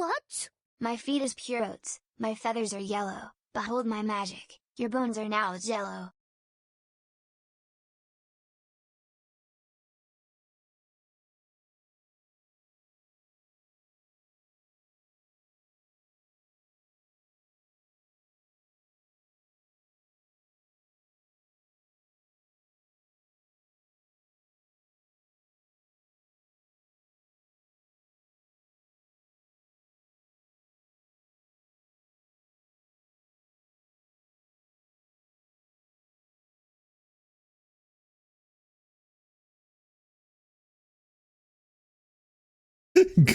What? My feet is pure oats, my feathers are yellow, behold my magic, your bones are now jello.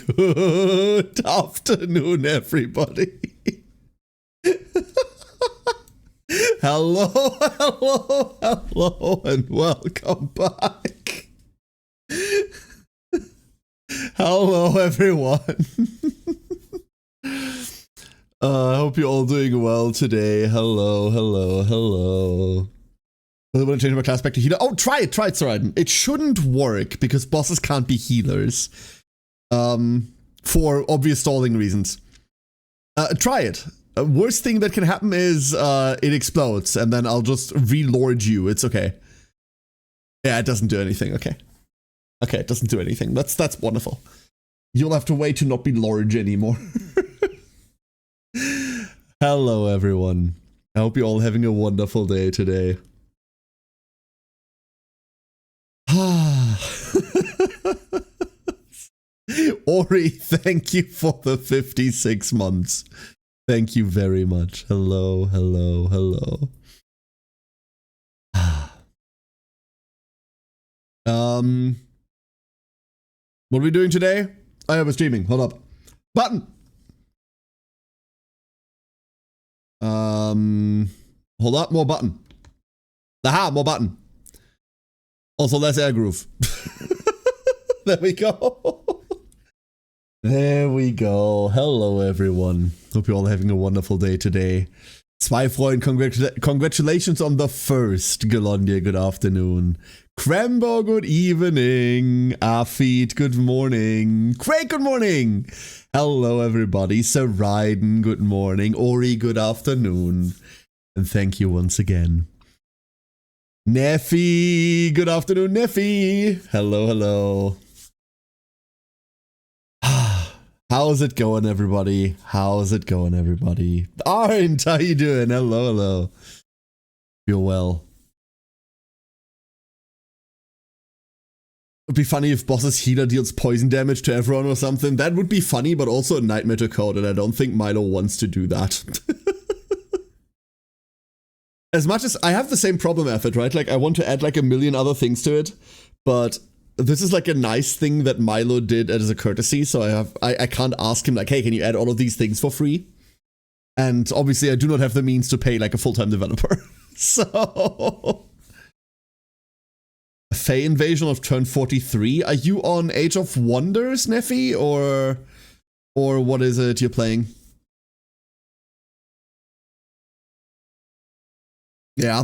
Good afternoon, everybody. Hello, hello, hello, and welcome back. Hello, everyone. I hope you're all doing well today. Hello, hello, hello. I want to change my class back to healer. Oh, try it, Zoraiden. It shouldn't work because bosses can't be healers. For obvious stalling reasons. Try it. Worst thing that can happen is it explodes, and then I'll just re-lord you. It's okay. Yeah, it doesn't do anything. Okay. Okay, it doesn't do anything. That's wonderful. You'll have to wait to not be lord anymore. Hello, everyone. I hope you're all having a wonderful day today. Ori, thank you for the 56 months. Thank you very much. Hello, hello, hello. What are we doing today? I was streaming. Hold up. Button. Hold up. More button. Aha, more button. Also less air groove. There we go. There we go. Hello, everyone. Hope you're all having a wonderful day today. Zwei Freund, congratulations on the first. Galondia, good afternoon. Crambo, good evening. Afid, good morning. Craig, good morning. Hello, everybody. Zoraiden, good morning. Ori, good afternoon. And thank you once again. Neffy, good afternoon, Neffy. Hello, hello. How's it going, everybody? How's it going, everybody? Arndt, how you doing? Hello, hello. Feel well. It'd be funny if boss's healer deals poison damage to everyone or something. That would be funny, but also a nightmare to code, and I don't think Milo wants to do that. As much as I have the same problem effort, right? Like, I want to add like a million other things to it, but this is like a nice thing that Milo did as a courtesy, so I can't ask him like, hey, can you add all of these things for free? And obviously I do not have the means to pay like a full-time developer. So Fey Invasion of turn 43. Are you on Age of Wonders, Neffy, or what is it you're playing? Yeah,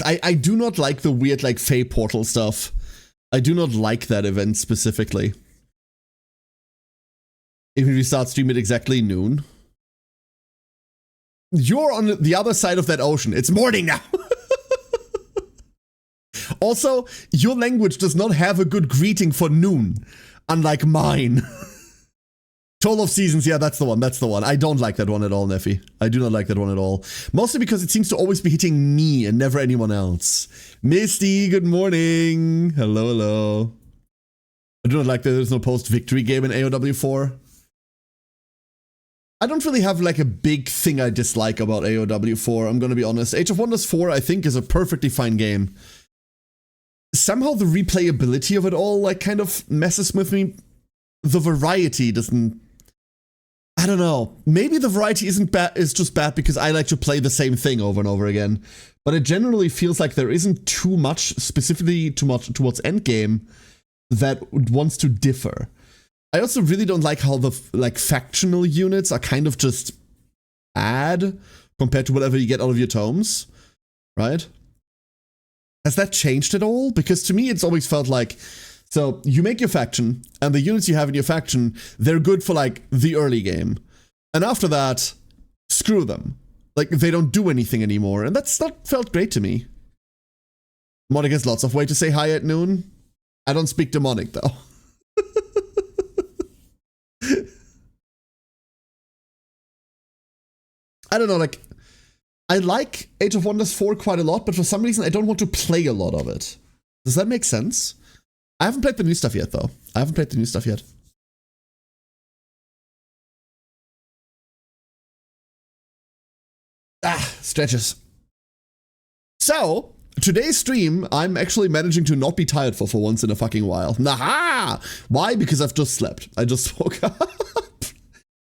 I do not like the weird like Fey portal stuff. I do not like that event specifically. Even if we start streaming at exactly noon. You're on the other side of that ocean. It's morning now. Also, your language does not have a good greeting for noon, unlike mine. Toll of Seasons, yeah, that's the one, that's the one. I don't like that one at all, Neffy. I do not like that one at all. Mostly because it seems to always be hitting me and never anyone else. Misty, good morning. Hello, hello. I do not like that there's no post-victory game in AOW 4. I don't really have like a big thing I dislike about AOW 4, I'm gonna be honest. Age of Wonders 4, I think, is a perfectly fine game. Somehow the replayability of it all like kind of messes with me. The variety doesn't... I don't know. Maybe the variety isn't bad, it's just bad because I like to play the same thing over and over again. But it generally feels like there isn't too much, specifically too much towards endgame, that wants to differ. I also really don't like how the like factional units are kind of just add compared to whatever you get out of your tomes, right? Has that changed at all? Because to me it's always felt like So you make your faction, and the units you have in your faction, they're good for like the early game. And after that, screw them. Like, they don't do anything anymore, and that felt great to me. Demonic has lots of way to say hi at noon. I don't speak Demonic, though. I don't know, like, I like Age of Wonders 4 quite a lot, but for some reason I don't want to play a lot of it. Does that make sense? I haven't played the new stuff yet, though. I haven't played the new stuff yet. Stretches. So, today's stream, I'm actually managing to not be tired for once in a fucking while. Naha! Why? Because I've just slept. I just woke up.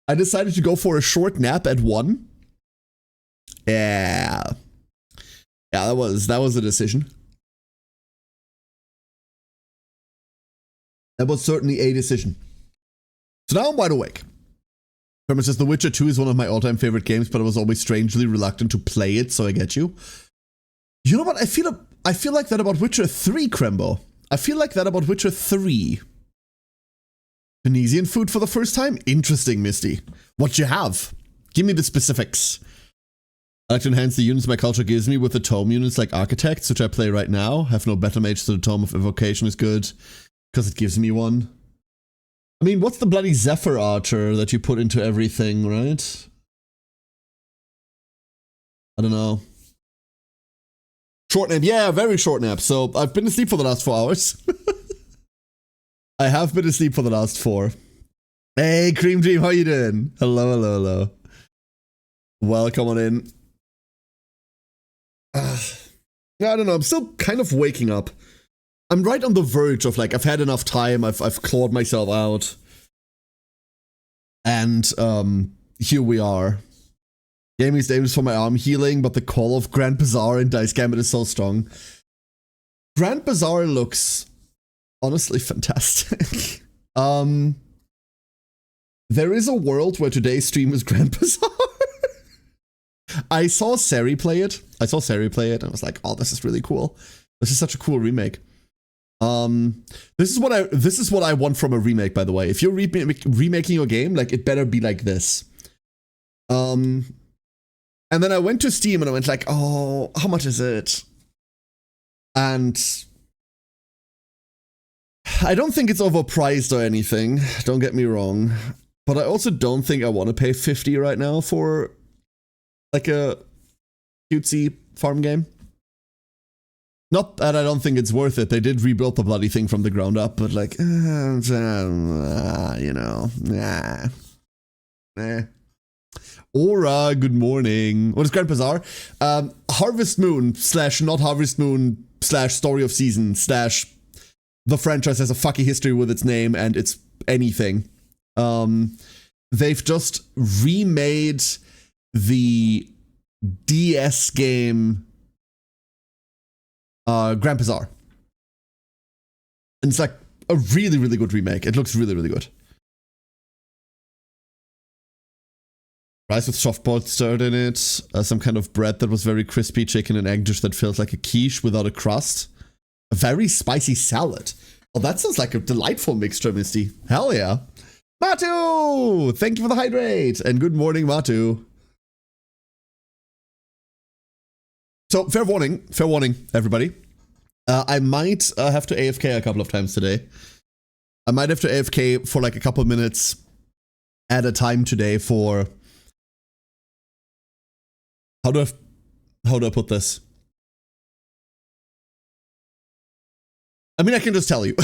I decided to go for a short nap at 1. Yeah. Yeah, that was a decision. That was certainly a decision. So now I'm wide awake. Herman says The Witcher 2 is one of my all-time favorite games, but I was always strangely reluctant to play it, so I get you. You know what? I feel like that about Witcher 3, Krembo. I feel like that about Witcher 3. Tunisian food for the first time? Interesting, Misty. What you have? Give me the specifics. I like to enhance the units my culture gives me with the tome units like Architects, which I play right now. Have no better mage, so the Tome of Evocation is good, because it gives me one. I mean, what's the bloody Zephyr Archer that you put into everything, right? I don't know. Short nap. Yeah, very short nap. So I've been asleep for the last 4 hours. I have been asleep for the last 4. Hey, Cream Dream, how you doing? Hello, hello, hello. Welcome on in. Yeah, I don't know. I'm still kind of waking up. I'm right on the verge of, like, I've had enough time. I've clawed myself out. And, here we are. Gaming's name is for my arm healing, but the call of Grand Bazaar and Dice Gambit is so strong. Grand Bazaar looks honestly fantastic. There is a world where today's stream is Grand Bazaar. I saw Sari play it. And I was like, oh, this is really cool. This is such a cool remake. This is what I want from a remake, by the way. If you're remaking your game, like, it better be like this. And then I went to Steam and I went like, oh, how much is it? And I don't think it's overpriced or anything, don't get me wrong. But I also don't think I want to pay 50 right now for, like, a cutesy farm game. Not that I don't think it's worth it. They did rebuild the bloody thing from the ground up, but like, you know, nah. Aura, good morning. What is Grand Bazaar? Harvest Moon / not Harvest Moon / Story of Season / the franchise has a fucking history with its name and it's anything. They've just remade the DS game Grand Bazaar. And it's like a really, really good remake. It looks really, really good. Rice with softball stirred in it. Some kind of bread that was very crispy. Chicken and egg dish that feels like a quiche without a crust. A very spicy salad. Oh, that sounds like a delightful mixture, Misty. Hell yeah. Matu! Thank you for the hydrate. And good morning, Matu. So, fair warning, everybody. I might have to AFK a couple of times today. I might have to AFK for like a couple minutes at a time today for... How do I put this? I mean, I can just tell you.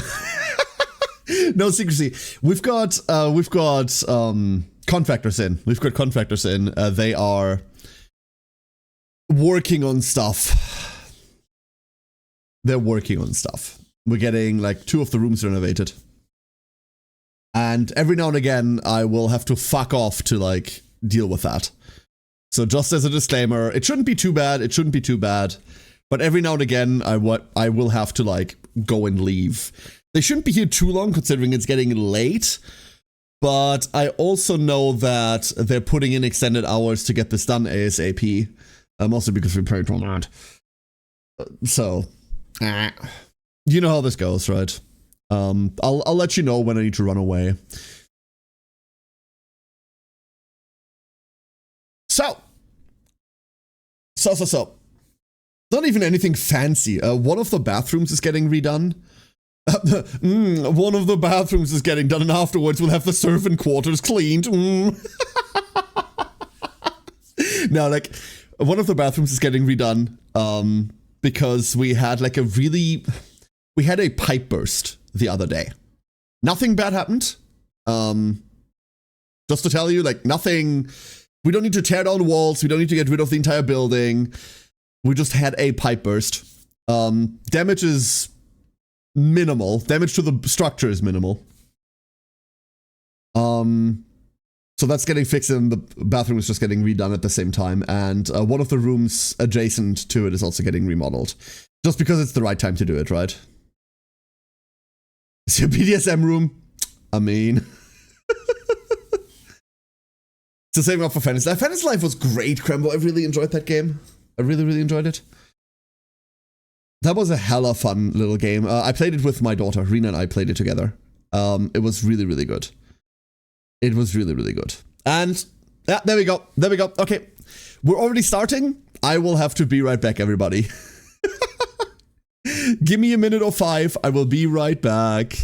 No secrecy. We've got contractors in. They are working on stuff. They're working on stuff. We're getting like 2 of the rooms renovated. And every now and again, I will have to fuck off to like deal with that. So just as a disclaimer, it shouldn't be too bad. But every now and again, I will have to like go and leave. They shouldn't be here too long considering it's getting late. But I also know that they're putting in extended hours to get this done ASAP. Also because we prayed on that. So, you know how this goes, right? I'll let you know when I need to run away. So. Not even anything fancy. One of the bathrooms is getting redone. One of the bathrooms is getting done, and afterwards we'll have the servant quarters cleaned. Now, like, one of the bathrooms is getting redone because we had like we had a pipe burst the other day. Nothing bad happened. Just to tell you, like, nothing. We don't need to tear down walls. We don't need to get rid of the entire building. We just had a pipe burst. Damage is minimal. Damage to the structure is minimal. So that's getting fixed, and the bathroom is just getting redone at the same time. And one of the rooms adjacent to it is also getting remodeled. Just because it's the right time to do it, right? It's your BDSM room. I mean... To save up for Fantasy Life. Fantasy Life was great, Crembo. I really enjoyed that game. I really, really enjoyed it. That was a hella fun little game. I played it with my daughter. Rena and I played it together. It was really, really good. It was really, really good. And, yeah, there we go. There we go. Okay. We're already starting. I will have to be right back, everybody. Give me a minute or 5. I will be right back.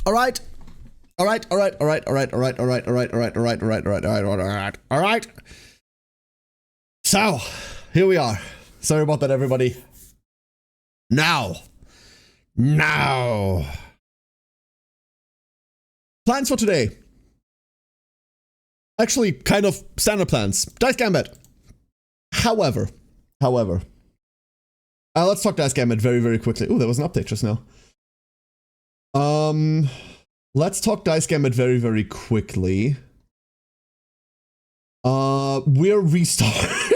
Alright. Alright. So, here we are. Sorry about that, everybody. Now. Plans for today. Actually, kind of standard plans. Dice Gambit. However. Let's talk Dice Gambit very, very quickly. Ooh, there was an update just now. Let's talk Dice Gambit very, very quickly. We're restarting.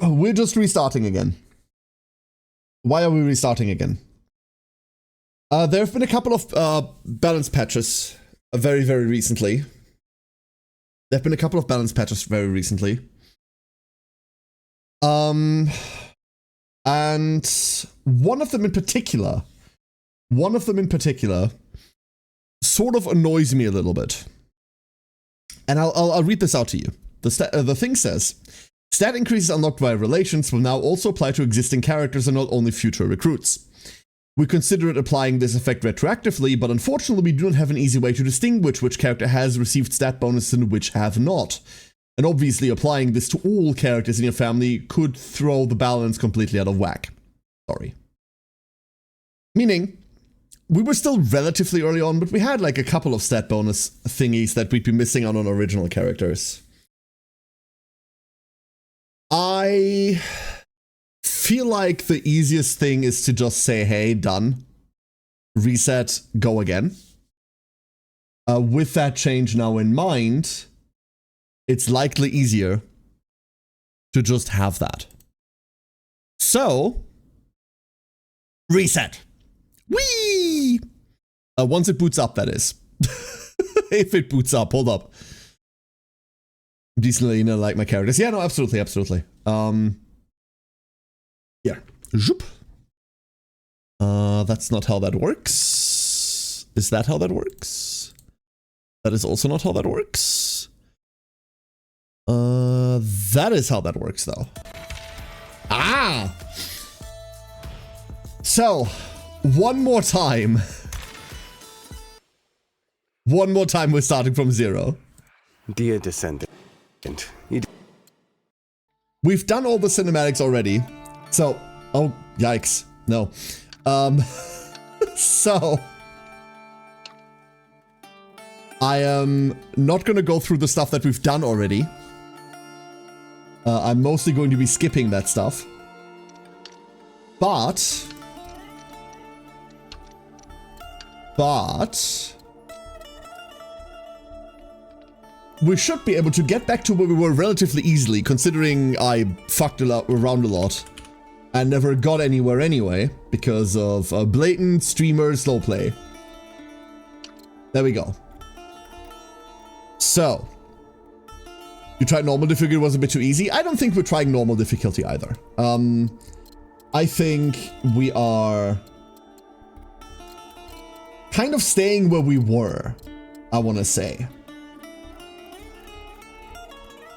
We're just restarting again. Why are we restarting again? There have been a couple of balance patches very, very recently. And one of them in particular sort of annoys me a little bit. And I'll read this out to you. The thing says, stat increases unlocked via relations will now also apply to existing characters and not only future recruits. We considered applying this effect retroactively, but unfortunately we do not have an easy way to distinguish which character has received stat bonuses and which have not. And obviously applying this to all characters in your family could throw the balance completely out of whack. Sorry. Meaning, we were still relatively early on, but we had like a couple of stat bonus thingies that we'd be missing out on original characters. I feel like the easiest thing is to just say, hey, done. Reset, go again. With that change now in mind, it's likely easier to just have that. So, reset. Whee! Once it boots up, that is. If it boots up, hold up. Decently, like my characters. Yeah, no, absolutely. Yeah. Zoop. That's not how that works. Is that how that works? That is also not how that works. That is how that works, though. Ah! So, one more time we're starting from 0. Dear descendant, we've done all the cinematics already. So, oh, yikes. No. So, I am not going to go through the stuff that we've done already. I'm mostly going to be skipping that stuff. But we should be able to get back to where we were relatively easily, considering I fucked around a lot and never got anywhere anyway, because of blatant streamer slow play. There we go. So, you tried normal difficulty, it was a bit too easy. I don't think we're trying normal difficulty either. I think we are kind of staying where we were, I want to say.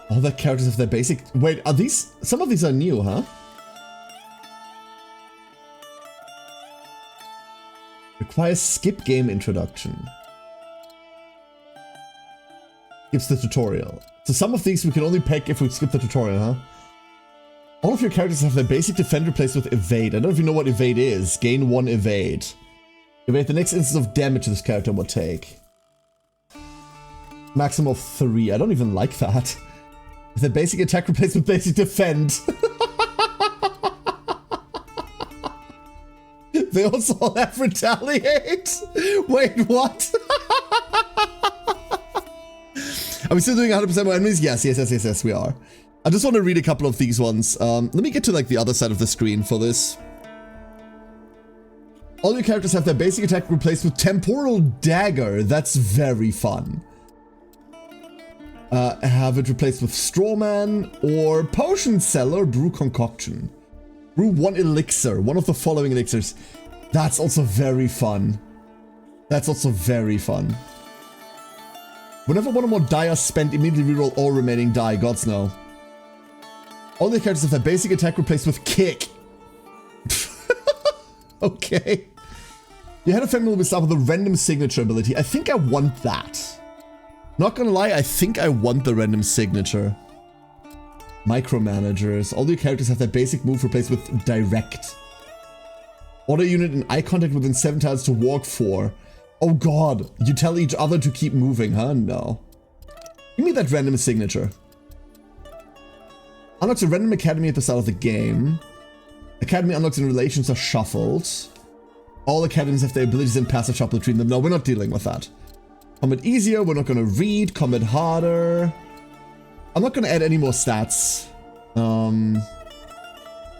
All the characters have their basic... Wait, are these... Some of these are new, huh? Requires skip game introduction. Skips the tutorial. So some of these we can only pick if we skip the tutorial, huh? All of your characters have their basic defend replaced with evade. I don't know if you know what evade is. Gain 1 evade. Evade the next instance of damage this character will take. Maximum of 3. I don't even like that. The basic attack replaced with basic defend. They also all have retaliate. Wait, what? Are we still doing 100% more enemies? Yes, we are. I just want to read a couple of these ones. Let me get to like the other side of the screen for this. All your characters have their basic attack replaced with temporal dagger. That's very fun. Have it replaced with strawman or potion seller brew concoction. Brew 1 elixir, one of the following elixirs. That's also very fun. Whenever one or more die are spent, immediately reroll all remaining die. Gods know. All the characters have their basic attack replaced with kick. Okay. You had a family with start with a random signature ability. I think I want that. Not gonna lie, I think I want the random signature. Micromanagers. All your characters have their basic move replaced with direct. Order unit in eye contact within 7 tiles to walk 4. Oh god, you tell each other to keep moving, huh? No. Give me that random signature. Unlocks a random academy at the start of the game. Academy unlocks and relations are shuffled. All academies have their abilities and passive shuffle between them. No, we're not dealing with that. Combat easier, we're not gonna read. Combat harder. I'm not gonna add any more stats.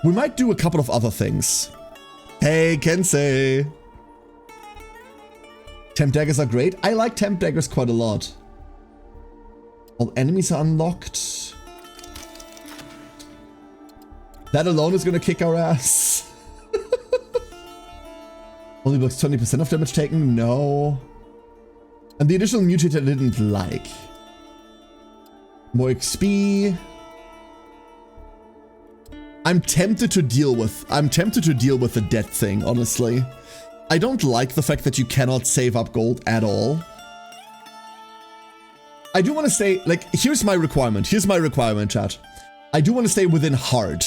We might do a couple of other things. Hey, Kensei! Temp daggers are great. I like temp daggers quite a lot. All enemies are unlocked. That alone is gonna kick our ass. Only blocks 20% of damage taken? No. And the additional mutate I didn't like. More XP. I'm tempted to deal with the debt thing, honestly. I don't like the fact that you cannot save up gold at all. I do want to stay, like, here's my requirement, chat. I do want to stay within hard.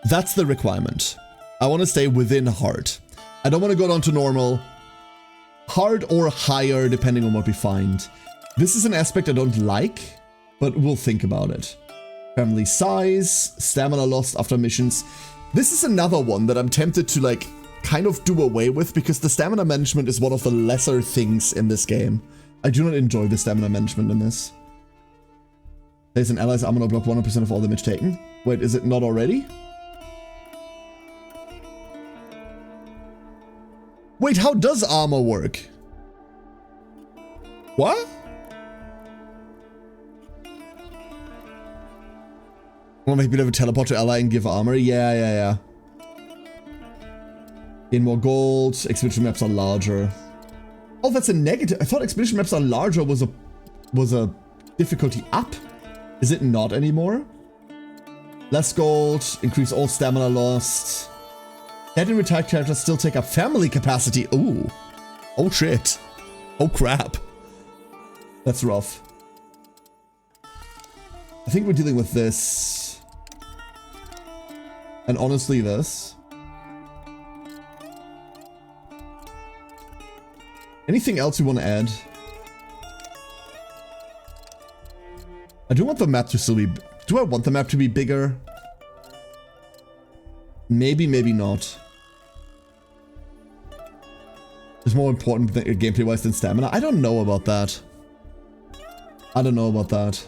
That's the requirement. I want to stay within hard. I don't want to go down to normal. Hard or higher, depending on what we find. This is an aspect I don't like, but we'll think about it. Family size, stamina lost after missions. This is another one that I'm tempted to, like, kind of do away with, because the stamina management is one of the lesser things in this game. I do not enjoy the stamina management in this. There's an ally's armor block 100% of all damage taken. Wait, is it not already? Wait, how does armor work? What? Wanna make a bit of a teleport to ally and give armor? Yeah. Gain more gold. Expedition maps are larger. Oh, that's a negative. I thought expedition maps are larger was a difficulty up. Is it not anymore? Less gold. Increase all stamina lost. Dead and retired characters still take up family capacity. Ooh. Oh shit. Oh crap. That's rough. I think we're dealing with this. And honestly this. Anything else you want to add? I do want the map to still be... Do I want the map to be bigger? Maybe, maybe not. It's more important gameplay-wise than stamina. I don't know about that. I don't know about that.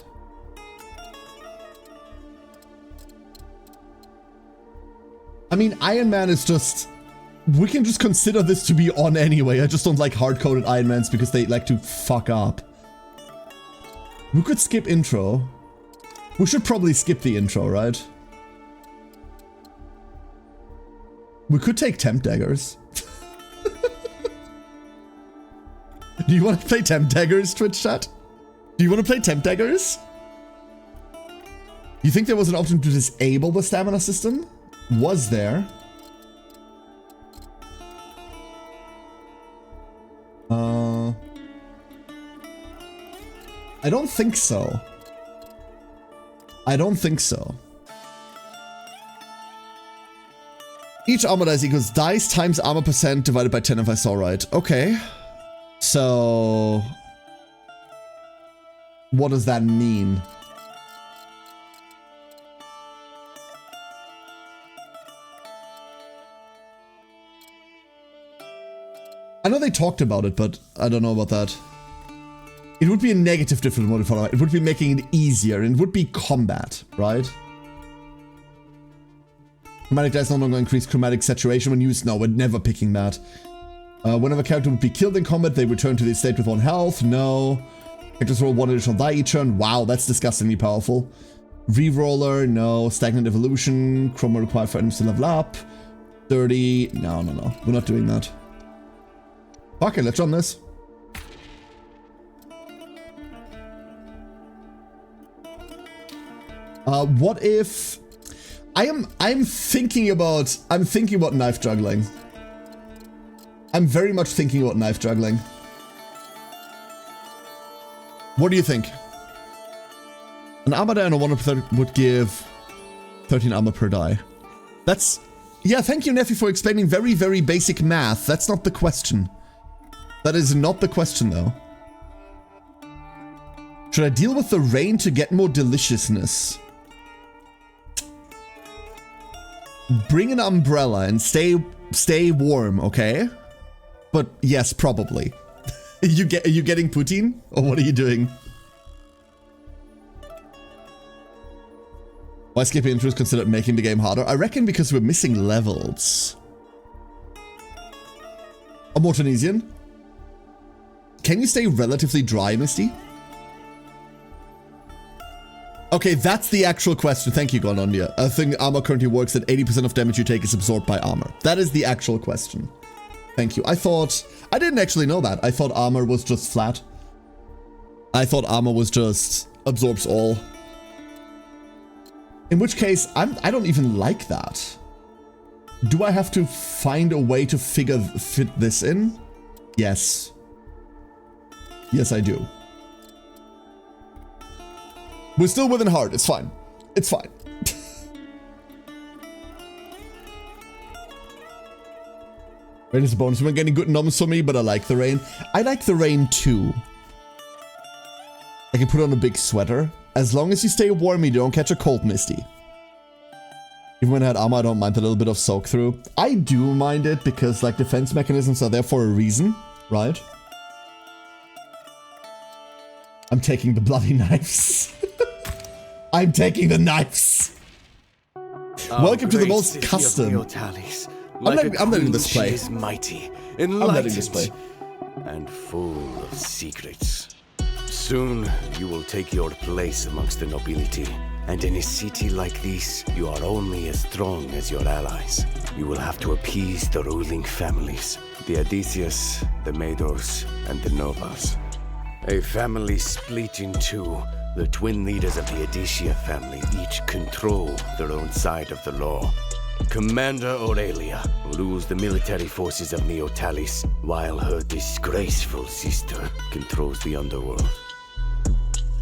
I mean, Iron Man is just... We can just consider this to be on anyway. I just don't like hard-coded Iron Mans because they like to fuck up. We could skip intro. We should probably skip the intro, right? We could take temp daggers. Do you want to play temp daggers, Twitch chat? Do you want to play temp daggers? You think there was an option to disable the stamina system? Was there? I don't think so. I don't think so. Each armor dice equals dice times armor percent divided by 10 if I saw right. Okay. So... What does that mean? I know they talked about it, but I don't know about that. It would be a negative different modifier. It would be making it easier, and it would be combat, right? Chromatic dice no longer increase chromatic saturation when used. No, we're never picking that. Whenever a character would be killed in combat, they return to the state with 1 health. No. Characters roll 1 additional die each turn. Wow, that's disgustingly powerful. Reroller, no. Stagnant evolution. Chroma required for enemies to level up. 30. No. We're not doing that. Okay, let's run this. What if I'm thinking about knife juggling. I'm very much thinking about knife juggling. What do you think? An armor die and a 100% would give 13 armor per die. That's... Yeah, thank you, Nephi, for explaining very, very basic math. That's not the question. That is not the question, though. Should I deal with the rain to get more deliciousness? Bring an umbrella and stay warm, okay? But yes, probably. Are you getting poutine? Or what are you doing? Why skipping intros considered making the game harder? I reckon because we're missing levels. A more Tunisian? Can you stay relatively dry, Misty? Okay, that's the actual question. Thank you, Gondondia. I think armor currently works that 80% of damage you take is absorbed by armor. That is the actual question. Thank you. I didn't actually know that. I thought armor was just flat. I thought armor was just absorbs all. In which case, I don't even like that. Do I have to find a way to fit this in? Yes. Yes, I do. We're still within hard. It's fine. It's fine. Rain is a bonus. We're getting good numbers for me, but I like the rain. I like the rain too. I can put on a big sweater. As long as you stay warm, you don't catch a cold, Misty. Even when I had armor, I don't mind a little bit of soak through. I do mind it because, like, defense mechanisms are there for a reason, right? I'm taking the bloody knives. I'm taking the knives. Welcome to the most custom. I'm letting this play. Is mighty, I'm letting this play. And full of secrets. Soon, you will take your place amongst the nobility. And in a city like this, you are only as strong as your allies. You will have to appease the ruling families. The Odysseus, the Medors, and the Novas. A family split in two. The twin leaders of the Odysseus family each control their own side of the law. Commander Aurelia rules the military forces of Neotalis, while her disgraceful sister controls the underworld.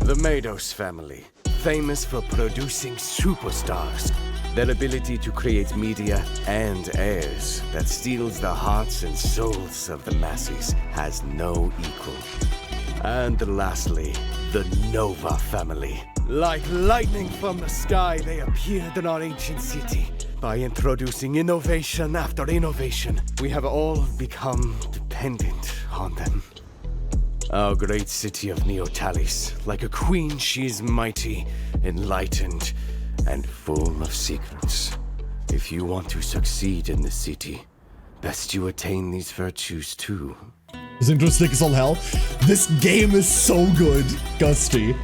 The Medors family, famous for producing superstars. Their ability to create media and heirs that steals the hearts and souls of the masses has no equal. And lastly, the Nova family. Like lightning from the sky, they appeared in our ancient city. By introducing innovation after innovation, we have all become dependent on them. Our great city of Neotalis, like a queen, she is mighty, enlightened, and full of secrets. If you want to succeed in the city, best you attain these virtues too. This intro stick is all hell. This game is so good, Gusty.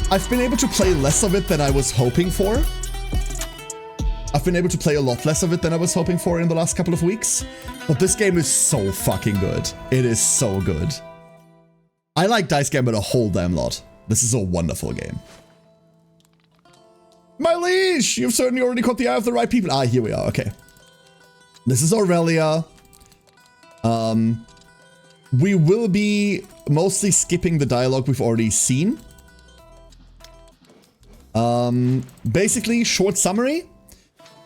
I've been able to play less of it than I was hoping for. I've been able to play a lot less of it than I was hoping for in the last couple of weeks. But this game is so fucking good. It is so good. I like Dice Gambit a whole damn lot. This is a wonderful game. My liege! You've certainly already caught the eye of the right people. Ah, here we are. Okay. This is Aurelia. We will be mostly skipping the dialogue we've already seen. Basically, short summary.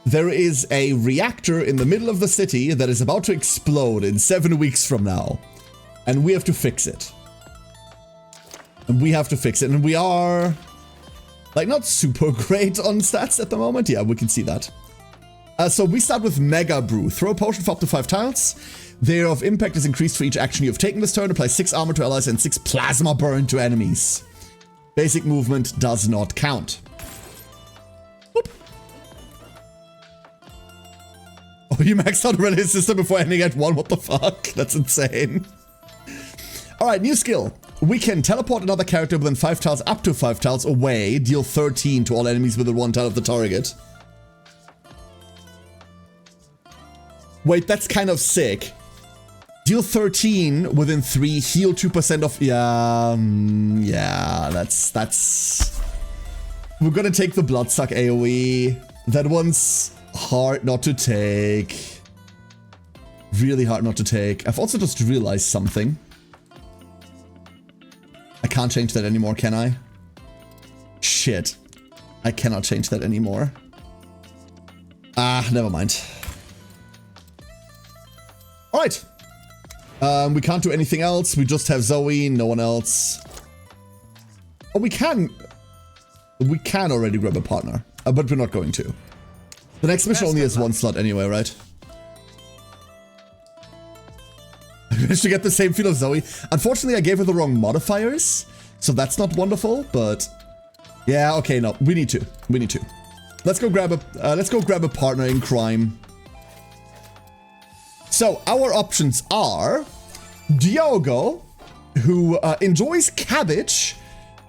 There is a reactor in the middle of the city that is about to explode in 7 weeks from now. And we have to fix it. And we have to fix it. And we are, like, not super great on stats at the moment. Yeah, we can see that. So we start with Mega Brew. Throw a potion for up to 5 tiles. Their of impact is increased for each action you have taken this turn. Apply 6 armor to allies and 6 plasma burn to enemies. Basic movement does not count. Whoop. Oh, you maxed out Aurelia's system before ending at 1? What the fuck? That's insane. Alright, new skill. We can teleport another character within 5 tiles up to 5 tiles away. Deal 13 to all enemies within 1 tile of the target. Wait, that's kind of sick. Deal 13 within 3, heal 2% of... Yeah, that's... We're gonna take the Bloodsuck AoE. That one's hard not to take. Really hard not to take. I've also just realized something. I can't change that anymore, can I? Shit. I cannot change that anymore. Ah, never mind. Alright. We can't do anything else. We just have Zoe, no one else. Oh, we can already grab a partner, but we're not going to. The next mission only has one slot anyway, right? I managed to get the same feel of Zoe. Unfortunately, I gave her the wrong modifiers, so that's not wonderful, but yeah, okay, no, we need to. Let's go grab a partner in crime. So our options are Diogo, who enjoys cabbage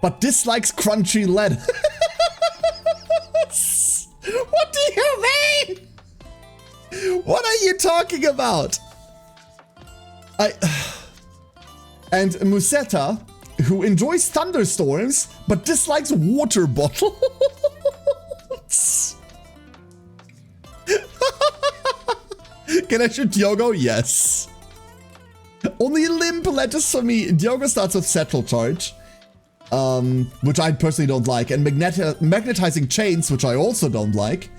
but dislikes crunchy lettuce. What do you mean? What are you talking about? And Musetta, who enjoys thunderstorms but dislikes water bottles. Can I shoot Diogo? Yes. Only limp lettuce for me. Diogo starts with Settle Charge, which I personally don't like, and magnetizing chains, which I also don't like.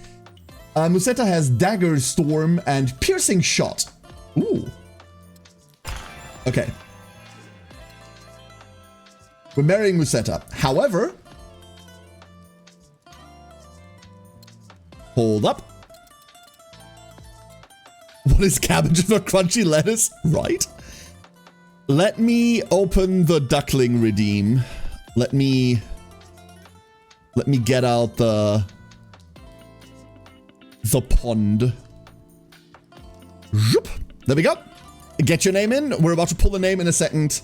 Musetta has Dagger Storm and Piercing Shot. Ooh. Okay. We're marrying Musetta. However, hold up. What is cabbage for crunchy lettuce? Right. Let me open the duckling redeem. Let me get out the pond. Zoop. There we go. Get your name in. We're about to pull the name in a second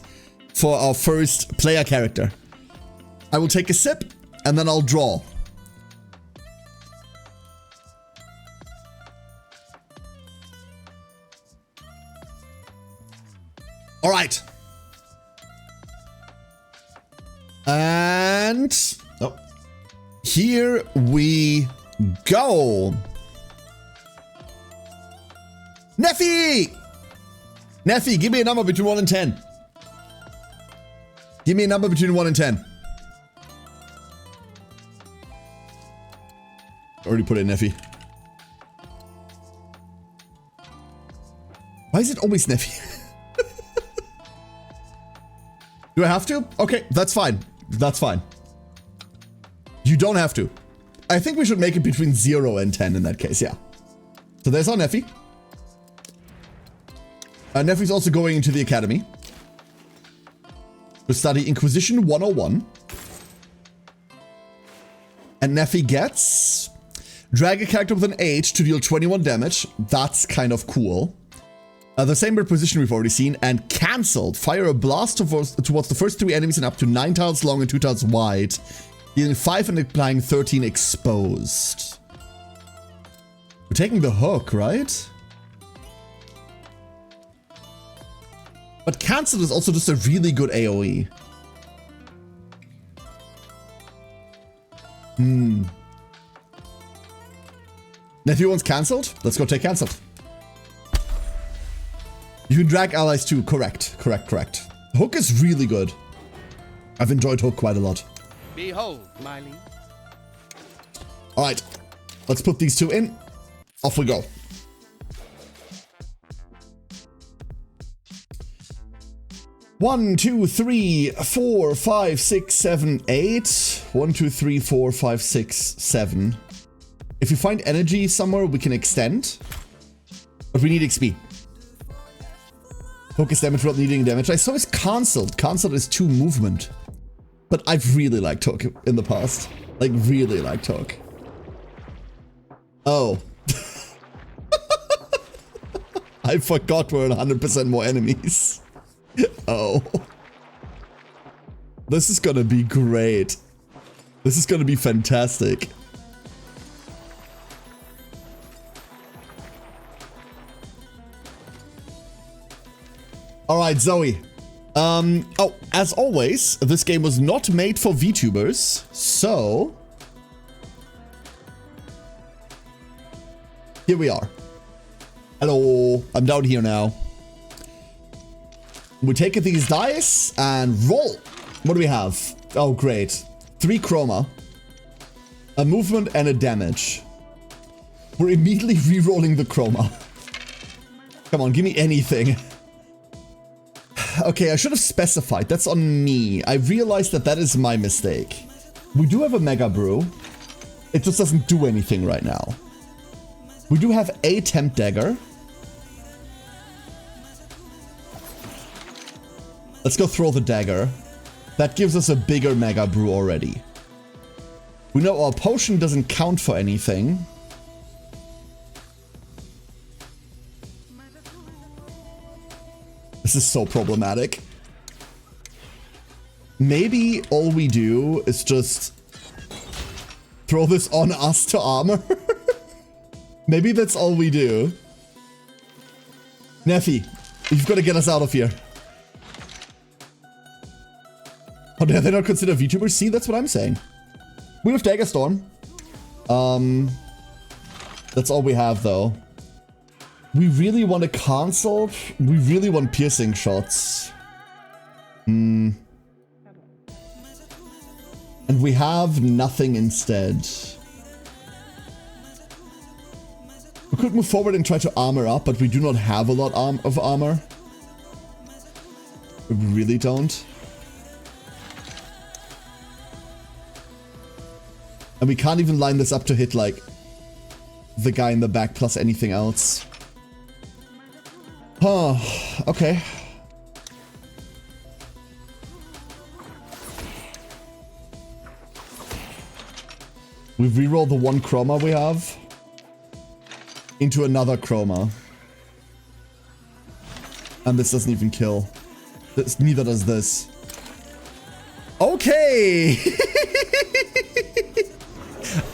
for our first player character. I will take a sip and then I'll draw. All right. And here we go. Neffy! Neffy, give me a number between 1 and 10. Give me a number between 1 and 10. Already put it in Neffy. Why is it always Neffy? Do I have to? Okay, that's fine. That's fine. You don't have to. I think we should make it between 0 and 10 in that case, yeah. So there's our Neffy. Neffy's also going into the academy to study Inquisition 101. And Neffy gets drag a character with an H to deal 21 damage. That's kind of cool. The same position we've already seen, and cancelled. Fire a blast towards the first 3 enemies and up to 9 tiles long and 2 tiles wide, dealing 5 and applying 13 exposed. We're taking the hook, right? But cancelled is also just a really good AoE. Nephew wants cancelled? Let's go take cancelled. You can drag allies too. Correct. Hook is really good. I've enjoyed Hook quite a lot. Behold, my liege. Alright. Let's put these 2 in. Off we go. One, 2, 3, 4, 5, 6, 7, 8. 1, 2, 3, 4, 5, 6, 7. If we find energy somewhere, we can extend. But we need XP. Focus damage without needing damage. I saw it's cancelled. Cancelled is 2 movement. But I've really liked Hook in the past. Like, really liked Hook. Oh. I forgot we're at 100% more enemies. Oh. This is gonna be great. This is gonna be fantastic. Alright, Zoe. Oh, as always, this game was not made for VTubers, so here we are. Hello, I'm down here now. We take these dice and roll. What do we have? Oh, great. 3 chroma. A movement and a damage. We're immediately re-rolling the chroma. Come on, give me anything. Okay, I should have specified. That's on me. I realized that that is my mistake. We do have a Mega Brew. It just doesn't do anything right now. We do have a Temp Dagger. Let's go throw the dagger. That gives us a bigger Mega Brew already. We know our potion doesn't count for anything. This is so problematic. Maybe all we do is just throw this on us to armor. Maybe that's all we do. Neffy, you've got to get us out of here. Oh, they're not considered VTubers? See, that's what I'm saying. We have Dagger Storm. That's all we have, though. We really want a console. We really want piercing shots. And we have nothing instead. We could move forward and try to armor up, but we do not have a lot of armor. We really don't. And we can't even line this up to hit, like, the guy in the back plus anything else. Huh, okay. We reroll the 1 chroma we have into another chroma. And this doesn't even kill. Neither does this. Okay!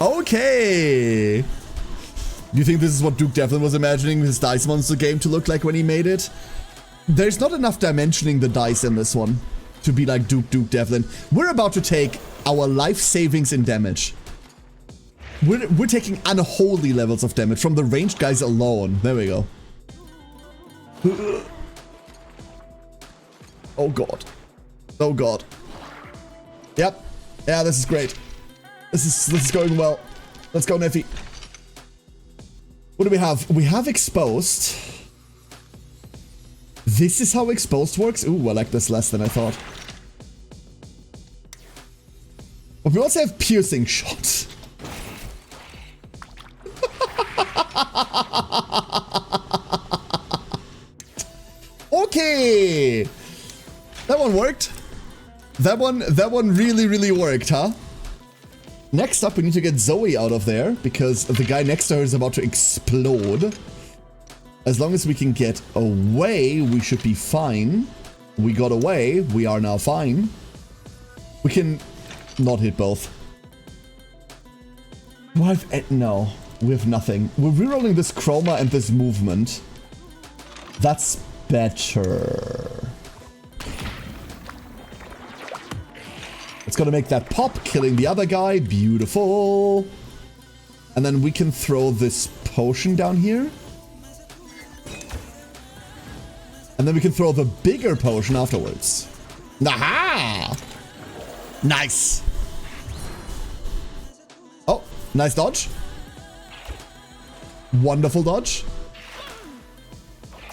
Okay! Do you think this is what Duke Devlin was imagining his Dice Monster game to look like when he made it? There's not enough dimensioning the dice in this one to be like Duke Devlin. We're about to take our life savings in damage. We're taking unholy levels of damage from the ranged guys alone. There we go. Oh god. Oh god. Yep. Yeah, this is great. This is going well. Let's go, Neffy. What do we have? We have Exposed. This is how Exposed works? Ooh, I like this less than I thought. But we also have Piercing Shot. Okay! That one worked. That one really worked, huh? Next up, we need to get Zoe out of there, because the guy next to her is about to explode. As long as we can get away, we should be fine. We got away, we are now fine. We can not hit both. No, we have nothing. We're rerolling this chroma and this movement. That's better. It's gonna make that pop, killing the other guy. Beautiful. And then we can throw this potion down here. And then we can throw the bigger potion afterwards. Aha! Nice. Oh, nice dodge. Wonderful dodge.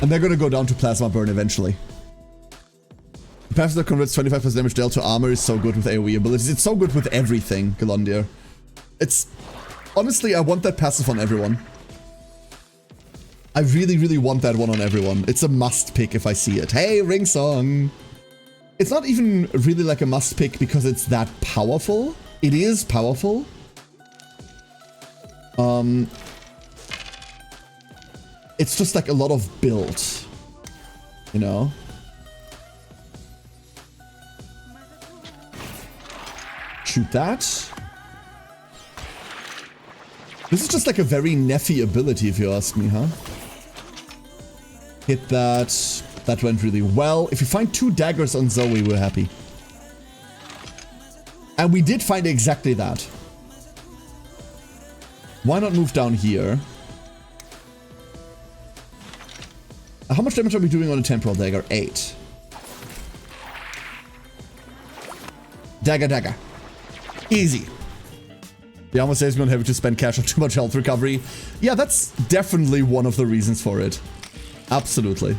And they're gonna go down to Plasma Burn eventually. The passive that converts 25% damage dealt to armor is so good with AoE abilities. It's so good with everything, Galondir. It's... Honestly, I want that passive on everyone. I really want that one on everyone. It's a must pick if I see it. Hey, Ring Song! It's not even really like a must pick because it's that powerful. It is powerful. It's just like a lot of build. You know? Shoot that. This is just like a very Neffy ability if you ask me, huh? Hit that. That went really well. If you find 2 daggers on Zoe, we're happy. And we did find exactly that. Why not move down here? How much damage are we doing on a temporal dagger? 8. Dagger, dagger. Easy. The armor says we don't have to spend cash on too much health recovery. Yeah, that's definitely one of the reasons for it. Absolutely.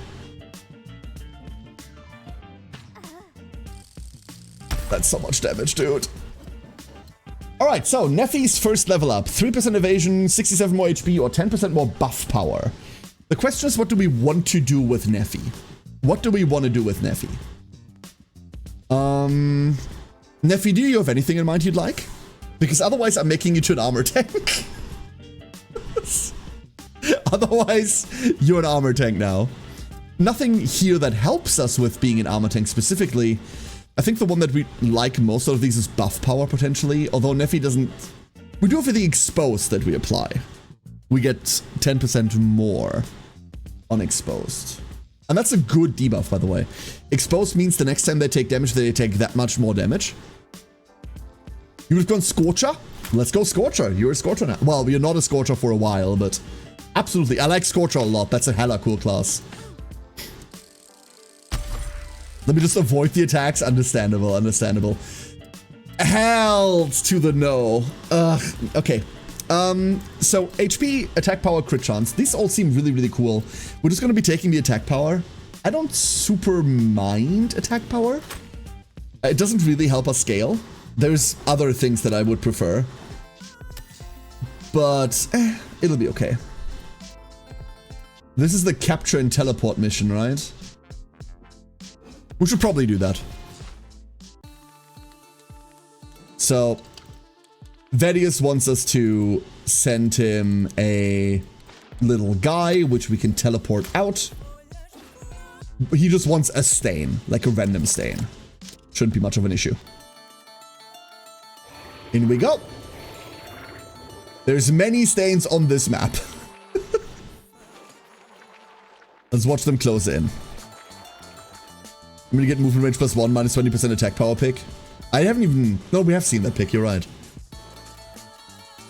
That's so much damage, dude. Alright, so Neffy's first level up. 3% evasion, 67 more HP, or 10% more buff power. The question is, what do we want to do with Neffy? What do we want to do with Neffy? Neffy, do you have anything in mind you'd like? Because otherwise I'm making you to an armor tank. Otherwise, you're an armor tank now. Nothing here that helps us with being an armor tank specifically. I think the one that we like most out of these is buff power, potentially. Although Neffy doesn't... We do it for the exposed that we apply. We get 10% more on exposed. And that's a good debuff, by the way. Exposed means the next time they take damage, they take that much more damage. You would have gone Scorcher? Let's go Scorcher. You're a Scorcher now. Well, you're not a Scorcher for a while, but absolutely. I like Scorcher a lot. That's a hella cool class. Let me just avoid the attacks. Understandable, understandable. Hells to the no. Ugh, okay. So HP, attack power, crit chance. These all seem really, really cool. We're just going to be taking the attack power. I don't super mind attack power. It doesn't really help us scale. There's other things that I would prefer. But it'll be okay. This is the capture and teleport mission, right? We should probably do that. So, Vedius wants us to send him a little guy, which we can teleport out. He just wants a stain, like a random stain. Shouldn't be much of an issue. In we go. There's many stains on this map. Let's watch them close in. I'm gonna get movement range +1, minus 20% attack power pick. I haven't even... No, we have seen that pick, you're right.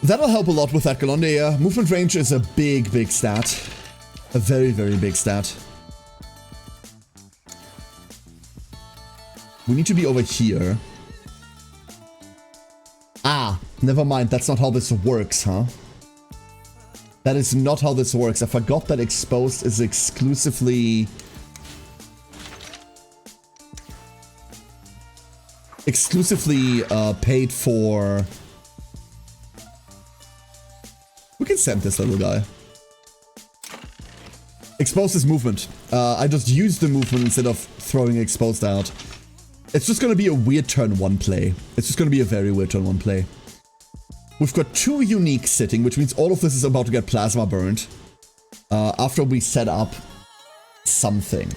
That'll help a lot with that Galonde, yeah. Movement range is a big, big stat. A very, very big stat. We need to be over here. Ah, never mind. That's not how this works, huh? That is not how this works. I forgot that exposed is exclusively... paid for... We can send this little guy. Exposed is movement. I just used the movement instead of throwing exposed out. It's just going to be a weird turn 1 play. It's just going to be a very weird turn 1 play. We've got 2 unique sitting, which means all of this is about to get plasma burned. After we set up something.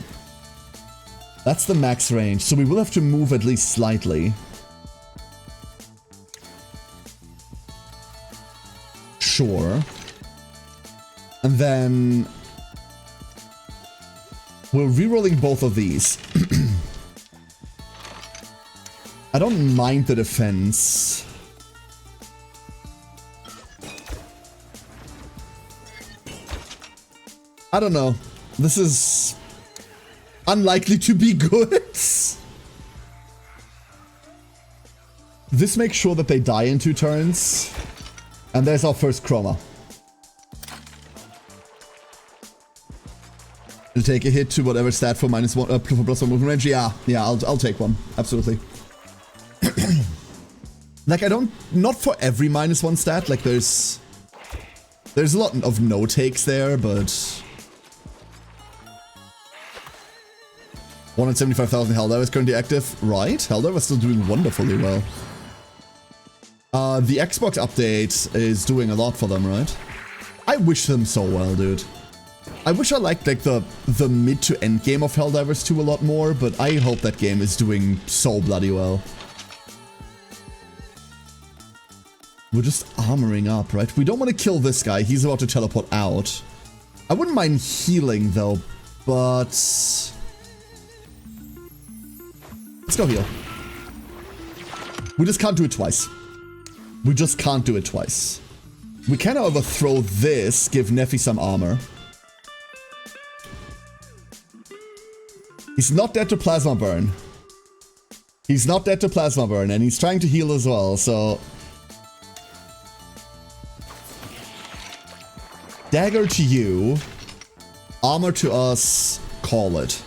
That's the max range, so we will have to move at least slightly. Sure. And then... we're rerolling both of these. I don't mind the defense. I don't know. This is unlikely to be good. This makes sure that they die in 2 turns. And there's our first chroma. To take a hit to whatever stat for -1, for +1 movement range. Yeah, I'll take one. Absolutely. Like, I don't... Not for every -1 stat. Like, there's a lot of no takes there, but... 175,000 Helldive is currently active. Right, Helldive is still doing wonderfully well. The Xbox update is doing a lot for them, right? I wish them so well, dude. I wish I liked, like, the mid to end game of Helldivers 2 a lot more, but I hope that game is doing so bloody well. We're just armoring up, right? We don't want to kill this guy. He's about to teleport out. I wouldn't mind healing, though, but... Let's go heal. We just can't do it twice. We just can't do it twice. We can, however, throw this, give Neffy some armor. He's not dead to Plasma Burn. He's not dead to Plasma Burn, and he's trying to heal as well, so... Dagger to you. Armor to us. Call it.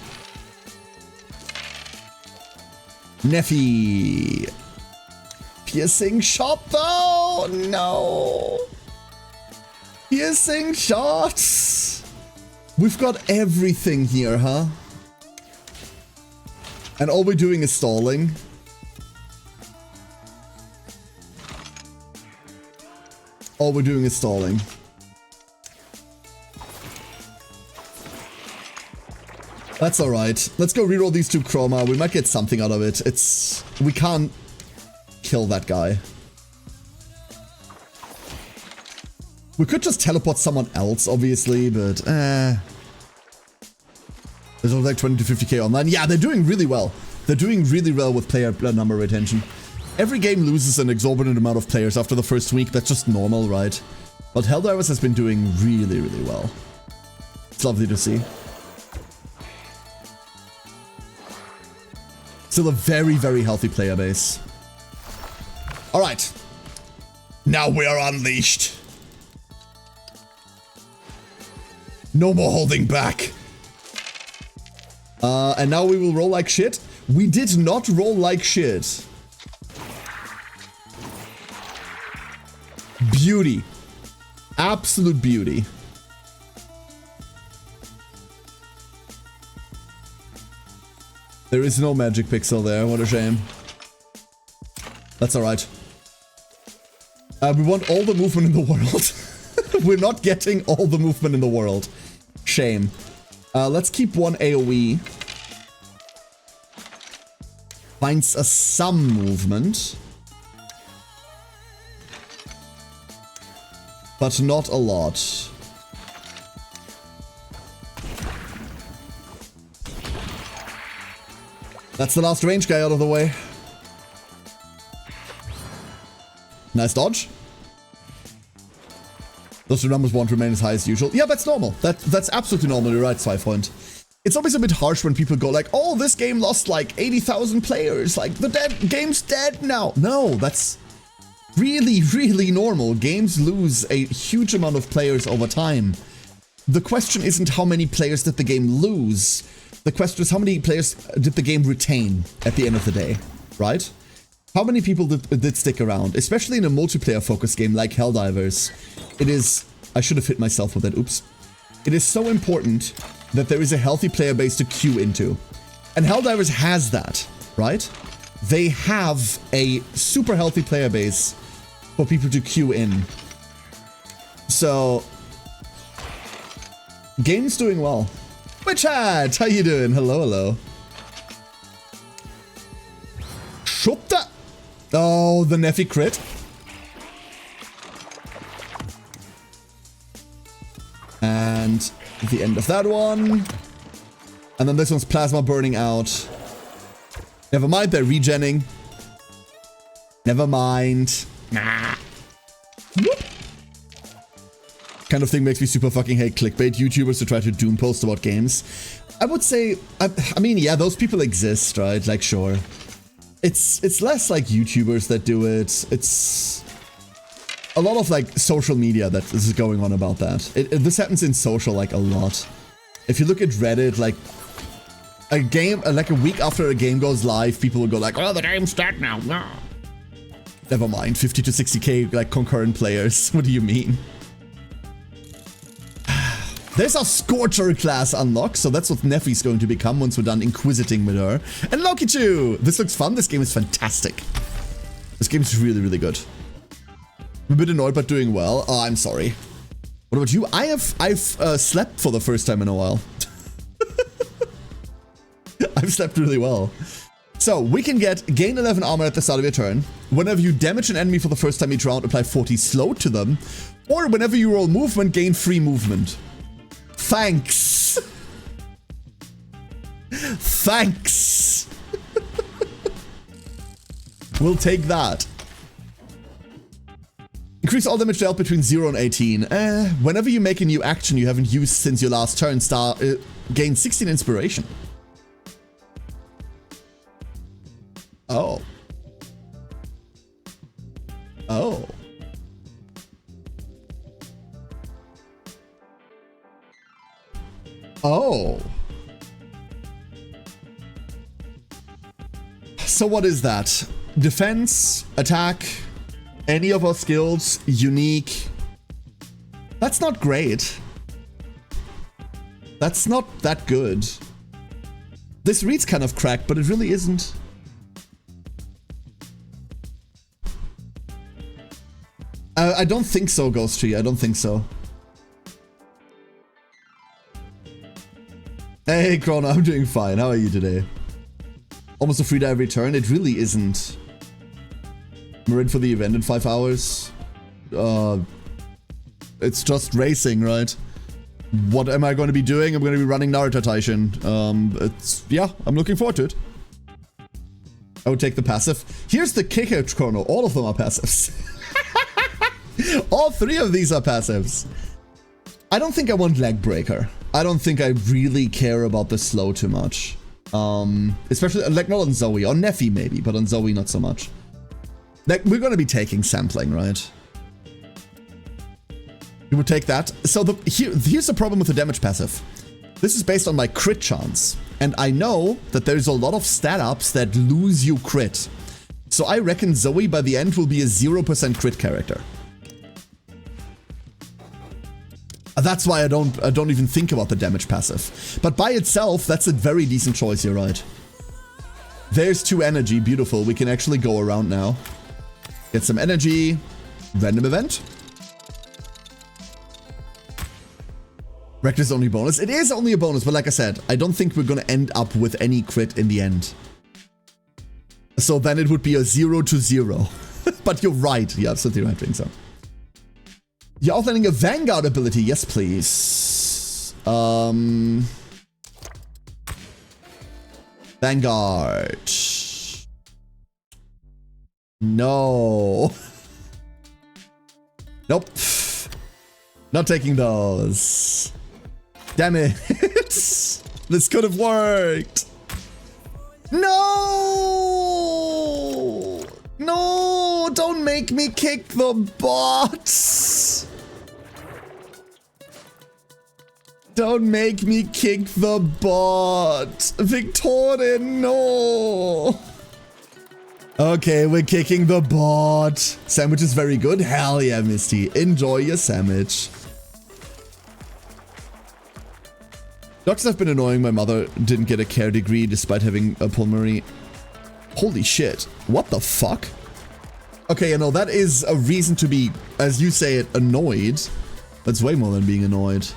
Neffy. Piercing shot though! No! Piercing shots! We've got everything here, huh? And all we're doing is stalling. All we're doing is stalling. That's alright. Let's go reroll these 2 chroma. We might get something out of it. We can't kill that guy. We could just teleport someone else, obviously, but there's like 20 to 50k online. Yeah, they're doing really well. They're doing really well with player number retention. Every game loses an exorbitant amount of players after the first week. That's just normal, right? But Helldivers has been doing really, really well. It's lovely to see. Still a very, very healthy player base. Alright. Now we are unleashed. No more holding back. And now we will roll like shit. We did not roll like shit. Beauty. Absolute beauty. There is no magic pixel there. What a shame. That's alright. We want all the movement in the world. We're not getting all the movement in the world. Shame. Let's keep 1 AoE. Finds us some movement. But not a lot. That's the last range guy out of the way. Nice dodge. Those 2 numbers won't remain as high as usual. Yeah, that's normal. That's absolutely normal. You're right, Swipepoint. It's always a bit harsh when people go like, oh, this game lost like 80,000 players. Like, the game's dead now. No, that's really, really normal. Games lose a huge amount of players over time. The question isn't how many players did the game lose. The question is how many players did the game retain at the end of the day, right? How many people did stick around, especially in a multiplayer-focused game like Helldivers. It is... I should have hit myself with that, oops. It is so important that there is a healthy player base to queue into. And Helldivers has that, right? They have a super healthy player base for people to queue in. So... Game's doing well. Chat, how you doing? Hello, hello. Shopta! Oh, the Neffy crit. And the end of that one. And then this one's plasma burning out. Never mind, they're regenning. Never mind. Nah. Whoop. Kind of thing makes me super fucking hate clickbait YouTubers who try to doom post about games. I would say, I mean, yeah, those people exist, right? Like, sure. It's less like YouTubers that do it. It's a lot of like social media that is going on about that. This happens in social like a lot. If you look at Reddit, like a week after a game goes live, people will go like, oh, the game's dead now. No. Never mind, 50 to 60k like concurrent players. What do you mean? There's our Scorcher class unlock, so that's what Neffy's going to become once we're done inquisiting with her. And Lokichu! This looks fun, this game is fantastic. This game is really, really good. I'm a bit annoyed but doing well. Oh, I'm sorry. What about you? I've slept for the first time in a while. I've slept really well. So, we can gain 11 armor at the start of your turn. Whenever you damage an enemy for the first time each round, apply 40 slow to them. Or whenever you roll movement, gain free movement. Thanks. Thanks. We'll take that. Increase all damage dealt between 0 and 18. Whenever you make a new action you haven't used since your last turn, gain 16 inspiration. Oh. So what is that? Defense, attack, any of our skills, unique. That's not great. That's not that good. This reads kind of cracked, but it really isn't. I don't think so, Ghost Tree. I don't think so. Hey, Chrono, I'm doing fine. How are you today? Almost a free dive return? It really isn't. We're in for the event in 5 hours. It's just racing, right? What am I going to be doing? I'm going to be running Naruto Taishin. Yeah, I'm looking forward to it. I would take the passive. Here's the kicker, Chrono. All of them are passives. All 3 of these are passives. I don't think I want Leg Breaker. I don't think I really care about the slow too much. Especially, like, not on Zoe. On Neffy, maybe, but on Zoe, not so much. Like, we're gonna be taking sampling, right? You would take that. So, here's the problem with the damage passive. This is based on my crit chance. And I know that there's a lot of stat ups that lose you crit. So, I reckon Zoe, by the end, will be a 0% crit character. That's why I don't even think about the damage passive. But by itself, that's a very decent choice, you're right. There's 2 energy, beautiful. We can actually go around now. Get some energy. Random event. Rector is only bonus. It is only a bonus, but like I said, I don't think we're gonna end up with any crit in the end. So then it would be a 0 to 0. But you're right. You're absolutely right, doing so. You're outlining a Vanguard ability. Yes, please. Vanguard. No. Nope. Not taking those. Damn it. This could have worked. No. No, don't make me kick the bots. Don't make me kick the bot. Victorin, no. Okay, we're kicking the bot. Sandwich is very good. Hell yeah, Misty. Enjoy your sandwich. Doctors have been annoying. My mother didn't get a care degree despite having a pulmonary. Holy shit. What the fuck? Okay, you know, that is a reason to be, as you say it, annoyed. That's way more than being annoyed.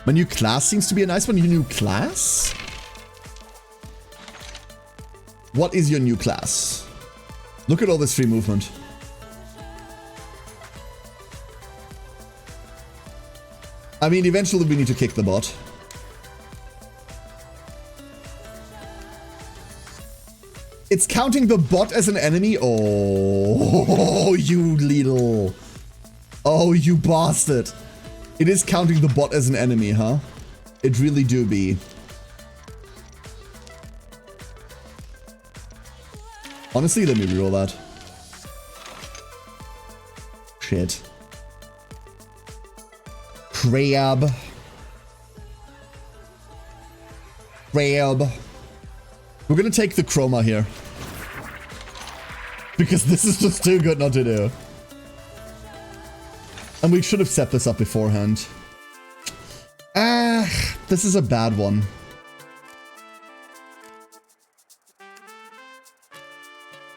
My new class seems to be a nice one. Your new class? What is your new class? Look at all this free movement. I mean, eventually we need to kick the bot. It's counting the bot as an enemy? Oh, you little... Oh, you bastard. It is counting the bot as an enemy, huh? It really do be. Honestly, let me reroll that. Shit. Crab. Crab. We're gonna take the chroma here. Because this is just too good not to do. And we should have set this up beforehand. This is a bad one.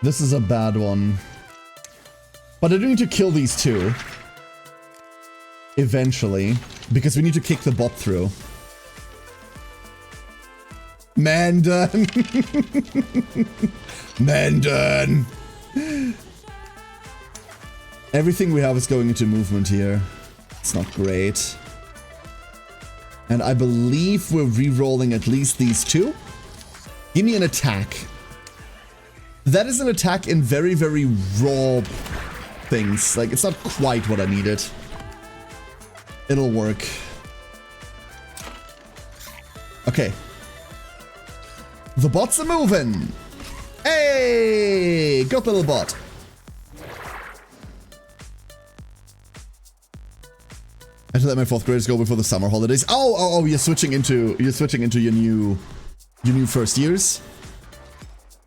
This is a bad one. But I do need to kill these 2. Eventually. Because we need to kick the bot through. Mandan! Mandan! Everything we have is going into movement here. It's not great. And I believe we're re-rolling at least these 2. Give me an attack. That is an attack in very, very raw things. Like, it's not quite what I needed. It'll work. Okay. The bots are moving. Hey! Good little bot. to let my 4th graders go before the summer holidays. Oh, you're switching into your new first years.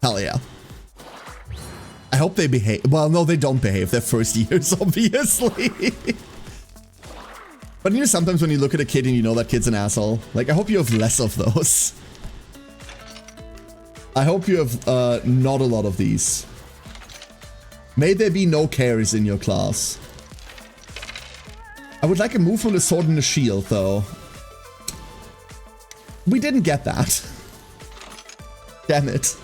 Hell yeah. I hope they behave. Well, no, they don't behave. They're first years, obviously. But you know, sometimes when you look at a kid and you know that kid's an asshole, like, I hope you have less of those. I hope you have not a lot of these. May there be no cares in your class. I would like a move from the sword and the shield, though. We didn't get that. Damn it.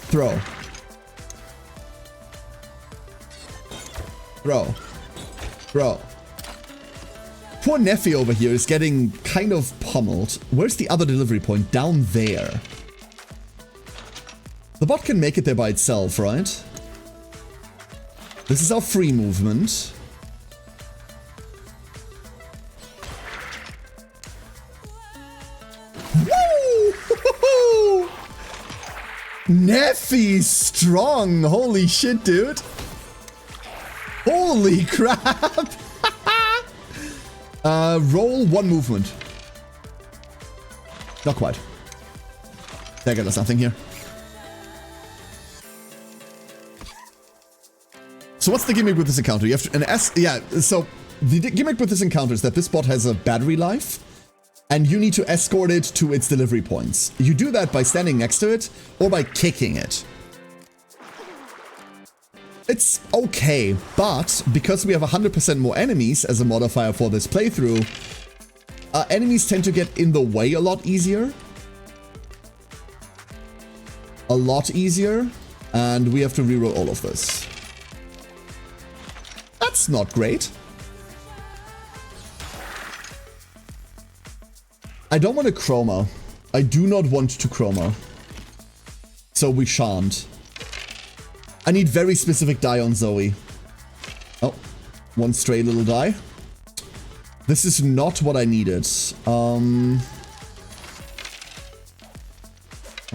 Throw. Throw. Poor Neffy over here is getting kind of pummeled. Where's the other delivery point? Down there. The bot can make it there by itself, right? This is our free movement. Woo! Neffy's strong. Holy shit, dude. Holy crap. Roll 1 movement. Not quite. There goes nothing here. So what's the gimmick with this encounter? You have to, yeah, so the gimmick with this encounter is that this bot has a battery life, and you need to escort it to its delivery points. You do that by standing next to it, or by kicking it. It's okay, but because we have 100% more enemies as a modifier for this playthrough, enemies tend to get in the way a lot easier. And we have to reroll all of this. That's not great. I don't want to chroma. I do not want to chroma. So we shan't. I need very specific die on Zoe. Oh, 1 stray little die. This is not what I needed. Come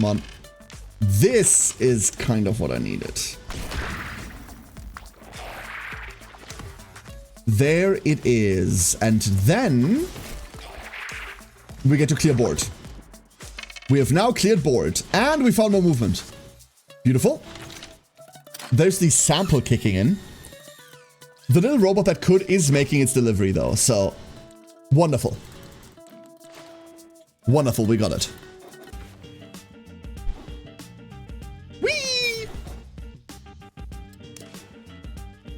on. This is kind of what I needed. There it is. And then we get to clear board. We have now cleared board. And we found more movement. Beautiful. There's the sample kicking in. The little robot that could is making its delivery though, so wonderful. Wonderful, we got it. Whee!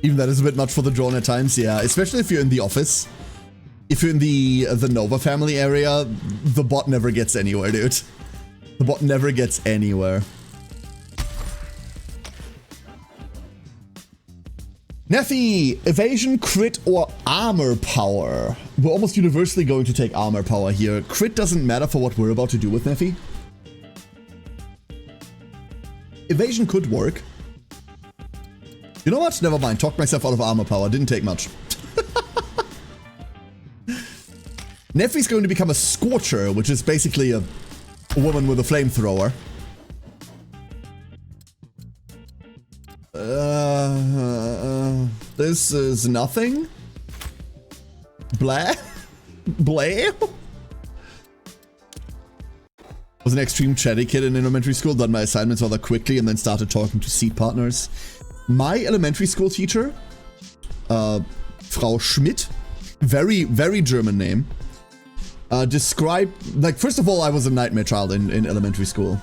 Even that is a bit much for the drone at times, yeah, especially if you're in the office. If you're in the Nova family area, the bot never gets anywhere, dude. The bot never gets anywhere. Neffy, evasion, crit, or armor power. We're almost universally going to take armor power here. Crit doesn't matter for what we're about to do with Neffy. Evasion could work. You know what? Never mind. Talked myself out of armor power. Didn't take much. Neffy's going to become a Scorcher, which is basically a woman with a flamethrower. This is nothing. Blah. Blah. Was an extreme chatty kid in elementary school, done my assignments rather quickly and then started talking to seat partners. My elementary school teacher, Frau Schmidt, very, very German name, described, like, first of all, I was a nightmare child in elementary school.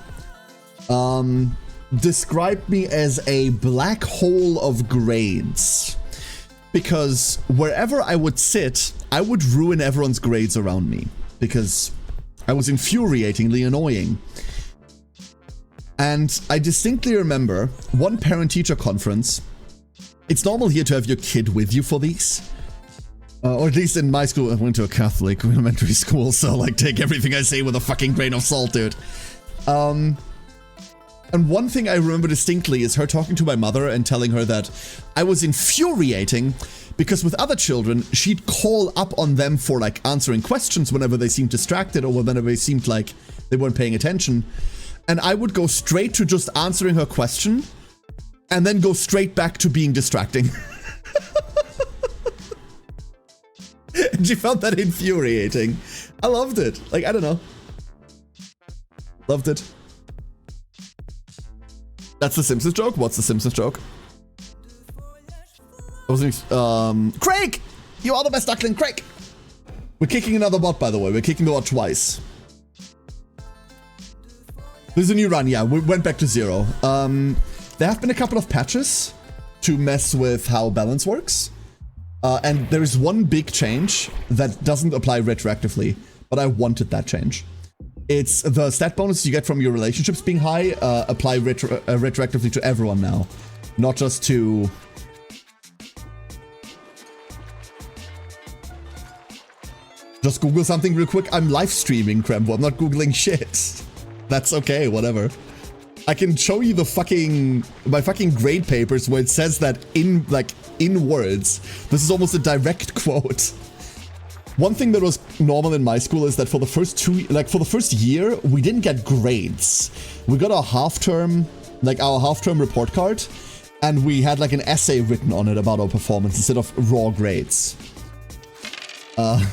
Described me as a black hole of grades. Because wherever I would sit, I would ruin everyone's grades around me. Because I was infuriatingly annoying. And I distinctly remember one parent-teacher conference. It's normal here to have your kid with you for these. Or at least in my school, I went to a Catholic elementary school, so like take everything I say with a fucking grain of salt, dude. And one thing I remember distinctly is her talking to my mother and telling her that I was infuriating because with other children, she'd call up on them for like answering questions whenever they seemed distracted or whenever they seemed like they weren't paying attention. And I would go straight to just answering her question and then go straight back to being distracting. She found that infuriating. I loved it. Like, I don't know. Loved it. That's the Simpsons joke? What's the Simpsons joke? Craig! You are the best duckling, Craig! We're kicking another bot, by the way. We're kicking the bot twice. This is a new run, yeah. We went back to 0. There have been a couple of patches to mess with how balance works. And there is one big change that doesn't apply retroactively, but I wanted that change. It's the stat bonus you get from your relationships being high apply retroactively to everyone now, not just to... Just Google something real quick. I'm live streaming, Krembo. I'm not Googling shit. That's okay, whatever. I can show you the my fucking grade papers where it says that in words. This is almost a direct quote. One thing that was normal in my school is that for the first year, we didn't get grades. We got our half-term report card, and we had like an essay written on it about our performance instead of raw grades.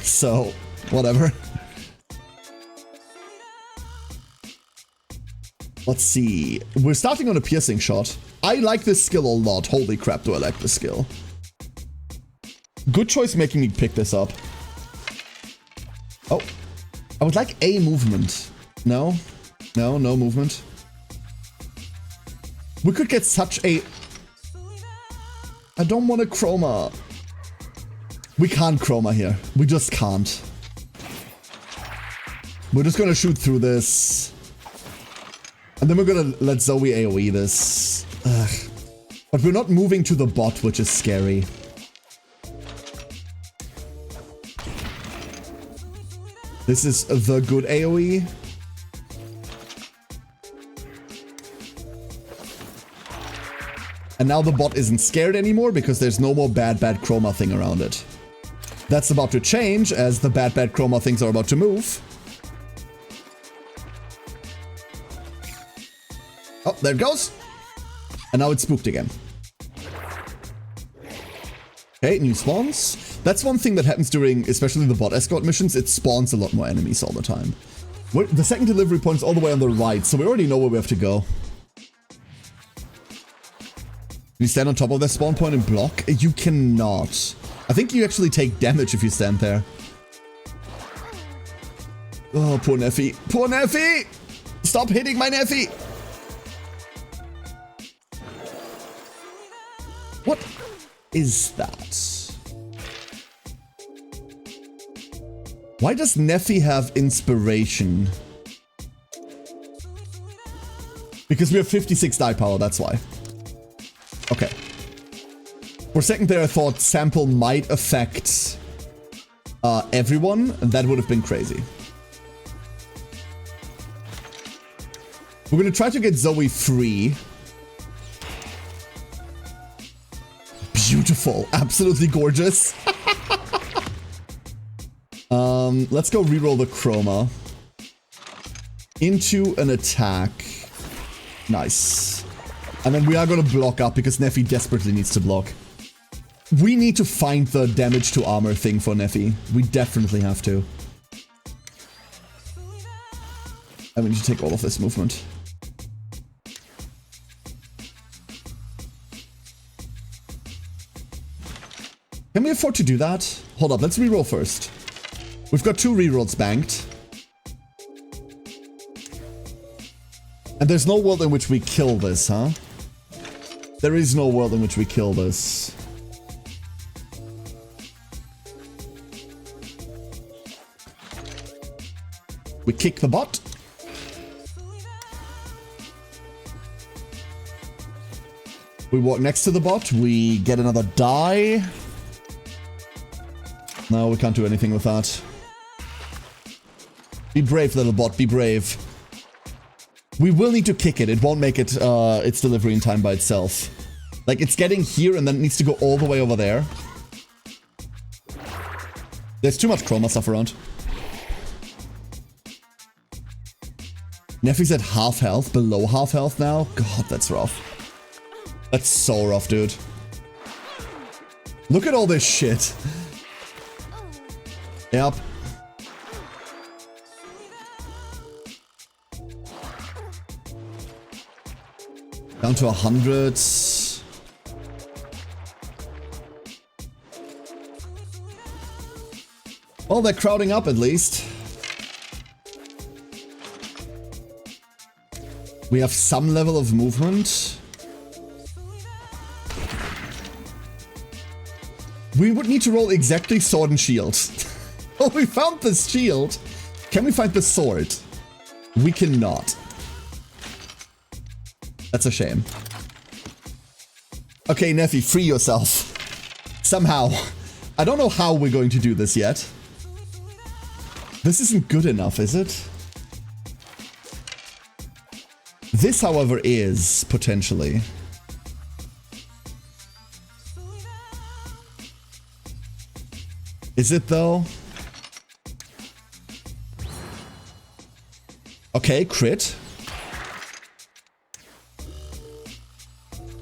So, whatever. Let's see. We're starting on a piercing shot. I like this skill a lot. Holy crap, do I like this skill. Good choice making me pick this up. Oh. I would like a movement. No. No, no movement. We could get such a... I don't want a chroma. We can't chroma here. We just can't. We're just gonna shoot through this. And then we're gonna let Zoe AoE this. Ugh. But we're not moving to the bot, which is scary. This is the good AoE. And now the bot isn't scared anymore because there's no more bad chroma thing around it. That's about to change as the bad chroma things are about to move. Oh, there it goes. And now it's spooked again. Okay, new spawns. That's one thing that happens during, especially the bot escort missions. It spawns a lot more enemies all the time. The second delivery point is all the way on the right, so we already know where we have to go. Can you stand on top of that spawn point and block? You cannot. I think you actually take damage if you stand there. Oh, poor Neffy. Poor Neffy! Stop hitting my Neffy! What is that? Why does Neffy have inspiration? Because we have 56 die power, that's why. Okay. For a second there I thought sample might affect everyone. That would have been crazy. We're gonna try to get Zoe free. Beautiful. Absolutely gorgeous. Let's go reroll the chroma. Into an attack. Nice. And then we are gonna block up because Neffy desperately needs to block. We need to find the damage to armor thing for Neffy. We definitely have to. And we need to take all of this movement. Can we afford to do that? Hold up, let's reroll first. We've got 2 rerolls banked. And there's no world in which we kill this, huh? There is no world in which we kill this. We kick the bot. We walk next to the bot. We get another die. No, we can't do anything with that. Be brave, little bot. Be brave. We will need to kick it. It won't make it its delivery in time by itself. Like, it's getting here and then it needs to go all the way over there. There's too much chroma stuff around. Neffy's at half health, below half health now. God, that's rough. That's so rough, dude. Look at all this shit. Yep. Down to 100. Well, they're crowding up at least. We have some level of movement. We would need to roll exactly sword and shield. Oh, we found this shield. Can we find the sword? We cannot. That's a shame. Okay, Nephi, free yourself. Somehow. I don't know how we're going to do this yet. This isn't good enough, is it? This, however, is, potentially. Is it, though? Okay, crit.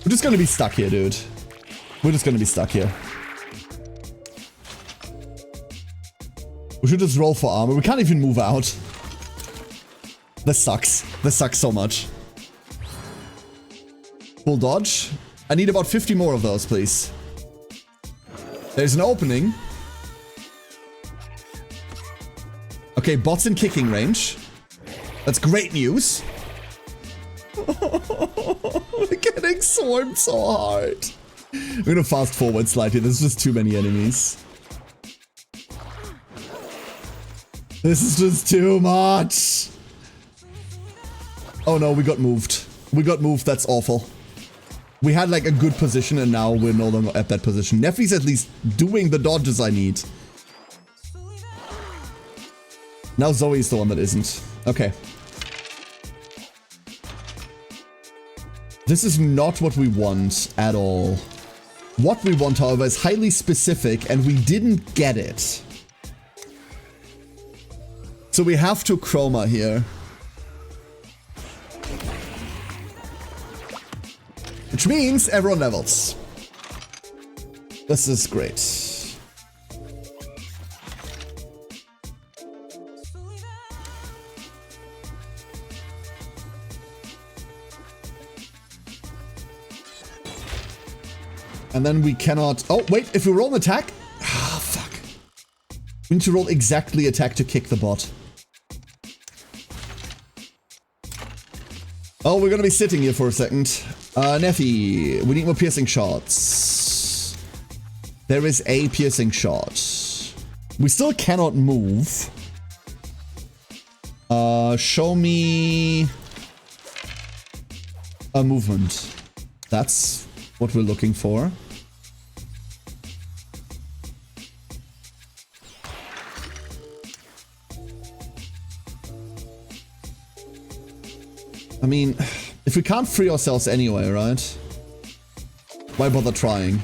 We're just gonna be stuck here, dude. We're just gonna be stuck here. We should just roll for armor. We can't even move out. This sucks. This sucks so much. Full dodge. I need about 50 more of those, please. There's an opening. Okay, bot's in kicking range. That's great news. We're getting swarmed so hard. I'm gonna fast forward slightly. There's just too many enemies. This is just too much. Oh no, we got moved. We got moved. That's awful. We had like a good position and now we're no longer at that position. Nephi's at least doing the dodges I need. Now Zoe's the one that isn't. Okay. This is not what we want at all. What we want, however, is highly specific and we didn't get it. So we have to chroma here. Which means everyone levels. This is great. And then we cannot... Oh, wait, if we roll an attack... Ah, fuck. We need to roll exactly attack to kick the bot. Oh, we're gonna be sitting here for a second. Nephi, we need more piercing shots. There is a piercing shot. We still cannot move. Show me... a movement. That's what we're looking for. I mean, if we can't free ourselves anyway, right? Why bother trying?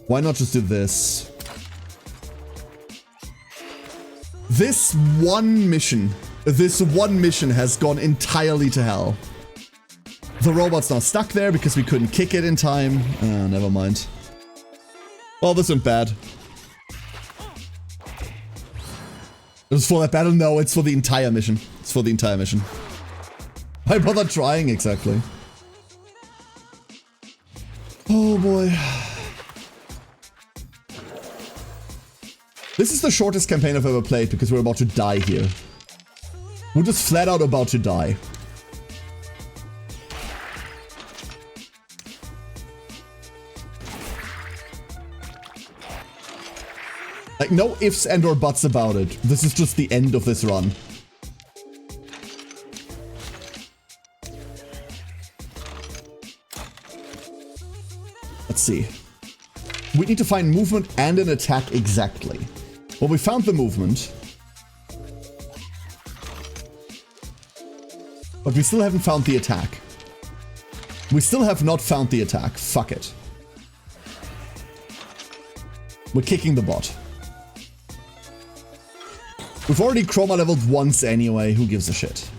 Why not just do this? This one mission has gone entirely to hell. The robot's now stuck there because we couldn't kick it in time. Never mind. Well, this went bad. It was for that battle? No, it's for the entire mission. It's for the entire mission. Why bother trying exactly? Oh boy. This is the shortest campaign I've ever played because we're about to die here. We're just flat out about to die. Like, no ifs and or buts about it. This is just the end of this run. Let's see. We need to find movement and an attack exactly. Well, we found the movement. But we still haven't found the attack. We still have not found the attack. Fuck it. We're kicking the bot. We've already chroma leveled once anyway. Who gives a shit?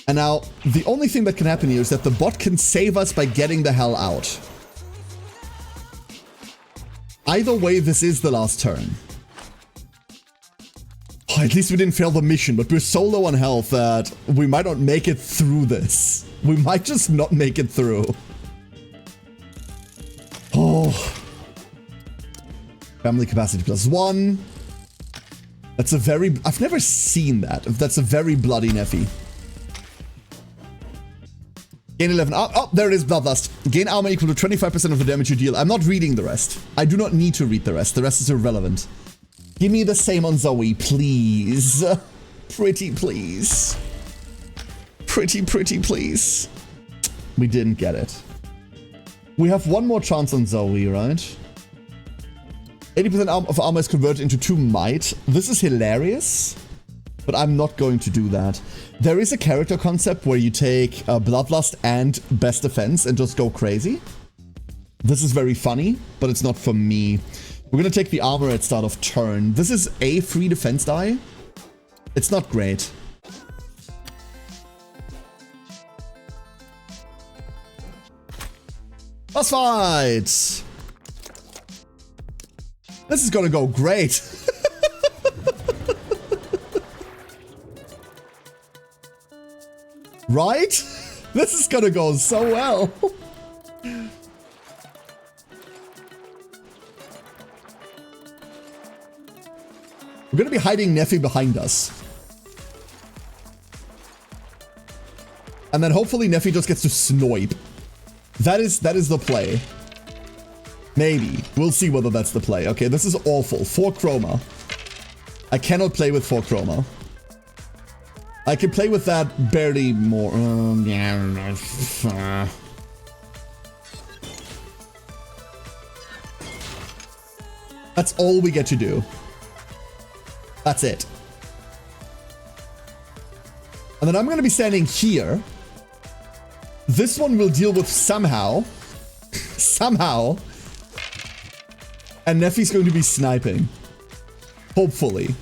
And And now, the only thing that can happen here is that the bot can save us by getting the hell out. Either way, this is the last turn. Oh, at least we didn't fail the mission, but we're so low on health that we might not make it through this. We might just not make it through. Oh. Family capacity +1. That's a very... I've never seen that. That's a very bloody Neffy. Gain 11. Oh, there it is, Bloodlust. Gain armor equal to 25% of the damage you deal. I'm not reading the rest. I do not need to read the rest. The rest is irrelevant. Give me the same on Zoe, please. Pretty please. Pretty please. We didn't get it. We have one more chance on Zoe, right? 80% of armor is converted into 2 might. This is hilarious, but I'm not going to do that. There is a character concept where you take Bloodlust and Best Defense and just go crazy. This is very funny, but it's not for me. We're gonna take the armor at start of turn. This is a free defense die. It's not great. Boss fight! This is gonna go great. Right? This is gonna go so well. We're gonna be hiding Neffy behind us. And then hopefully Neffy just gets to snipe. That is the play. Maybe. We'll see whether that's the play. Okay, this is awful. 4 chroma. I cannot play with 4 chroma. I can play with that barely more. That's all we get to do. That's it. And then I'm going to be standing here. This one will deal with somehow. Somehow. And Neffy's going to be sniping. Hopefully.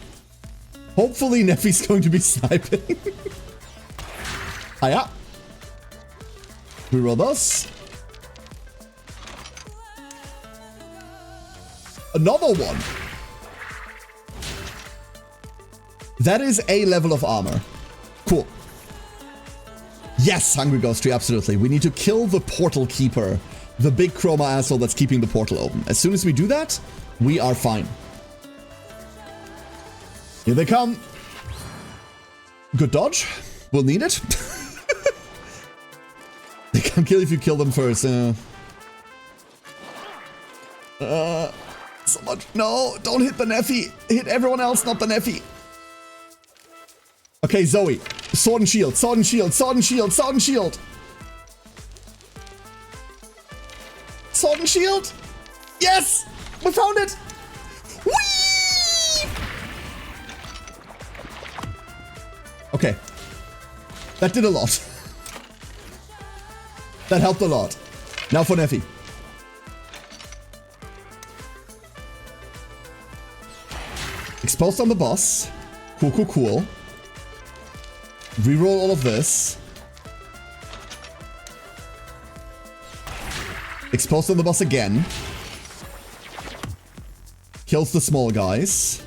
Hopefully Neffy's going to be sniping. Hiya. Reroll those. Another one. That is a level of armor. Cool. Yes, Hungry Ghost Tree, absolutely. We need to kill the portal keeper. The big chroma asshole that's keeping the portal open. As soon as we do that, we are fine. Here they come. Good dodge. We'll need it. They can't kill if you kill them first. So much. No, don't hit the Neffy. Hit everyone else, not the Neffy. Okay, Zoe. Sword and shield, sword and shield, sword and shield, sword and shield. Sword and shield. Yes! We found it! Whee! Okay. That did a lot. That helped a lot. Now for Neffy. Exposed on the boss. Cool, cool, cool. Reroll all of this. Exposed on the boss again. Kills the small guys.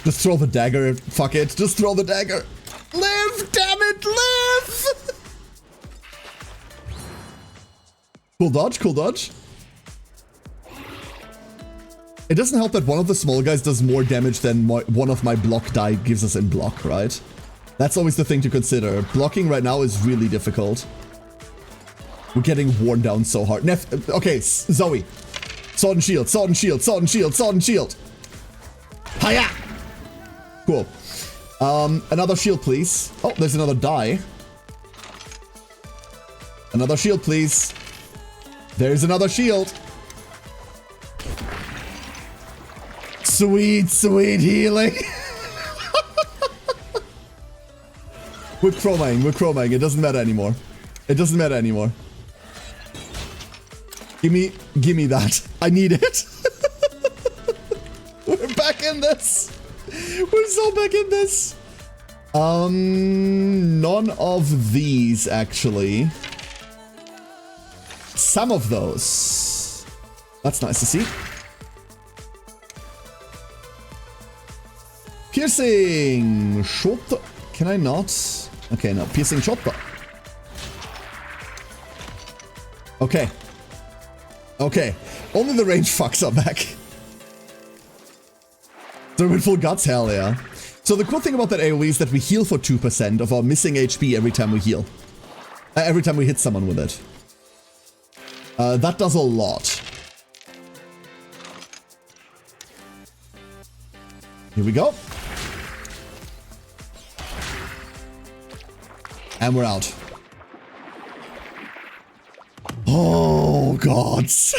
Just throw the dagger. Fuck it. Just throw the dagger. Live! Damn it! Live! Cool dodge. Cool dodge. It doesn't help that one of the small guys does more damage than one of my block die gives us in block, right? That's always the thing to consider. Blocking right now is really difficult. We're getting worn down so hard. Okay, Zoe. Sword and shield, sword and shield, sword and shield, sword and shield. Hiya! Cool. Another shield, please. Oh, there's another die. Another shield, please. There's another shield. Sweet, sweet healing. We're chromaing. It doesn't matter anymore. It doesn't matter anymore. Give me that. I need it. We're back in this. We're so back in this. None of these, actually. Some of those. That's nice to see. Piercing shot. Can I not? Okay, no. Piercing shot. Okay. Okay. Only the range fucks are back. So with full guts, hell yeah. So the cool thing about that AoE is that we heal for 2% of our missing HP every time we heal. Every time we hit someone with it. That does a lot. Here we go. And we're out. Oh, gods.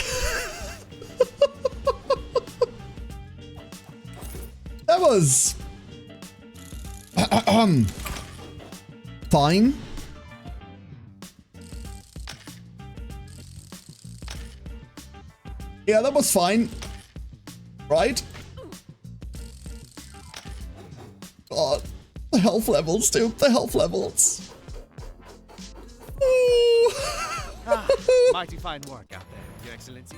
That was... fine. Yeah, that was fine. Right? God. The health levels, dude. The health levels. Mighty fine work out there, Your Excellency.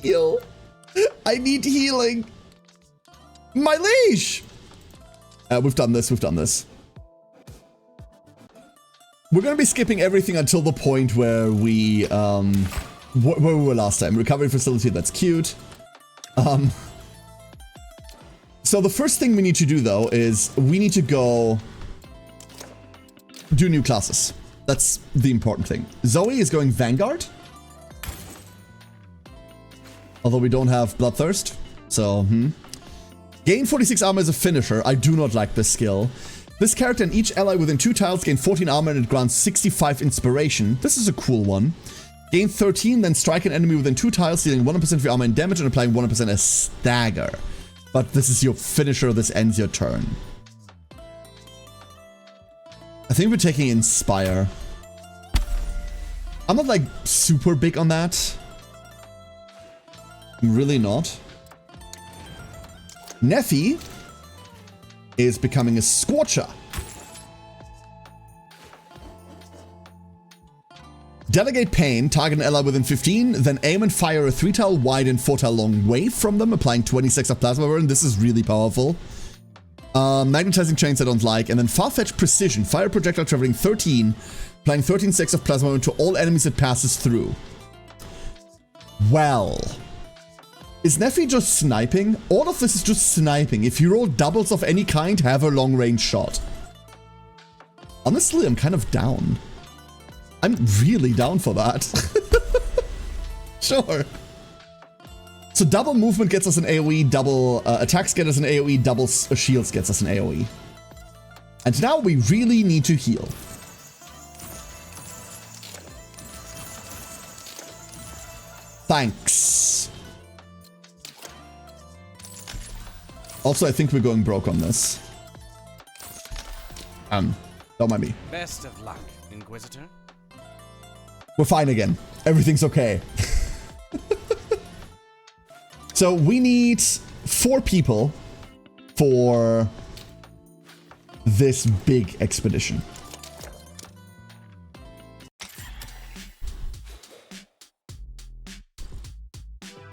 Heal. I need healing. My liege. We've done this. We've done this. We're going to be skipping everything until the point where we, where we were last time. Recovery facility, that's cute. So the first thing we need to do, though, is we need to go do new classes. That's the important thing. Zoe is going Vanguard. Although we don't have Bloodthirst. So, Gain 46 armor as a finisher. I do not like this skill. This character and each ally within 2 tiles gain 14 armor and it grants 65 inspiration. This is a cool one. Gain 13, then strike an enemy within 2 tiles, dealing 100% of your armor and damage and applying 100% as stagger. But this is your finisher, this ends your turn. I think we're taking Inspire. I'm not like super big on that. I'm really not. Neffy is becoming a Scorcher. Delegate Pain, target an ally within 15, then aim and fire a 3-tile wide and 4-tile long wave from them, applying 26 of plasma burn. This is really powerful. Magnetizing Chains I don't like, and then Far-Fetched Precision, fire projectile traveling 13, applying 13 stacks of plasma burn to all enemies it passes through. Well, is Neffy just sniping? All of this is just sniping. If you roll doubles of any kind, have a long-range shot. Honestly, I'm kind of down. I'm really down for that. Sure. So double movement gets us an AoE, double attacks get us an AoE, double shields gets us an AoE. And now we really need to heal. Thanks. Also, I think we're going broke on this. Don't mind me. Best of luck, Inquisitor. We're fine again. Everything's okay. So we need 4 people for this big expedition.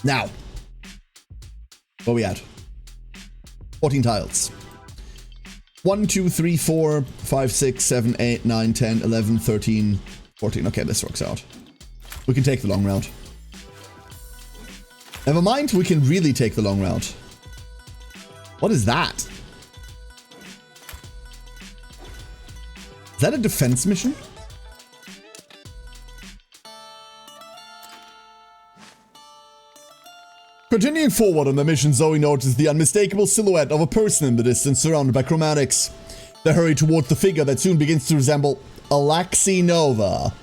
Now, where are we at? 14 tiles. 1, 2, 3, 4, 5, 6, 7, 8, 9, 10, 11, 13, 14. Okay, this works out. We can take the long route. Never mind, we can really take the long route. What is that? Is that a defense mission? Continuing forward on the mission, Zoe notices the unmistakable silhouette of a person in the distance surrounded by chromatics. They hurry towards the figure that soon begins to resemble Alexi Nova.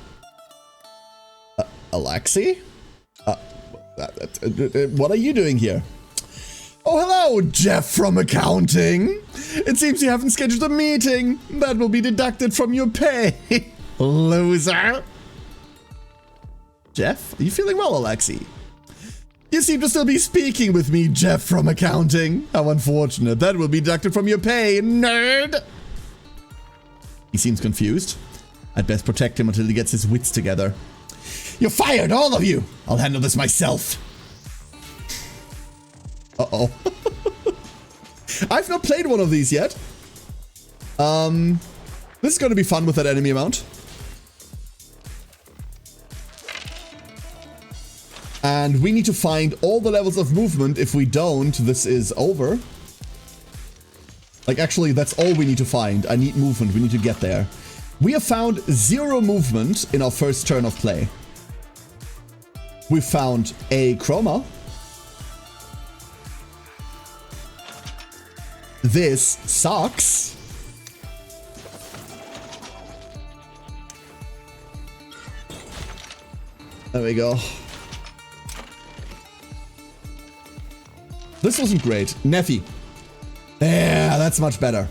Alexi? What are you doing here? Oh, hello, Jeff from accounting. It seems you haven't scheduled a meeting. That will be deducted from your pay. Loser. Jeff, are you feeling well, Alexi? You seem to still be speaking with me, Jeff from accounting. How unfortunate. That will be deducted from your pay, nerd. He seems confused. I'd best protect him until he gets his wits together. You're fired, all of you. I'll handle this myself. Uh-oh. I've not played one of these yet. This is going to be fun with that enemy amount. And we need to find all the levels of movement. If we don't, this is over. Like, actually, that's all we need to find. I need movement. We need to get there. We have found 0 movement in our first turn of play. We found a chroma. This sucks. There we go. This wasn't great. Neffy. Yeah, that's much better.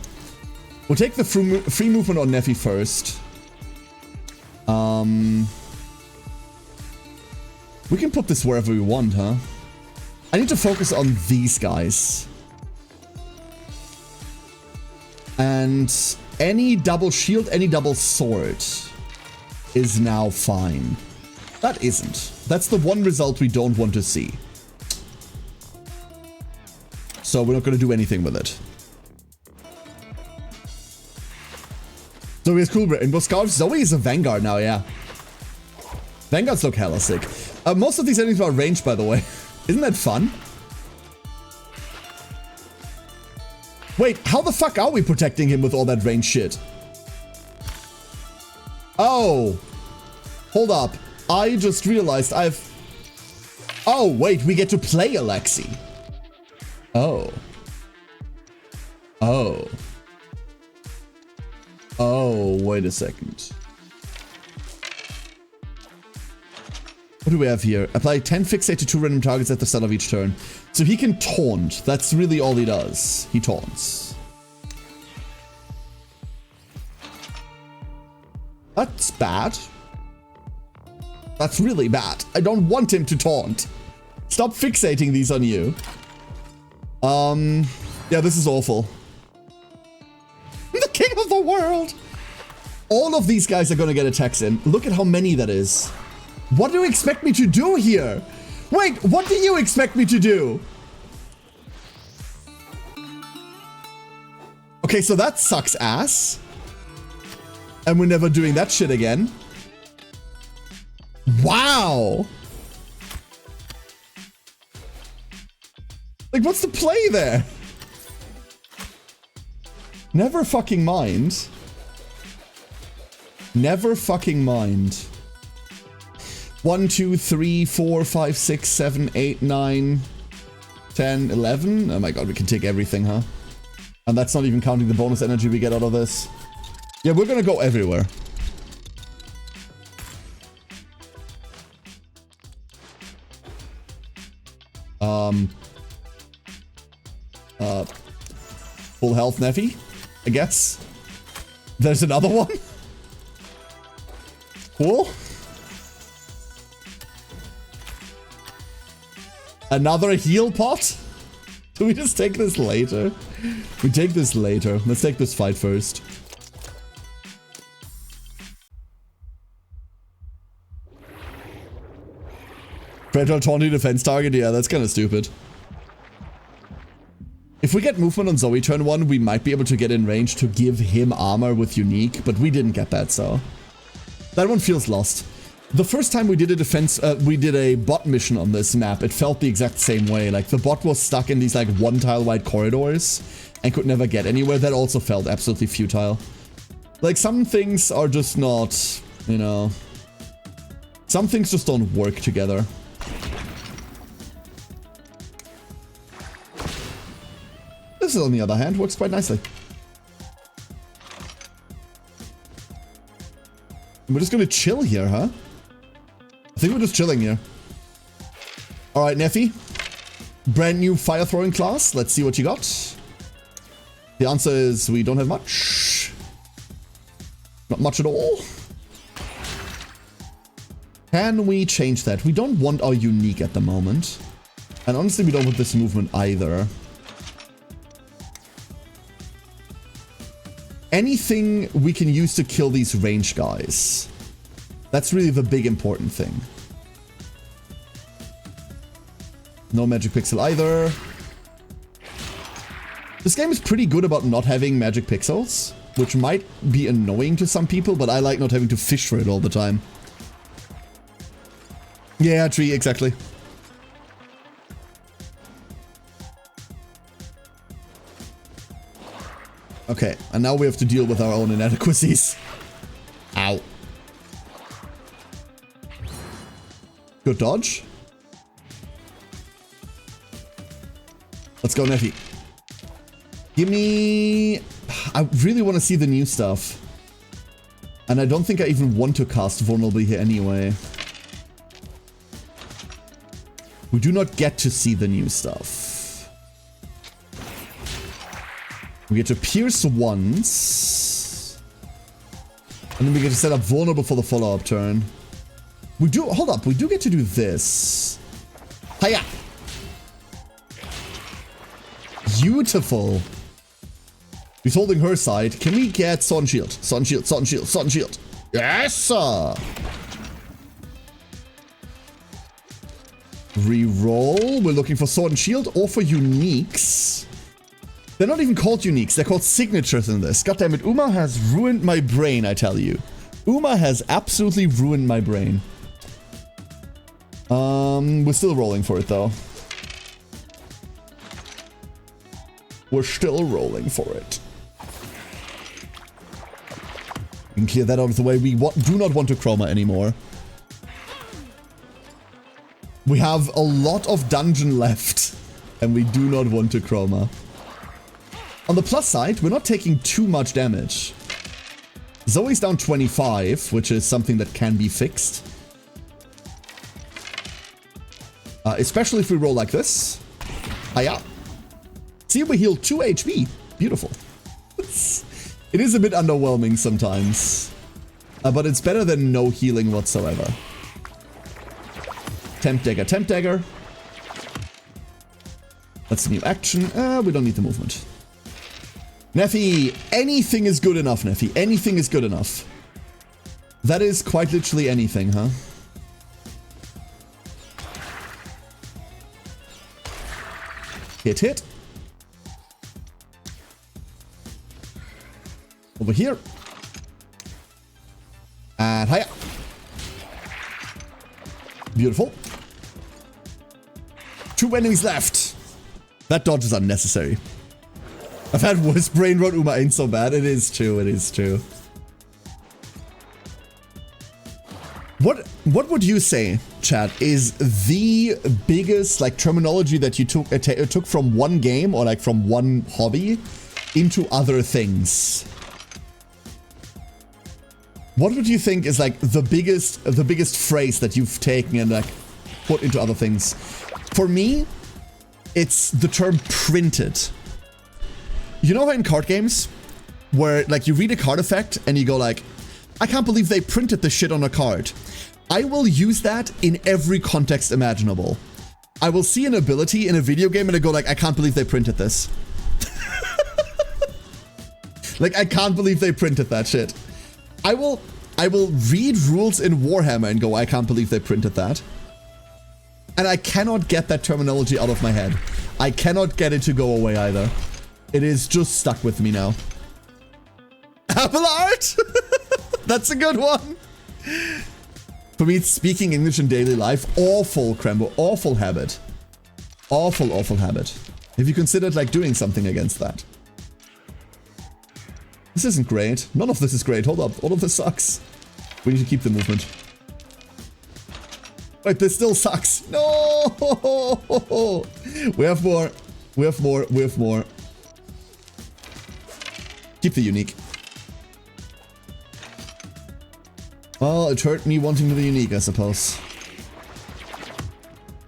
We'll take the free movement on Neffy first. We can put this wherever we want, huh? I need to focus on these guys. And any double shield, any double sword is now fine. That isn't. That's the one result we don't want to see. So we're not going to do anything with it. Zoe is cool, Rainbow Scarf. Zoe is a Vanguard now, yeah. Vanguards look hella sick. Most of these enemies are ranged, by the way. Isn't that fun? Wait, how the fuck are we protecting him with all that range shit? Oh. Hold up. I just realized I've... Oh, wait, we get to play Alexi. Oh. Oh. Oh, wait a second. What do we have here? Apply 10 fixate to 2 random targets at the start of each turn. So he can taunt. That's really all he does. He taunts. That's bad. That's really bad. I don't want him to taunt. Stop fixating these on you. Yeah, this is awful. The king of the world! All of these guys are gonna get attacks in. Look at how many that is. What do you expect me to do here? Wait, what do you expect me to do? Okay, so that sucks ass. And we're never doing that shit again. Wow! Like, what's the play there? Never fucking mind. Never fucking mind. 1, 2, 3, 4, 5, 6, 7, 8, 9, 10, 11. Oh my god, we can take everything, huh? And that's not even counting the bonus energy we get out of this. Yeah, we're gonna go everywhere. Full health Neffy, I guess. There's another one. Cool. Another heal pot? Do we just take this later? We take this later. Let's take this fight first. Fragile Tawny defense target? Yeah, that's kind of stupid. If we get movement on Zoe turn 1, we might be able to get in range to give him armor with unique, but we didn't get that, so... That one feels lost. The first time we did a defense, we did a bot mission on this map, it felt the exact same way. Like, the bot was stuck in these, like, one-tile-wide corridors and could never get anywhere. That also felt absolutely futile. Like, some things are just not, you know... Some things just don't work together. This, on the other hand, works quite nicely. We're just gonna chill here, huh? I think we're just chilling here. Alright, Neffy. Brand new fire throwing class. Let's see what you got. The answer is we don't have much. Not much at all. Can we change that? We don't want our unique at the moment. And honestly, we don't want this movement either. Anything we can use to kill these range guys. That's really the big important thing. No magic pixel either. This game is pretty good about not having magic pixels, which might be annoying to some people, but I like not having to fish for it all the time. Yeah, tree, exactly. Okay, and now we have to deal with our own inadequacies. Ow. Good dodge. Let's go, Neffy. Give me... I really want to see the new stuff. And I don't think I even want to cast Vulnerable here anyway. We do not get to see the new stuff. We get to pierce once. And then we get to set up vulnerable for the follow-up turn. We do, hold up, we do get to do this. Hiya! Beautiful. He's holding her side. Can we get Sword and Shield? Sword and Shield, Sword and Shield, Sword and Shield. Yes, sir! Reroll. We're looking for Sword and Shield or for uniques. They're not even called uniques. They're called signatures in this. God damn it. Uma has ruined my brain, I tell you. Uma has absolutely ruined my brain. We're still rolling for it, though. We're still rolling for it. We can clear that out of the way. We do not want to chroma anymore. We have a lot of dungeon left, and we do not want to chroma. On the plus side, we're not taking too much damage. Zoe's down 25, which is something that can be fixed. Especially if we roll like this. Hiya. See, we heal 2 HP. Beautiful. It is a bit underwhelming sometimes. But it's better than no healing whatsoever. Temp Dagger, Temp Dagger. That's a new action. We don't need the movement. Neffy, anything is good enough, Neffy. Anything is good enough. That is quite literally anything, huh? Hit, hit. Over here. And hiya. Beautiful. 2 enemies left. That dodge is unnecessary. I've had worse brain rot. Uma ain't so bad. It is true. It is true. What would you say, chat, is the biggest like terminology that you took from one game or like from one hobby into other things? What would you think is like the biggest phrase that you've taken and like put into other things? For me, it's the term printed. You know how in card games, where like you read a card effect and you go like, I can't believe they printed this shit on a card. I will use that in every context imaginable. I will see an ability in a video game and I go like, I can't believe they printed this. Like, I can't believe they printed that shit. I will read rules in Warhammer and go, I can't believe they printed that. And I cannot get that terminology out of my head. I cannot get it to go away either. It is just stuck with me now. Apple art? That's a good one. For me, it's speaking English in daily life. Awful, Crembo. Awful habit. Awful, awful habit. Have you considered like doing something against that? This isn't great. None of this is great. Hold up. All of this sucks. We need to keep the movement. Wait, this still sucks. No! We have more. We have more. We have more. Keep the unique. Well, it hurt me wanting the unique, I suppose.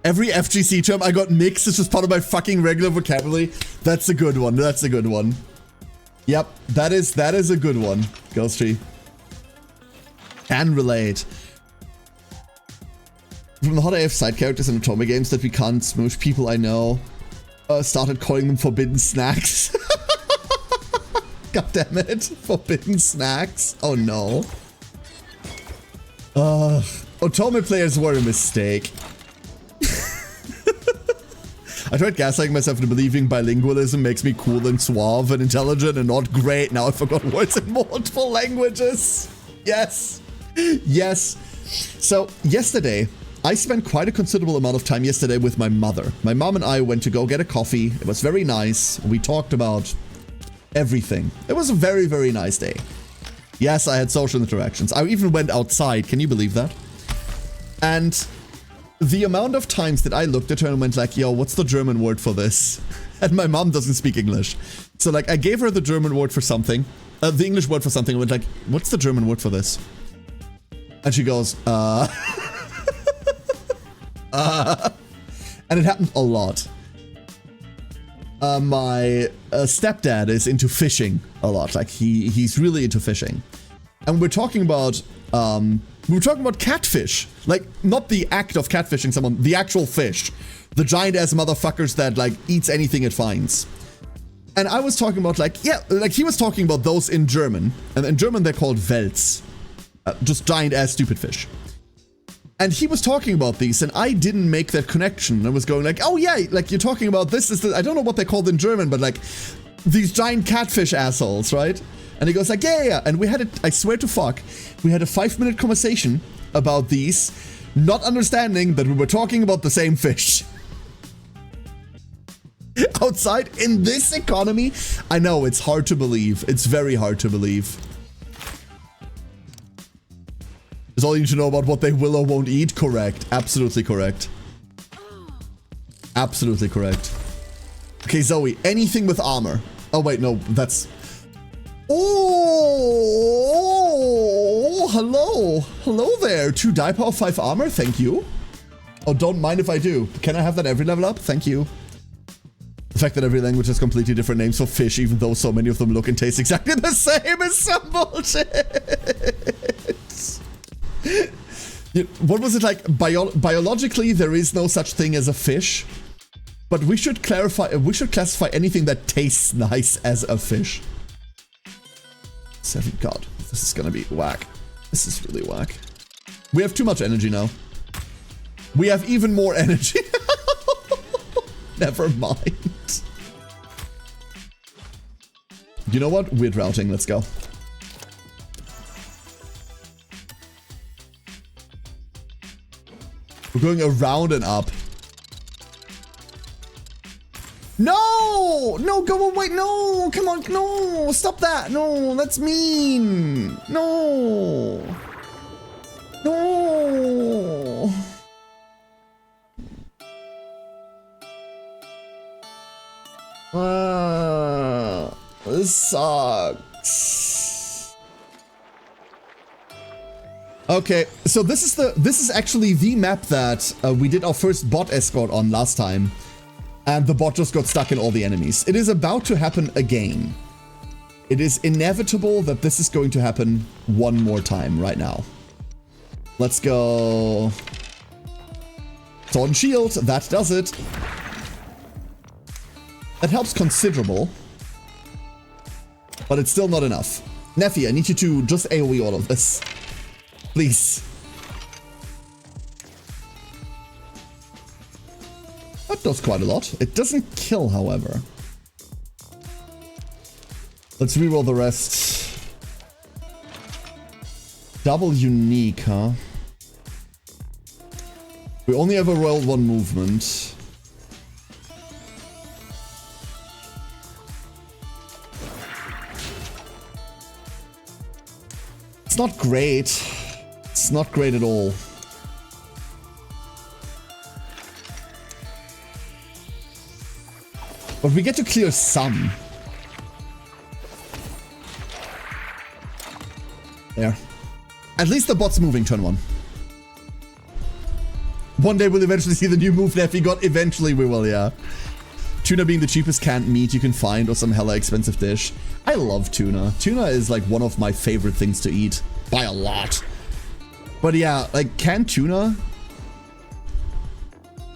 Every FGC term I got mixed is just part of my fucking regular vocabulary. That's a good one. That's a good one. Yep, that is a good one. Ghost Tree. Can relate. From the hot AF side characters in Otome games that we can't smoosh, people I know started calling them forbidden snacks. God damn it. Forbidden snacks. Oh no. Otome players were a mistake. I tried gaslighting myself into believing bilingualism makes me cool and suave and intelligent and not great. Now I forgot words in multiple languages. Yes. Yes. So yesterday, I spent quite a considerable amount of time yesterday with my mother. My mom and I went to go get a coffee. It was very nice. We talked about everything. It was a very, very nice day. Yes, I had social interactions. I even went outside. Can you believe that? And the amount of times that I looked at her and went like, yo, what's the German word for this? And my mom doesn't speak English. So like I gave her the German word for something, the English word for something, and went like, what's the German word for this? And she goes, and it happened a lot. My stepdad is into fishing a lot. Like he's really into fishing. And we're talking about catfish. Like, not the act of catfishing someone, the actual fish. The giant ass motherfuckers that like eats anything it finds. And I was talking about like, yeah, like he was talking about those in German. And in German they're called Wels. Just giant ass stupid fish. And he was talking about these and I didn't make that connection. I was going like, oh yeah, like you're talking about this is the, I don't know what they're called in German, but like these giant catfish assholes, right? And he goes like, yeah. And we had it, I swear to fuck, we had a 5-minute conversation about these, not understanding that we were talking about the same fish. Outside, in this economy, I know, it's hard to believe. It's very hard to believe. Is all you need to know about what they will or won't eat? Correct. Absolutely correct. Absolutely correct. Okay, Zoe, anything with armor. Oh, wait, no, that's... Oh, hello. Hello there. 2 die power, 5 armor. Thank you. Oh, don't mind if I do. Can I have that every level up? Thank you. The fact that every language has completely different names for fish, even though so many of them look and taste exactly the same, is some bullshit. What was it like? Biologically, there is no such thing as a fish. But we should classify anything that tastes nice as a fish. 7, God, this is gonna be whack. This is really whack. We have too much energy now. We have even more energy. Never mind. You know what? Weird routing, let's go. We're going around and up. No! No, go away! No! Come on! No! Stop that! No! That's mean! No! No! This sucks. Okay, so this is actually the map that we did our first bot escort on last time. And the bot just got stuck in all the enemies. It is about to happen again. It is inevitable that this is going to happen one more time right now. Let's go. Sword and shield, that does it. That helps considerable. But it's still not enough. Neffy, I need you to just AoE all of this. Please. That does quite a lot. It doesn't kill, however. Let's reroll the rest. Double unique, huh? We only ever rolled 1 movement. It's not great. It's not great at all. But we get to clear some. There. At least the bot's moving turn 1. One day we'll eventually see the new move Neffy got. Eventually we will, yeah. Tuna being the cheapest canned meat you can find or some hella expensive dish. I love tuna. Tuna is like one of my favorite things to eat. By a lot. But yeah, like canned tuna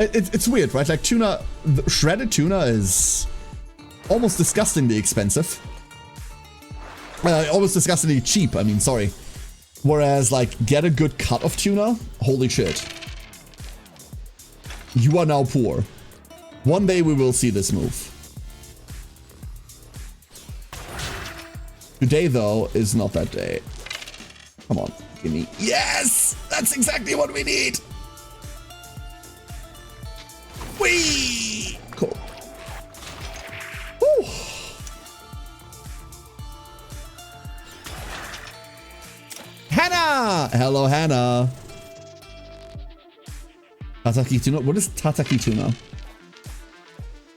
It's weird, right? Like tuna, shredded tuna is almost disgustingly expensive. Almost disgustingly cheap, I mean, sorry. Whereas, like, get a good cut of tuna, holy shit. You are now poor. One day we will see this move. Today, though, is not that day. Come on, give me... Yes! That's exactly what we need! Whee! Cool. Woo! Hannah! Hello, Hannah. Tataki tuna? What is tataki tuna?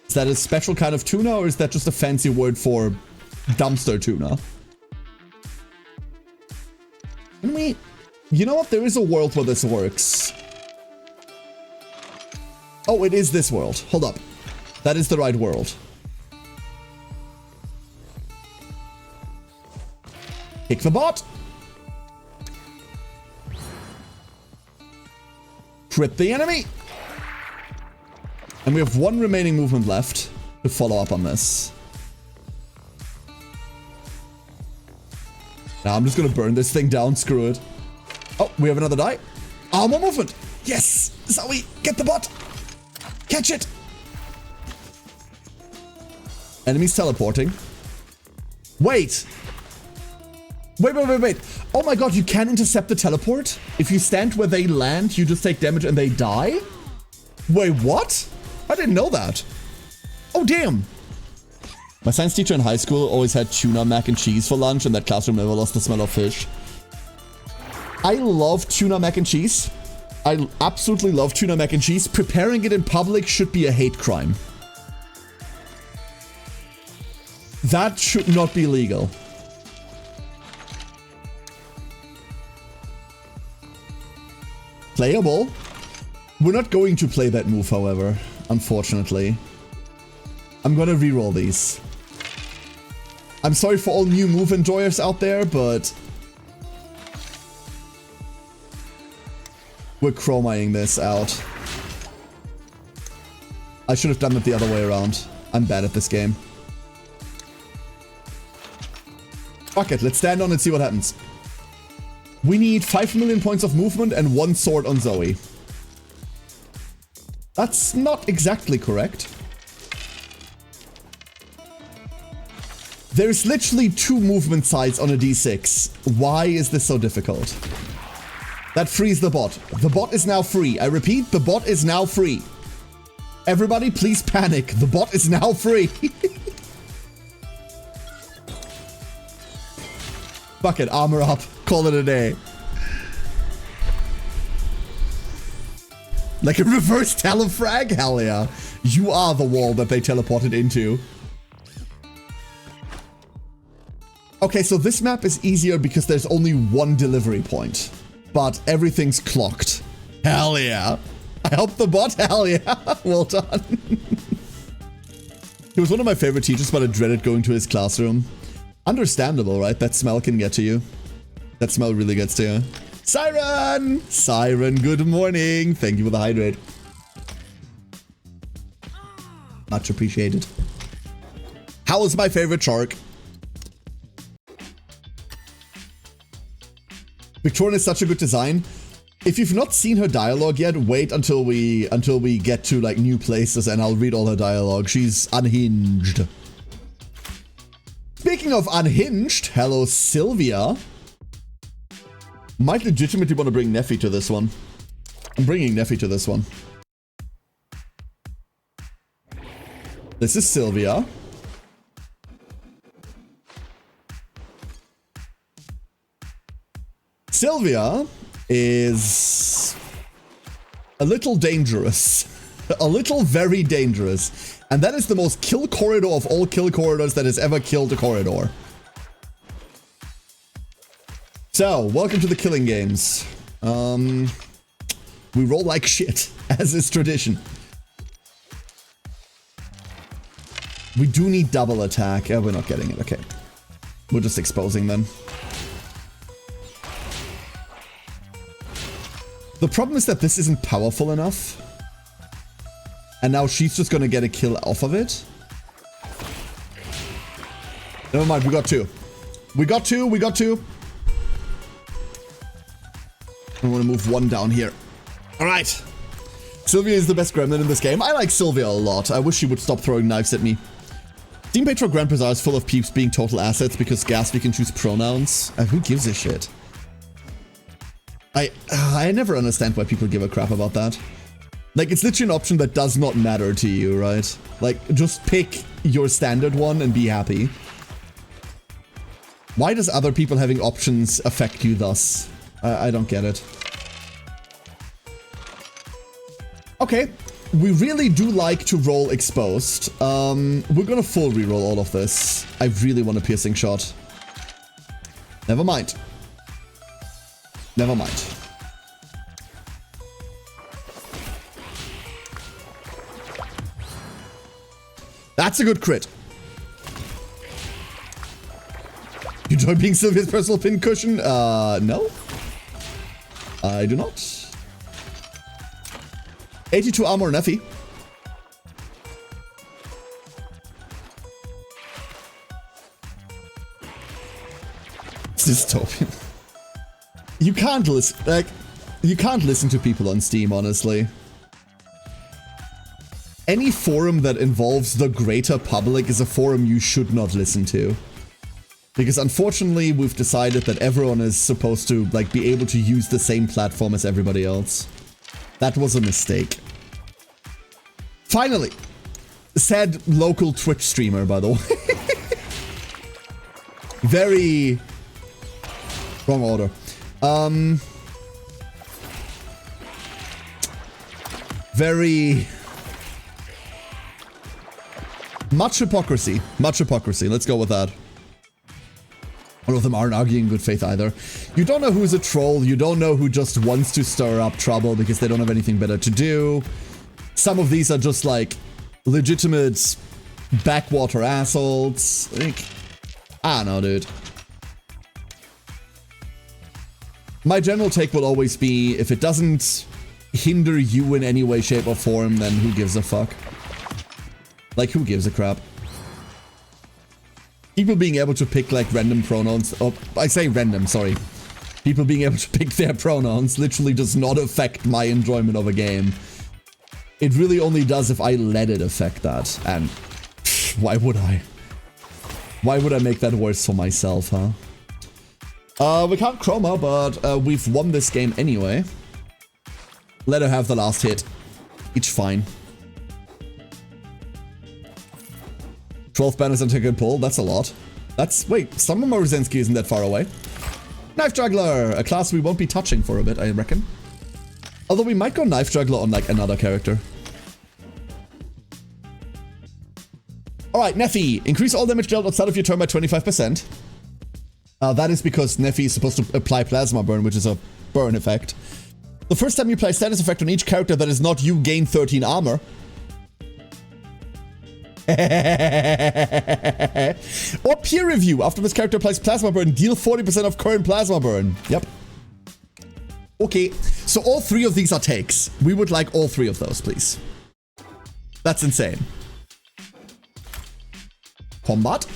Is that a special kind of tuna, or is that just a fancy word for dumpster tuna? Can we... You know what? There is a world where this works. Oh, it is this world. Hold up. That is the right world. Kick the bot. Crit the enemy. And we have one remaining movement left to follow up on this. Now I'm just gonna burn this thing down. Screw it. Oh, we have another die. Oh, more movement. Yes. Zoe, get the bot. Catch it. Enemies teleporting. Wait. Wait. Oh my god, you can intercept the teleport? If you stand where they land, you just take damage and they die? Wait, what? I didn't know that. Oh, damn. My science teacher in high school always had tuna mac and cheese for lunch, and that classroom never lost the smell of fish. I love tuna mac and cheese. I absolutely love tuna mac and cheese. Preparing it in public should be a hate crime. That should not be legal. Playable. We're not going to play that move, however, unfortunately. I'm gonna reroll these. I'm sorry for all new move enjoyers out there, but we're chromaing this out. I should have done it the other way around. I'm bad at this game. Fuck it, let's stand on and see what happens. We need 5 million points of movement and 1 sword on Zoe. That's not exactly correct. There's literally 2 movement sides on a d6. Why is this so difficult? That frees the bot. The bot is now free. I repeat, the bot is now free. Everybody, please panic. The bot is now free. Fuck it, armor up. Call it a day. Like a reverse telefrag? Hell yeah. You are the wall that they teleported into. Okay, so this map is easier because there's only 1 delivery point. But everything's clocked. Hell yeah. I helped the bot? Hell yeah. Well done. He was one of my favorite teachers, but I dreaded going to his classroom. Understandable, right? That smell can get to you. That smell really gets to you. Siren! Siren, good morning. Thank you for the hydrate. Much appreciated. How is my favorite shark? Victorian is such a good design. If you've not seen her dialogue yet, wait until we get to like new places and I'll read all her dialogue. She's unhinged. Speaking of unhinged, hello Sylvia. Might legitimately want to bring Neffy to this one. I'm bringing Neffy to this one. This is Sylvia. Sylvia is a little dangerous. A little very dangerous. And that is the most kill corridor of all kill corridors that has ever killed a corridor. So, welcome to the killing games. We roll like shit, as is tradition. We do need double attack. We're not getting it, okay. We're just exposing them. The problem is that this isn't powerful enough. And now she's just gonna get a kill off of it. Never mind, we got two. We got two. I want to move one down here. All right. Sylvia is the best gremlin in this game. I like Sylvia a lot. I wish she would stop throwing knives at me. Team Petro Grand Bazaar is full of peeps being total assets because Gatsby can choose pronouns. Who gives a shit? I never understand why people give a crap about that. Like, it's literally an option that does not matter to you, right? Like, just pick your standard one and be happy. Why does other people having options affect you thus? I don't get it. Okay, we really do like to roll exposed. We're gonna full reroll all of this. I really want a piercing shot. Never mind. Never mind. That's a good crit. You enjoy being Sylvia's personal pin cushion? No. I do not. 82 armor, Neffy. It's dystopian. You can't listen, like, you can't listen to people on Steam, honestly. Any forum that involves the greater public is a forum you should not listen to. Because unfortunately, we've decided that everyone is supposed to, like, be able to use the same platform as everybody else. That was a mistake. Finally! Said local Twitch streamer, by the way. Very... wrong order. Very... much hypocrisy. Much hypocrisy. Let's go with that. All of them aren't arguing in good faith either. You don't know who's a troll. You don't know who just wants to stir up trouble because they don't have anything better to do. Some of these are just like legitimate backwater assholes. Like, I don't know, dude. My general take will always be, if it doesn't hinder you in any way, shape, or form, then who gives a fuck? Like, who gives a crap? People being able to pick, like, random pronouns... Oh, I say random, sorry. People being able to pick their pronouns literally does not affect my enjoyment of a game. It really only does if I let it affect that. And why would I? Why would I make that worse for myself, huh? We can't chroma, but we've won this game anyway. Let her have the last hit. Each fine. 12 banners and take a pull, that's a lot. That's... wait, Summer Morozensky isn't that far away. Knife Juggler! A class we won't be touching for a bit, I reckon. Although we might go Knife Juggler on, like, another character. Alright, Neffy. Increase all damage dealt outside of your turn by 25%. That is because Neffy is supposed to apply Plasma Burn, which is a burn effect. The first time you apply status effect on each character that is not you, gain 13 armor. Or peer review. After this character applies Plasma Burn, deal 40% of current Plasma Burn. Yep. Okay, so all three of these are takes. We would like all three of those, please. That's insane. Combat.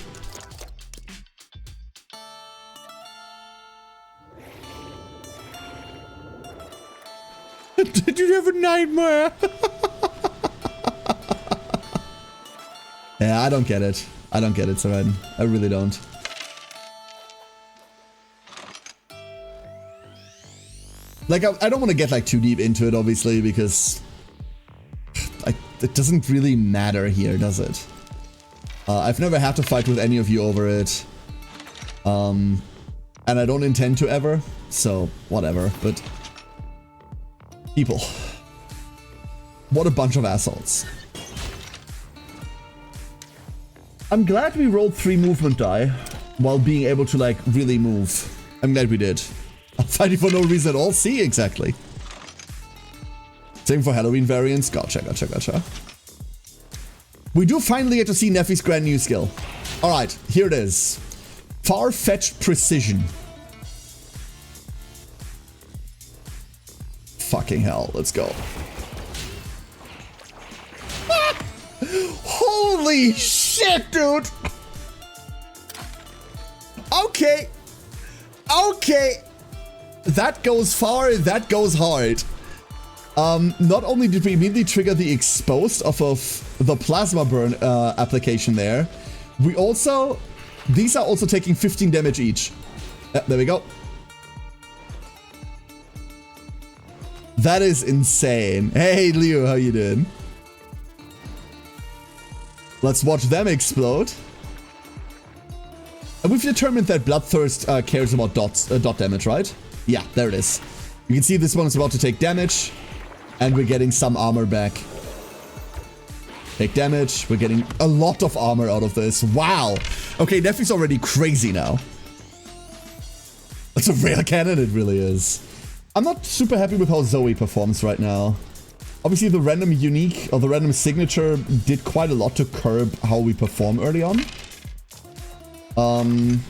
Did you have a nightmare? Yeah, I don't get it. I don't get it, Seren. I really don't. Like, I don't want to get, like, too deep into it, obviously, because... it doesn't really matter here, does it? I've never had to fight with any of you over it. And I don't intend to ever, so whatever, but... people. What a bunch of assholes. I'm glad we rolled 3 movement die while being able to, like, really move. I'm glad we did. I'm fighting for no reason at all. See, exactly. Same for Halloween variants. Gotcha, gotcha, gotcha. We do finally get to see Neffy's grand new skill. Alright, here it is. Far-fetched precision. Fucking hell, let's go. Holy shit, dude! Okay. Okay. That goes far, that goes hard. Not only did we immediately trigger the exposed off of the plasma burn application there, we also... These are also taking 15 damage each. There we go. That is insane. Hey, Leo, how you doing? Let's watch them explode. And we've determined that Bloodthirst cares about dot damage, right? Yeah, there it is. You can see this one is about to take damage. And we're getting some armor back. Take damage. We're getting a lot of armor out of this. Wow. Okay, Neffy's already crazy now. That's a rare cannon, it really is. I'm not super happy with how Zoe performs right now. Obviously, the random unique or the random signature did quite a lot to curb how we perform early on. And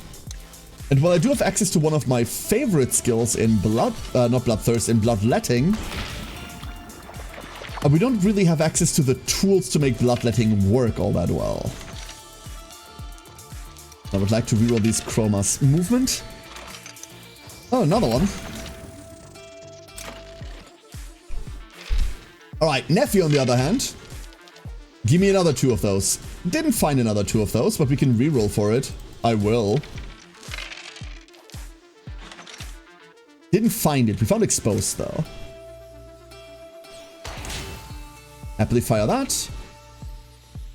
while I do have access to one of my favorite skills in not Bloodthirst, in Bloodletting, we don't really have access to the tools to make Bloodletting work all that well. I would like to reroll these chromas. Movement. Oh, another one. Alright, Neffy on the other hand. Give me another 2 of those. Didn't find another 2 of those, but we can reroll for it. I will. Didn't find it. We found exposed though. Happily fire that.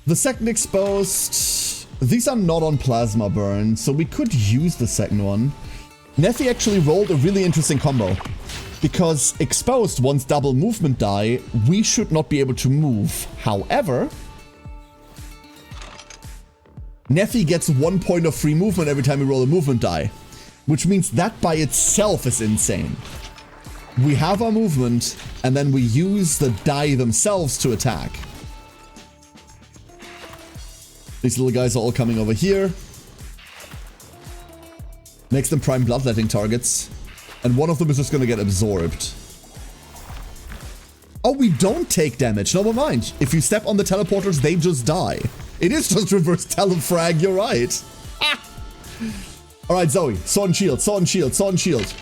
The second exposed. These are not on plasma burn, so we could use the second one. Neffy actually rolled a really interesting combo. Because exposed wants double movement die, we should not be able to move. However, Neffy gets 1 point of free movement every time we roll a movement die. Which means that by itself is insane. We have our movement, and then we use the die themselves to attack. These little guys are all coming over here. Makes them prime bloodletting targets. And one of them is just gonna get absorbed. Oh, we don't take damage. Never mind. If you step on the teleporters, they just die. It is just reverse telefrag, you're right. Ah! Alright, Zoe. Sword and shield, sword and shield, sword and shield.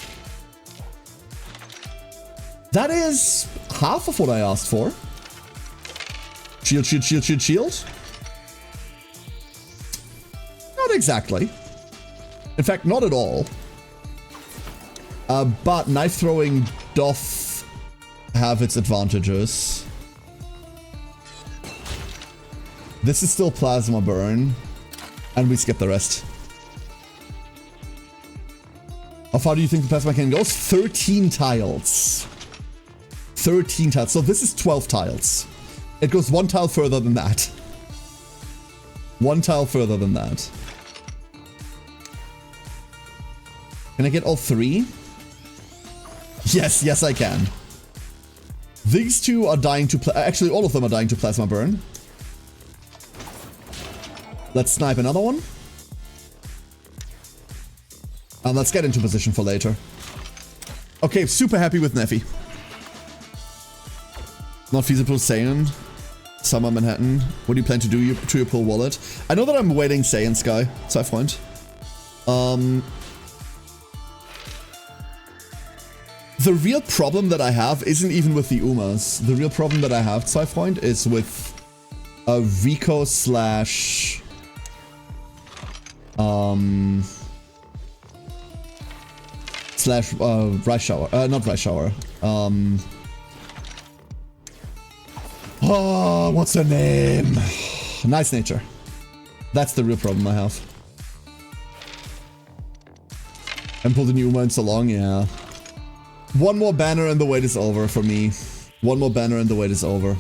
That is half of what I asked for. Shield, shield, shield, shield, shield. Not exactly. In fact, not at all. But knife throwing doth have its advantages. This is still plasma burn. And we skip the rest. How far do you think the plasma cannon goes? 13 tiles. 13 tiles. So this is 12 tiles. It goes 1 tile further than that. 1 tile further than that. Can I get all 3? Yes, yes I can. These 2 are dying to actually all of them are dying to plasma burn. Let's snipe another one. And let's get into position for later. Okay, super happy with Neffy. Not feasible Saiyan. Summer Manhattan. What do you plan to do to your pull wallet? I know that I'm waiting Saiyan Sky. Sei Freund. The real problem that I have isn't even with the Umas. The real problem that I have, Sei Freund, is with Rico slash... slash Rice Shower. Not Rice Shower. Oh, what's her name? Nice Nature. That's the real problem I have. And pulled a new Uma in so long, yeah. One more banner and the wait is over for me. One more banner and the wait is over.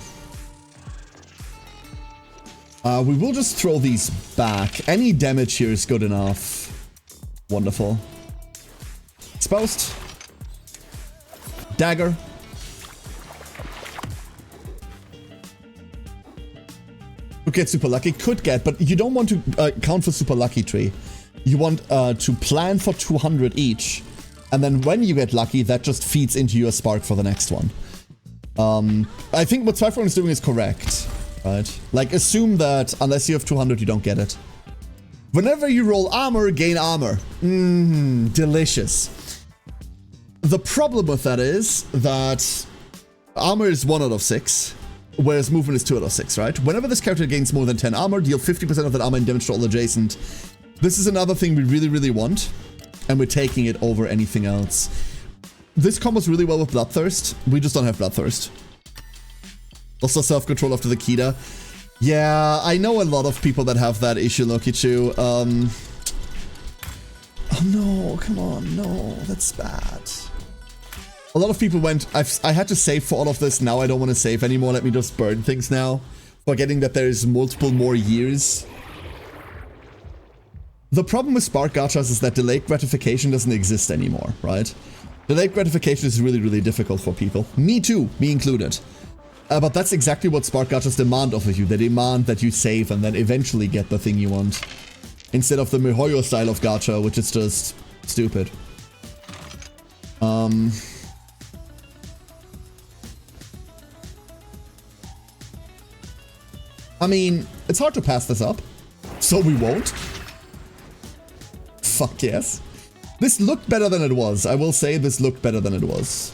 We will just throw these back. Any damage here is good enough. Wonderful. Exposed. Dagger. Could get super lucky. Could get, but you don't want to count for super lucky tree. You want to plan for 200 each. And then when you get lucky, that just feeds into your spark for the next one. I think what Sei Freund is doing is correct. Right? Like, assume that unless you have 200, you don't get it. Whenever you roll armor, gain armor. Delicious. The problem with that is that armor is 1 out of 6, whereas movement is 2 out of 6, right? Whenever this character gains more than 10 armor, deal 50% of that armor and damage to all adjacent. This is another thing we really, really want, and we're taking it over anything else. This combos really well with Bloodthirst. We just don't have Bloodthirst. Also self-control after the Kita. Yeah, I know a lot of people that have that issue, Lokichu. Oh no, come on, no, that's bad. A lot of people went, I had to save for all of this, now I don't want to save anymore, let me just burn things now. Forgetting that there's multiple more years. The problem with Spark Gachas is that delayed gratification doesn't exist anymore, right? Delayed gratification is really, really difficult for people. Me too, me included. But that's exactly what Spark Gachas demand of you. They demand that you save and then eventually get the thing you want. Instead of the Mihoyo style of gacha, which is just stupid. I mean, it's hard to pass this up, so we won't. Fuck yes. This looked better than it was. I will say this looked better than it was.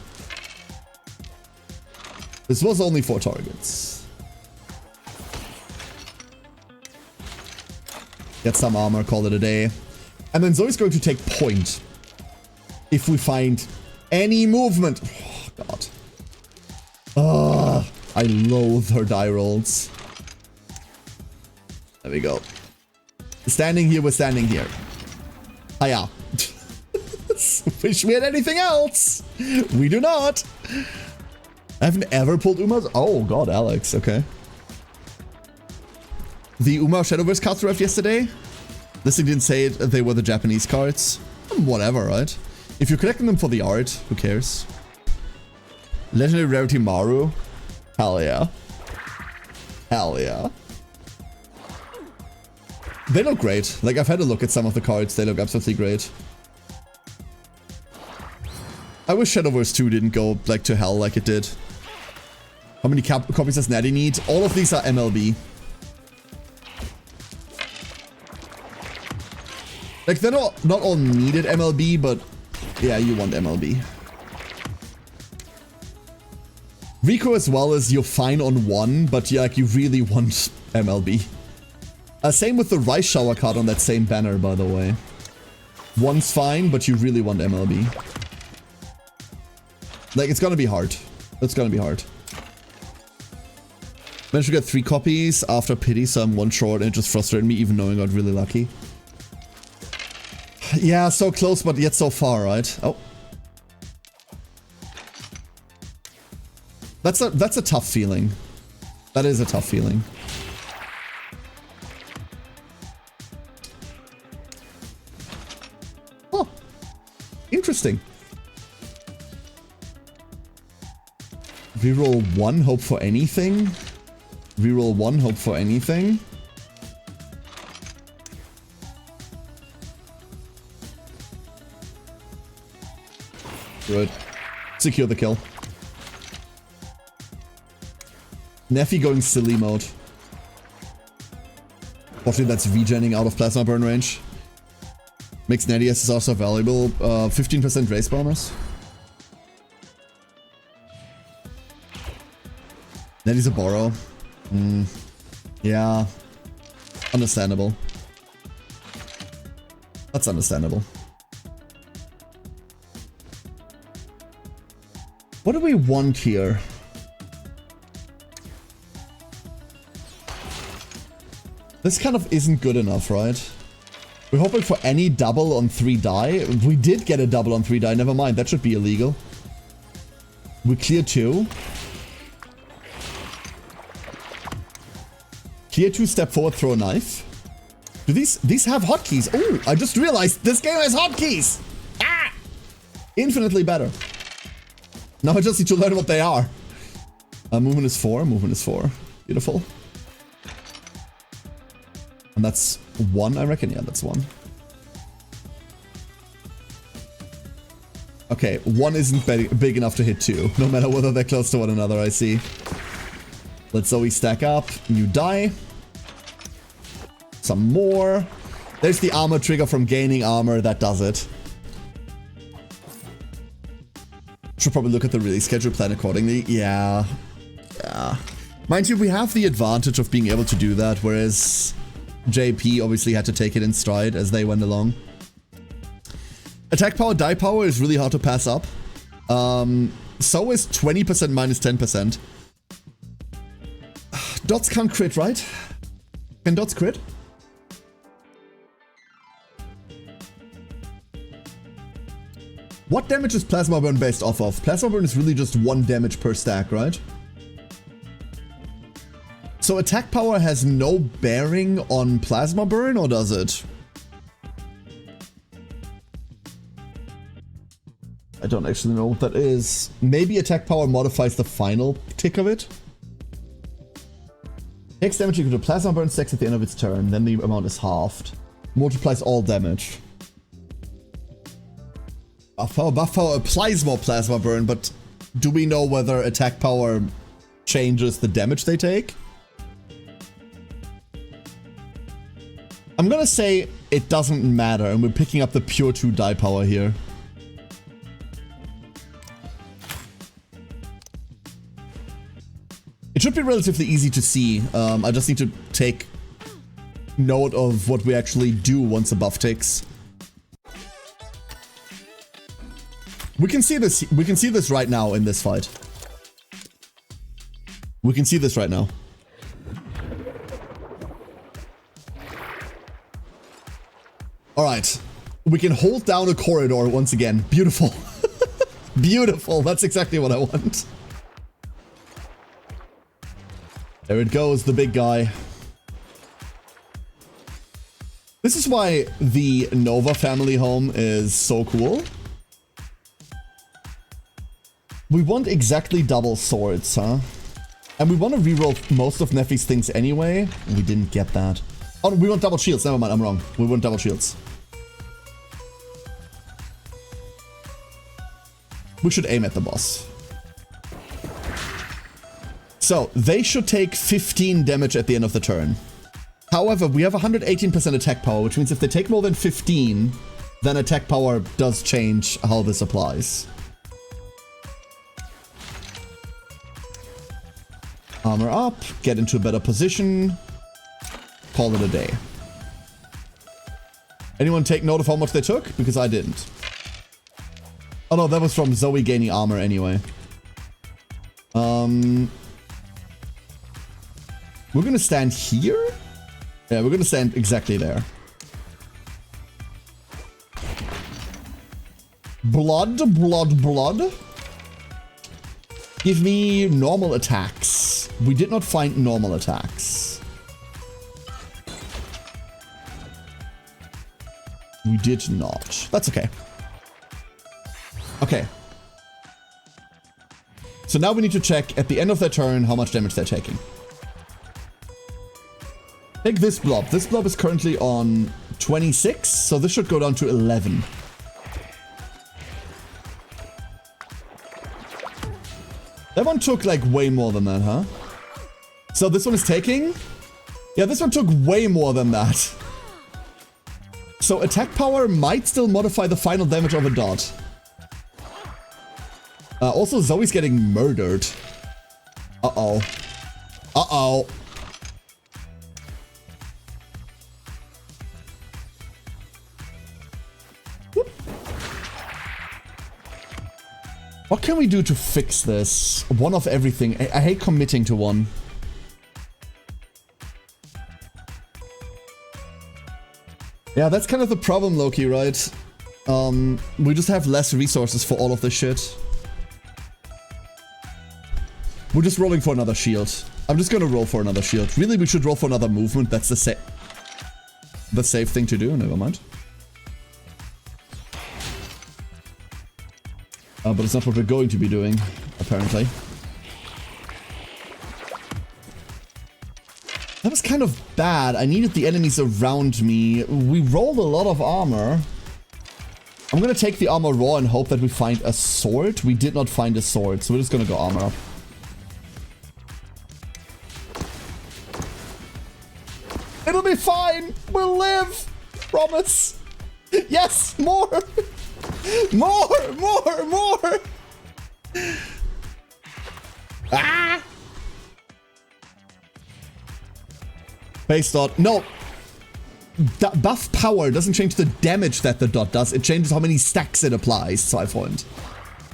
This was only 4 targets. Get some armor, call it a day. And then Zoe's going to take point if we find any movement. Oh, God. I loathe her die rolls. There we go. Standing here, we're standing here. Hiya. Wish we had anything else. We do not. I haven't ever pulled Umas. Oh god, Alex. Okay. The Uma Shadowverse cards arrived yesterday. This thing didn't say they were the Japanese cards. Whatever, right? If you're collecting them for the art, who cares? Legendary Rarity Maru. Hell yeah. Hell yeah. They look great. Like, I've had a look at some of the cards. They look absolutely great. I wish Shadowverse 2 didn't go, like, to hell like it did. How many copies does Natty need? All of these are MLB. Like, they're not all needed MLB, but yeah, you want MLB. Rico as well as you're fine on 1, but yeah, like, you really want MLB. Same with the Rice Shower card on that same banner, by the way. 1's fine, but you really want MLB. Like, it's gonna be hard. It's gonna be hard. Managed to get 3 copies after pity, so I'm 1 short, and it just frustrated me, even knowing I got really lucky. Yeah, so close, but yet so far, right? Oh. That's a tough feeling. That is a tough feeling. Oh. Interesting. Reroll 1, hope for anything. Reroll 1, hope for anything. Good. Secure the kill. Neffy going silly mode. Hopefully that's regenning out of plasma burn range. Makes Natty SS also valuable. 15% race bonus. Natty's a borrow. Yeah. Understandable. That's understandable. What do we want here? This kind of isn't good enough, right? We're hoping for any double on 3 die. We did get a double on 3 die. Never mind. That should be illegal. We clear 2. Clear 2, step forward, throw a knife. Do these have hotkeys? Oh, I just realized this game has hotkeys! Ah! Infinitely better. Now I just need to learn what they are. Movement is 4, movement is 4. Beautiful. And that's 1, I reckon. Yeah, that's 1. Okay, 1 isn't big enough to hit 2, no matter whether they're close to one another, I see. Let Zoe stack up. New die. Some more. There's the armor trigger from gaining armor. That does it. Should probably look at the release schedule, plan accordingly. Yeah. Yeah. Mind you, we have the advantage of being able to do that, whereas JP obviously had to take it in stride as they went along. Attack power, die power is really hard to pass up. So is 20% minus 10%. Dots can't crit, right? Can dots crit? What damage is Plasma Burn based off of? Plasma Burn is really just 1 damage per stack, right? So attack power has no bearing on Plasma Burn, or does it? I don't actually know what that is. Maybe attack power modifies the final tick of it? Takes damage equal to Plasma Burn stacks at the end of its turn, then the amount is halved. Multiplies all damage. Buff power applies more Plasma Burn, but do we know whether attack power changes the damage they take? I'm gonna say it doesn't matter, and we're picking up the pure 2 die power here. It should be relatively easy to see. I just need to take note of what we actually do once a buff ticks. We can see this right now in this fight. We can see this right now. Alright. We can hold down a corridor once again. Beautiful. Beautiful. That's exactly what I want. There it goes, the big guy. This is why the Nova family home is so cool. We want exactly double swords, huh? And we want to reroll most of Neffy's things anyway. We didn't get that. Oh, we want double shields. Never mind, I'm wrong. We want double shields. We should aim at the boss. So, they should take 15 damage at the end of the turn. However, we have 118% attack power, which means if they take more than 15, then attack power does change how this applies. Armor up, get into a better position, call it a day. Anyone take note of how much they took? Because I didn't. Oh no, that was from Zoe gaining armor anyway. We're gonna stand here? Yeah, we're gonna stand exactly there. Blood, blood, blood. Give me normal attacks. We did not find normal attacks. We did not. That's okay. Okay. So now we need to check at the end of their turn how much damage they're taking. Take this blob. This blob is currently on 26, so this should go down to 11. That one took like way more than that, huh? So this one is taking? Yeah, this one took way more than that. So attack power might still modify the final damage of a dot. Also, Zoe's getting murdered. Uh-oh. Uh-oh. What can we do to fix this? One of everything. I hate committing to one. Yeah, that's kind of the problem, Loki, right? We just have less resources for all of this shit. We're just rolling for another shield. I'm just gonna roll for another shield. Really, we should roll for another movement. That's the safe thing to do. Never mind. But it's not what we're going to be doing, apparently. That was kind of bad. I needed the enemies around me. We rolled a lot of armor. I'm gonna take the armor raw and hope that we find a sword. We did not find a sword, so we're just gonna go armor up. be fine. We'll live. Promise. Yes, more. More. Ah. Base dot. No. Buff power doesn't change the damage that the dot does. It changes how many stacks it applies, 2 Freund.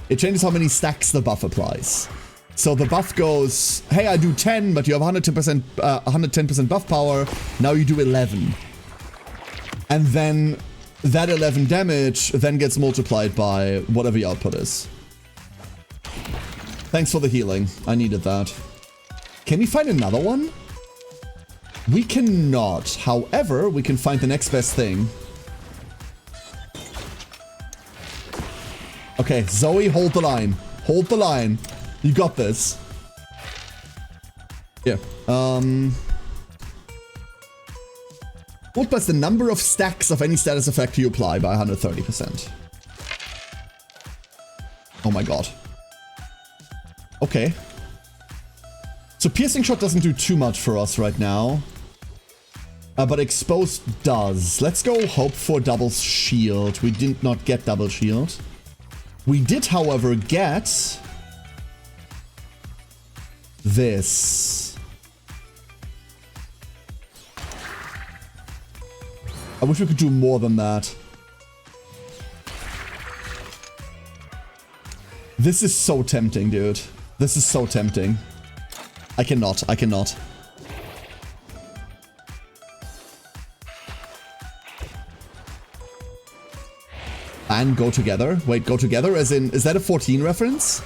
It changes how many stacks the buff applies. So the buff goes, hey, I do 10, but you have 110% buff power. Now you do 11. And then that 11 damage then gets multiplied by whatever your output is. Thanks for the healing. I needed that. Can we find another one? We cannot. However, we can find the next best thing. Okay, Zoe, hold the line. Hold the line. You got this. Yeah. Multiplies the number of stacks of any status effect you apply by 130%. Oh my god. Okay. So piercing shot doesn't do too much for us right now. But exposed does. Let's go hope for double shield. We did not get double shield. We did, however, get this. I wish we could do more than that. This is so tempting, dude. This is so tempting. I cannot. And go together? Wait, go together as in, is that a 14 reference?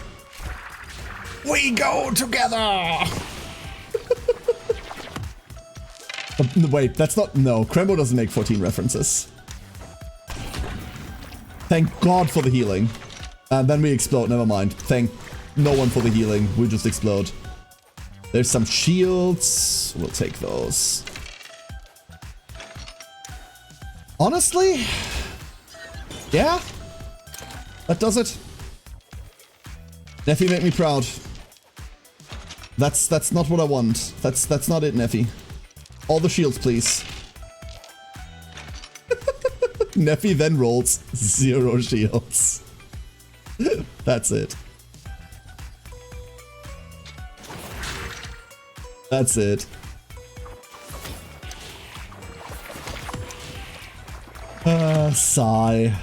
We go together! Wait, that's not, no, Krembo doesn't make 14 references. Thank God for the healing. And then we explode, never mind. Thank no one for the healing, we just explode. There's some shields, we'll take those. Honestly? Yeah? That does it. Neffy made me proud. That's not what I want. That's not it, Neffy. All the shields, please. Neffy then rolls 0 shields. That's it. That's it. Sigh.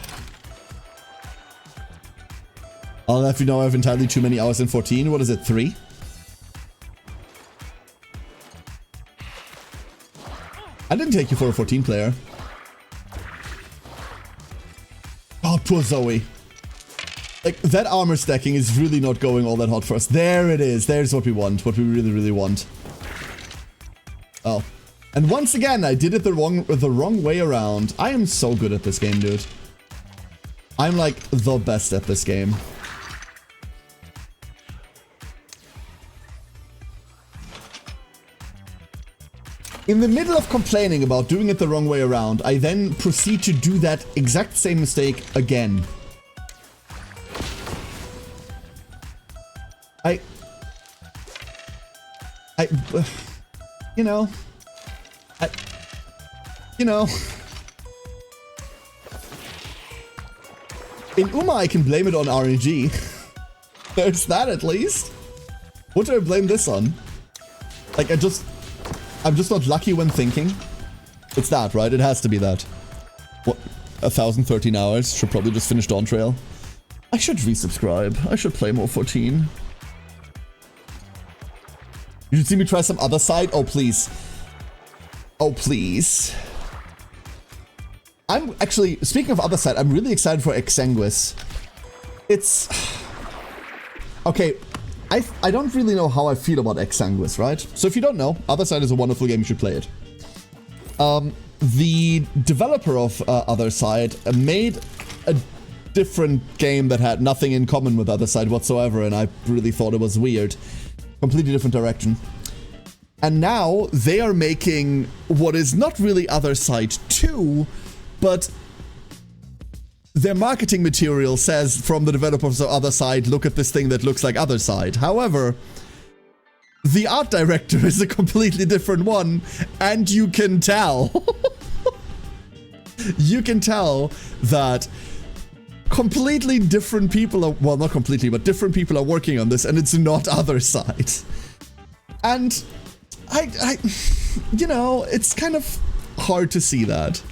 I'll let you know I have entirely too many hours in 14. What is it, 3? I didn't take you for a 14 player. Oh, poor Zoe. Like, that armor stacking is really not going all that hot for us. There it is. There's what we want. What we really, really want. Oh. And once again, I did it the wrong way around. I am so good at this game, dude. I'm like the best at this game. In the middle of complaining about doing it the wrong way around, I then proceed to do that exact same mistake again. You know. In Uma, I can blame it on RNG. There's that at least. What do I blame this on? Like, I'm just not lucky when thinking. It's that, right? It has to be that. What? 1,013 hours. Should probably just finish Dawn Trail. I should resubscribe. I should play more 14. You should see me try some other side. Oh, please. Oh, please. I'm actually, speaking of other side, I'm really excited for Exsanguis. It's... Okay, I don't really know how I feel about Exsanguis, right? So if you don't know, Other Side is a wonderful game, you should play it. The developer of Other Side made a different game that had nothing in common with Other Side whatsoever, and I really thought it was weird. Completely different direction. And now they are making what is not really Other Side 2, but their marketing material says from the developers of Other Side, look at this thing that looks like Other Side. However, the art director is a completely different one, and you can tell. You can tell that completely different people are, well, not completely, but different people are working on this, and it's not other side. And I you know, it's kind of hard to see that.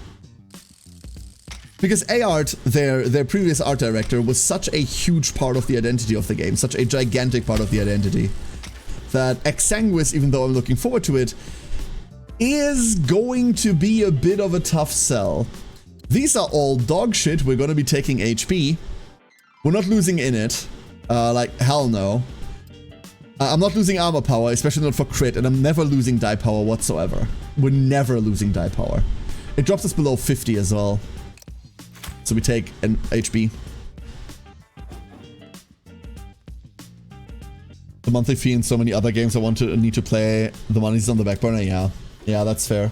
Because A-Art, their previous art director, was such a huge part of the identity of the game, such a gigantic part of the identity, that Exsanguis, even though I'm looking forward to it, is going to be a bit of a tough sell. These are all dog shit. We're going to be taking HP. We're not losing in it. Like, hell no. I'm not losing armor power, especially not for crit, and I'm never losing die power whatsoever. We're never losing die power. It drops us below 50 as well. So we take an HP. The monthly fee in so many other games I need to play. The money's on the back burner, yeah. Yeah, that's fair.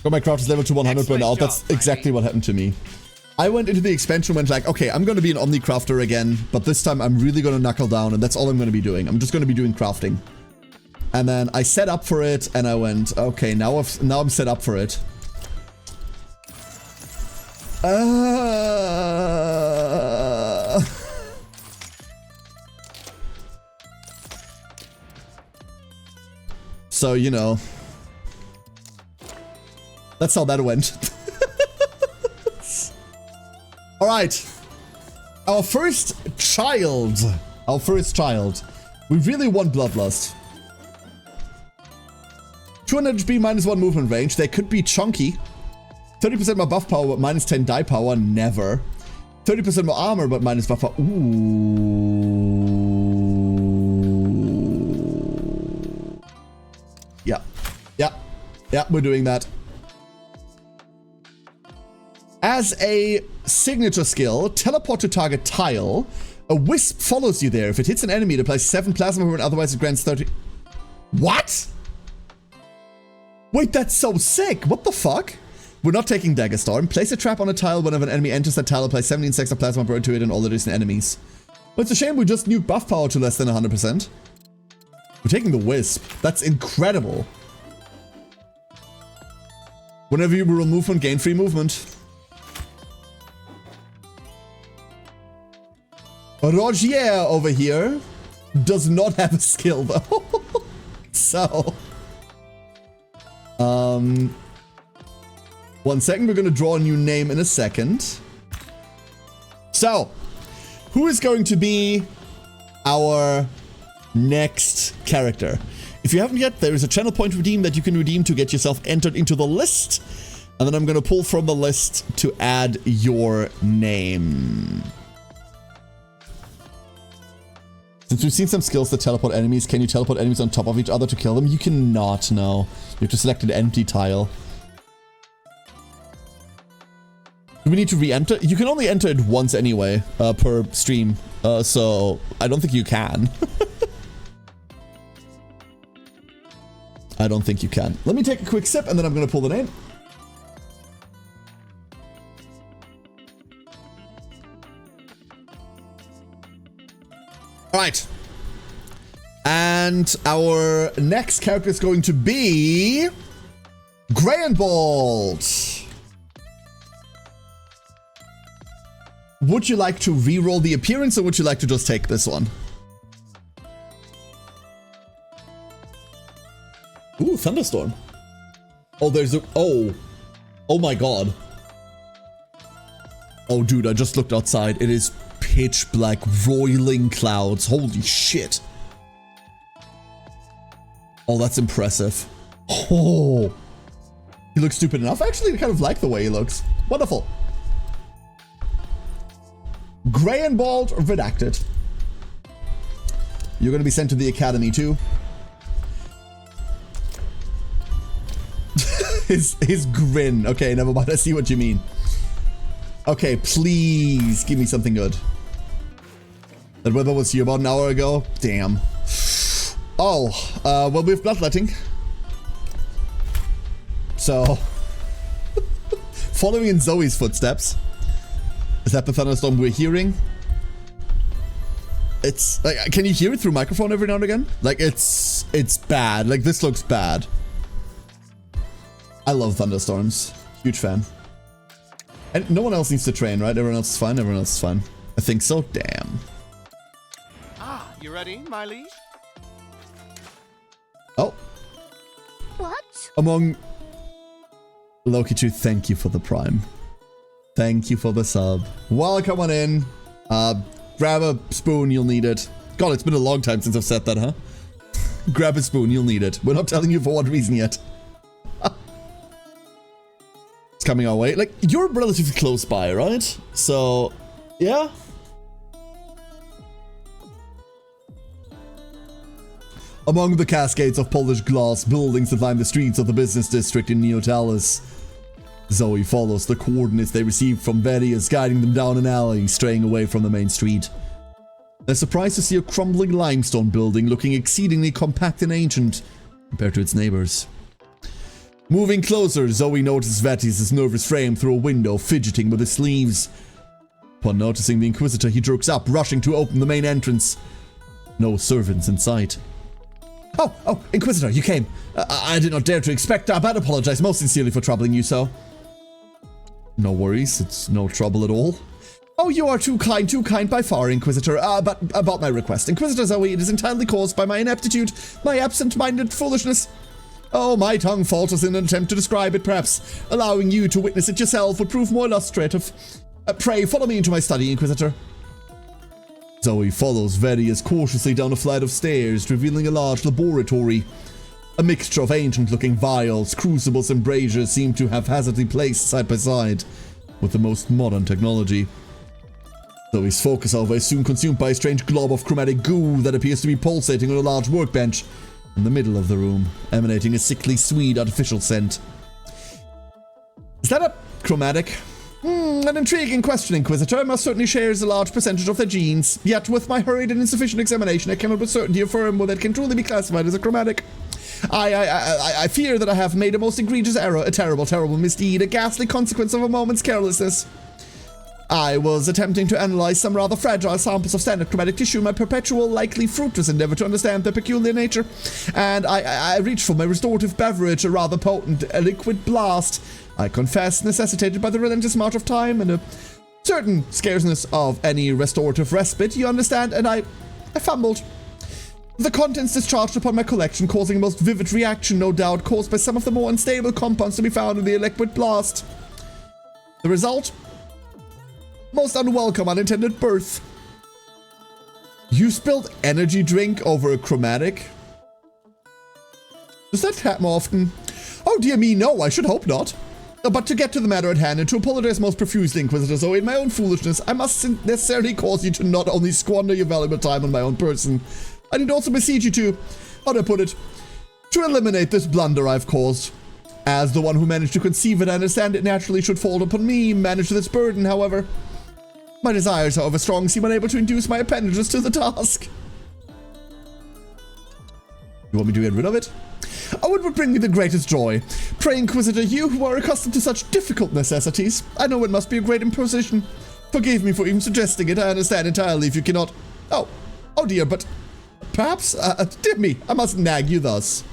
Got my crafters level to 100 burn out. That's exactly what happened to me. I went into the expansion and went like, okay, I'm going to be an Omni Crafter again, but this time I'm really going to knuckle down, and that's all I'm going to be doing. I'm just going to be doing crafting. And then I set up for it, and I went, okay, now I'm set up for it. So, you know. That's how that went. Alright. Our first child. Our first child. We really want Bloodlust. 200 HP, -1 movement range. They could be chunky. 30% more buff power, but -10 die power. Never. 30% more armor, but minus buff power. Ooh. Yeah. Yeah. Yeah, we're doing that. As a signature skill, teleport to target tile. A wisp follows you there. If it hits an enemy, it applies 7 plasma movement, otherwise it grants 30... What? Wait, that's so sick. What the fuck? We're not taking Dagger Storm. Place a trap on a tile whenever an enemy enters that tile. Apply 17 stacks of plasma burn to it and all adjacent enemies. But it's a shame we just nuked buff power to less than 100%. We're taking the wisp. That's incredible. Whenever you roll movement, gain free movement. Rogier over here does not have a skill though. So, 1 second, we're gonna draw a new name in a second. So, who is going to be our next character? If you haven't yet, there is a channel point redeem that you can redeem to get yourself entered into the list. And then I'm gonna pull from the list to add your name. Since we've seen some skills that teleport enemies, can you teleport enemies on top of each other to kill them? You cannot, no. You have to select an empty tile. Do we need to re-enter? You can only enter it once anyway, per stream. So I don't think you can. I don't think you can. Let me take a quick sip and then I'm gonna pull the name. Alright. And our next character is going to be Greyandbolt. Would you like to re-roll the appearance or would you like to just take this one? Ooh, Thunderstorm. Oh, there's a... Oh. Oh my god. Oh, dude, I just looked outside. It is pitch black, roiling clouds. Holy shit. Oh, that's impressive. Oh. He looks stupid enough. Actually, I kind of like the way he looks. Wonderful. Greyandbolt redacted. You're going to be sent to the academy too. his grin. Okay, never mind. I see what you mean. Okay, please give me something good. That weather was here about an hour ago. Damn. Oh, well, we have bloodletting. So, following in Zoe's footsteps. Is that the thunderstorm we're hearing? It's like, can you hear it through microphone every now and again? Like, it's bad. Like, this looks bad. I love thunderstorms. Huge fan. And no one else needs to train, right? Everyone else is fine. Everyone else is fine. I think so. Damn. Ah, you ready, my liege? Oh. What? Among Loki 2, thank you for the prime. Thank you for the sub. Welcome on in. Grab a spoon, you'll need it. God, it's been a long time since I've said that, huh? Grab a spoon, you'll need it. We're not telling you for what reason yet. It's coming our way. Like, you're relatively close by, right? So, yeah. Among the cascades of polished glass buildings that line the streets of the business district in Neotalis, Zoe follows the coordinates they received from Verius, guiding them down an alley, straying away from the main street. They're surprised to see a crumbling limestone building looking exceedingly compact and ancient compared to its neighbors. Moving closer, Zoe notices Verius' nervous frame through a window, fidgeting with his sleeves. Upon noticing the Inquisitor, he jerks up, rushing to open the main entrance. No servants in sight. Oh, Inquisitor, you came. I did not dare to expect. I apologize most sincerely for troubling you so. No worries, it's no trouble at all. Oh, you are too kind by far, Inquisitor. But about my request, Inquisitor Zoe, it is entirely caused by my ineptitude, my absent-minded foolishness. Oh, my tongue falters in an attempt to describe it, perhaps. Allowing you to witness it yourself would prove more illustrative. Pray, follow me into my study, Inquisitor. Zoe follows Verius cautiously down a flight of stairs, revealing a large laboratory. A mixture of ancient-looking vials, crucibles, and braziers seem to have haphazardly placed side by side with the most modern technology. Zoe's focus, however, is soon consumed by a strange glob of chromatic goo that appears to be pulsating on a large workbench in the middle of the room, emanating a sickly sweet artificial scent. Is that a chromatic? An intriguing question, Inquisitor. Most certainly shares a large percentage of their genes. Yet, with my hurried and insufficient examination, I cannot with certainty affirm whether it can truly be classified as a chromatic. I fear that I have made a most egregious error, a terrible, terrible misdeed, a ghastly consequence of a moment's carelessness. I was attempting to analyze some rather fragile samples of standard chromatic tissue in my perpetual, likely fruitless endeavor to understand their peculiar nature, and I reached for my restorative beverage, a rather potent liquid blast. I confess, necessitated by the relentless march of time and a certain scarceness of any restorative respite, you understand, and I fumbled. The contents discharged upon my collection, causing a most vivid reaction, no doubt, caused by some of the more unstable compounds to be found in the liquid blast. The result? Most unwelcome unintended birth. You spilled energy drink over a chromatic? Does that happen often? Oh dear me, no, I should hope not. But to get to the matter at hand, and to apologize most profusely, Inquisitor Zoe, in my own foolishness, I must necessarily cause you to not only squander your valuable time on my own person, I need also beseech you to, how do I put it, to eliminate this blunder I've caused. As the one who managed to conceive it, I understand it naturally should fall upon me, manage this burden, however. My desires, however strong, seem unable to induce my appendages to the task. You want me to get rid of it? Oh, it would bring me the greatest joy. Pray, Inquisitor, you who are accustomed to such difficult necessities, I know it must be a great imposition. Forgive me for even suggesting it, I understand entirely if you cannot... Oh dear, but perhaps, dear me, I must nag you thus.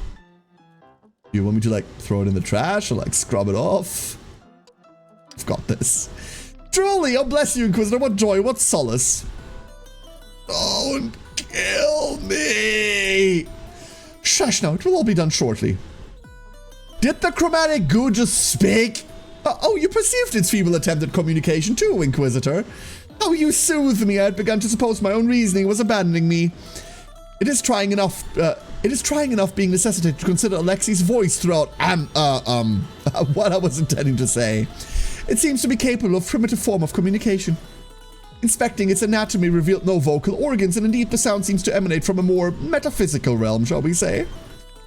Do you want me to, like, throw it in the trash or, like, scrub it off? I've got this. Truly, oh bless you, Inquisitor, what joy, what solace. Don't kill me. Shush now, it will all be done shortly. Did the chromatic goo just speak? Oh, you perceived its feeble attempt at communication too, Inquisitor. Oh, you soothed me. I had begun to suppose my own reasoning was abandoning me. It is trying enough being necessitated to consider Alexi's voice throughout, what I was intending to say. It seems to be capable of primitive form of communication. Inspecting its anatomy revealed no vocal organs, and indeed the sound seems to emanate from a more metaphysical realm, shall we say.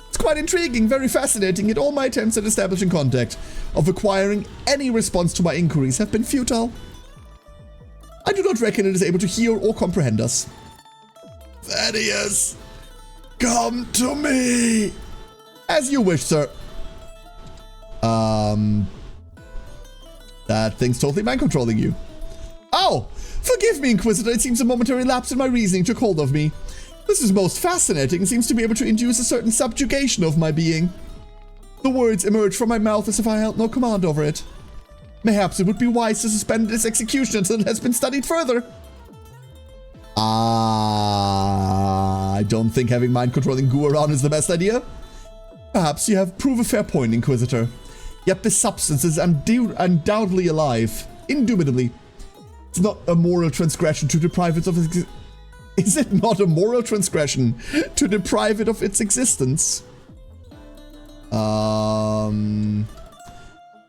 It's quite intriguing, very fascinating, yet all my attempts at establishing contact, of acquiring any response to my inquiries, have been futile. I do not reckon it is able to hear or comprehend us. Thaddeus, come to me. As you wish, sir. That thing's totally mind controlling you. Oh, Forgive me, Inquisitor, it seems a momentary lapse in my reasoning took hold of me. This is most fascinating and seems to be able to induce a certain subjugation of my being. The words emerge from my mouth as if I held no command over it. Perhaps it would be wise to suspend its execution until it has been studied further. I don't think having mind-controlling goo around is the best idea. Perhaps you have proved a fair point, Inquisitor. Yet this substance is undoubtedly alive. Indubitably. It's not a moral transgression to deprive it of its... Is it not a moral transgression to deprive it of its existence?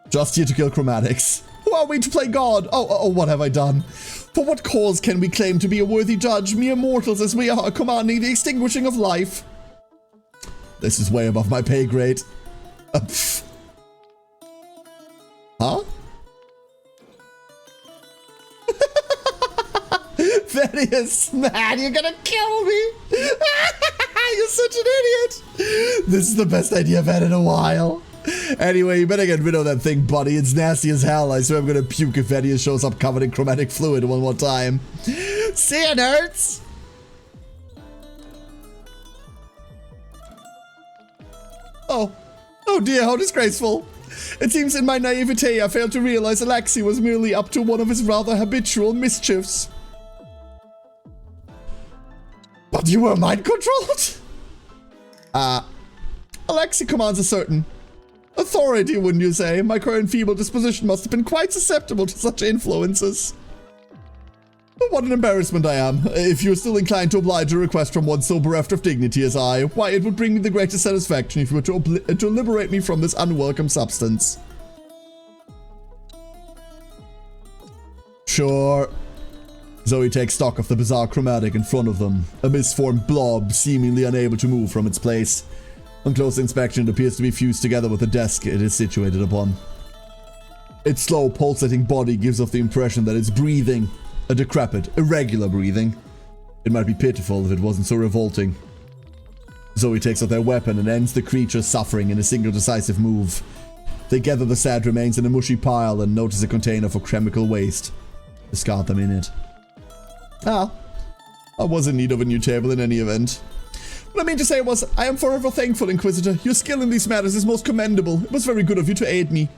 Just here to kill chromatics. Who are we to play God? Oh, what have I done? For what cause can we claim to be a worthy judge, mere mortals as we are, commanding the extinguishing of life? This is way above my pay grade. Huh? Thaddeus, man, you're gonna kill me! You're such an idiot! This is the best idea I've had in a while. Anyway, you better get rid of that thing, buddy. It's nasty as hell. I swear I'm gonna puke if Thaddeus shows up covered in chromatic fluid one more time. See ya, nerds! Oh dear, how disgraceful. It seems in my naivete I failed to realize Alexei was merely up to one of his rather habitual mischiefs. But you were mind-controlled? Alexei commands a certain authority, wouldn't you say? My current feeble disposition must have been quite susceptible to such influences. But what an embarrassment I am. If you're still inclined to oblige a request from one so bereft of dignity as I, why, it would bring me the greatest satisfaction if you were to liberate me from this unwelcome substance. Sure. Zoe takes stock of the bizarre chromatic in front of them, a misformed blob seemingly unable to move from its place. On close inspection, it appears to be fused together with the desk it is situated upon. Its slow, pulsating body gives off the impression that it's breathing, a decrepit, irregular breathing. It might be pitiful if it wasn't so revolting. Zoe takes out their weapon and ends the creature's suffering in a single decisive move. They gather the sad remains in a mushy pile and notice a container for chemical waste. Discard them in it. I was in need of a new table in any event. What I mean to say was, I am forever thankful, Inquisitor. Your skill in these matters is most commendable. It was very good of you to aid me.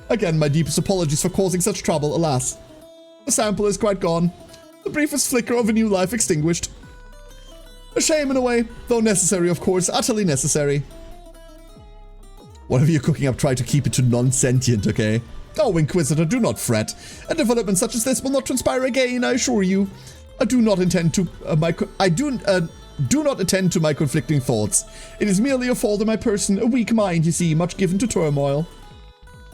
Again, my deepest apologies for causing such trouble, alas. The sample is quite gone. The briefest flicker of a new life extinguished. A shame in a way, though necessary, of course, utterly necessary. Whatever you're cooking up, try to keep it to non-sentient, okay? Oh, Inquisitor, do not fret. A development such as this will not transpire again, I assure you. I do not attend to my conflicting thoughts. It is merely a fault in my person, a weak mind, you see, much given to turmoil.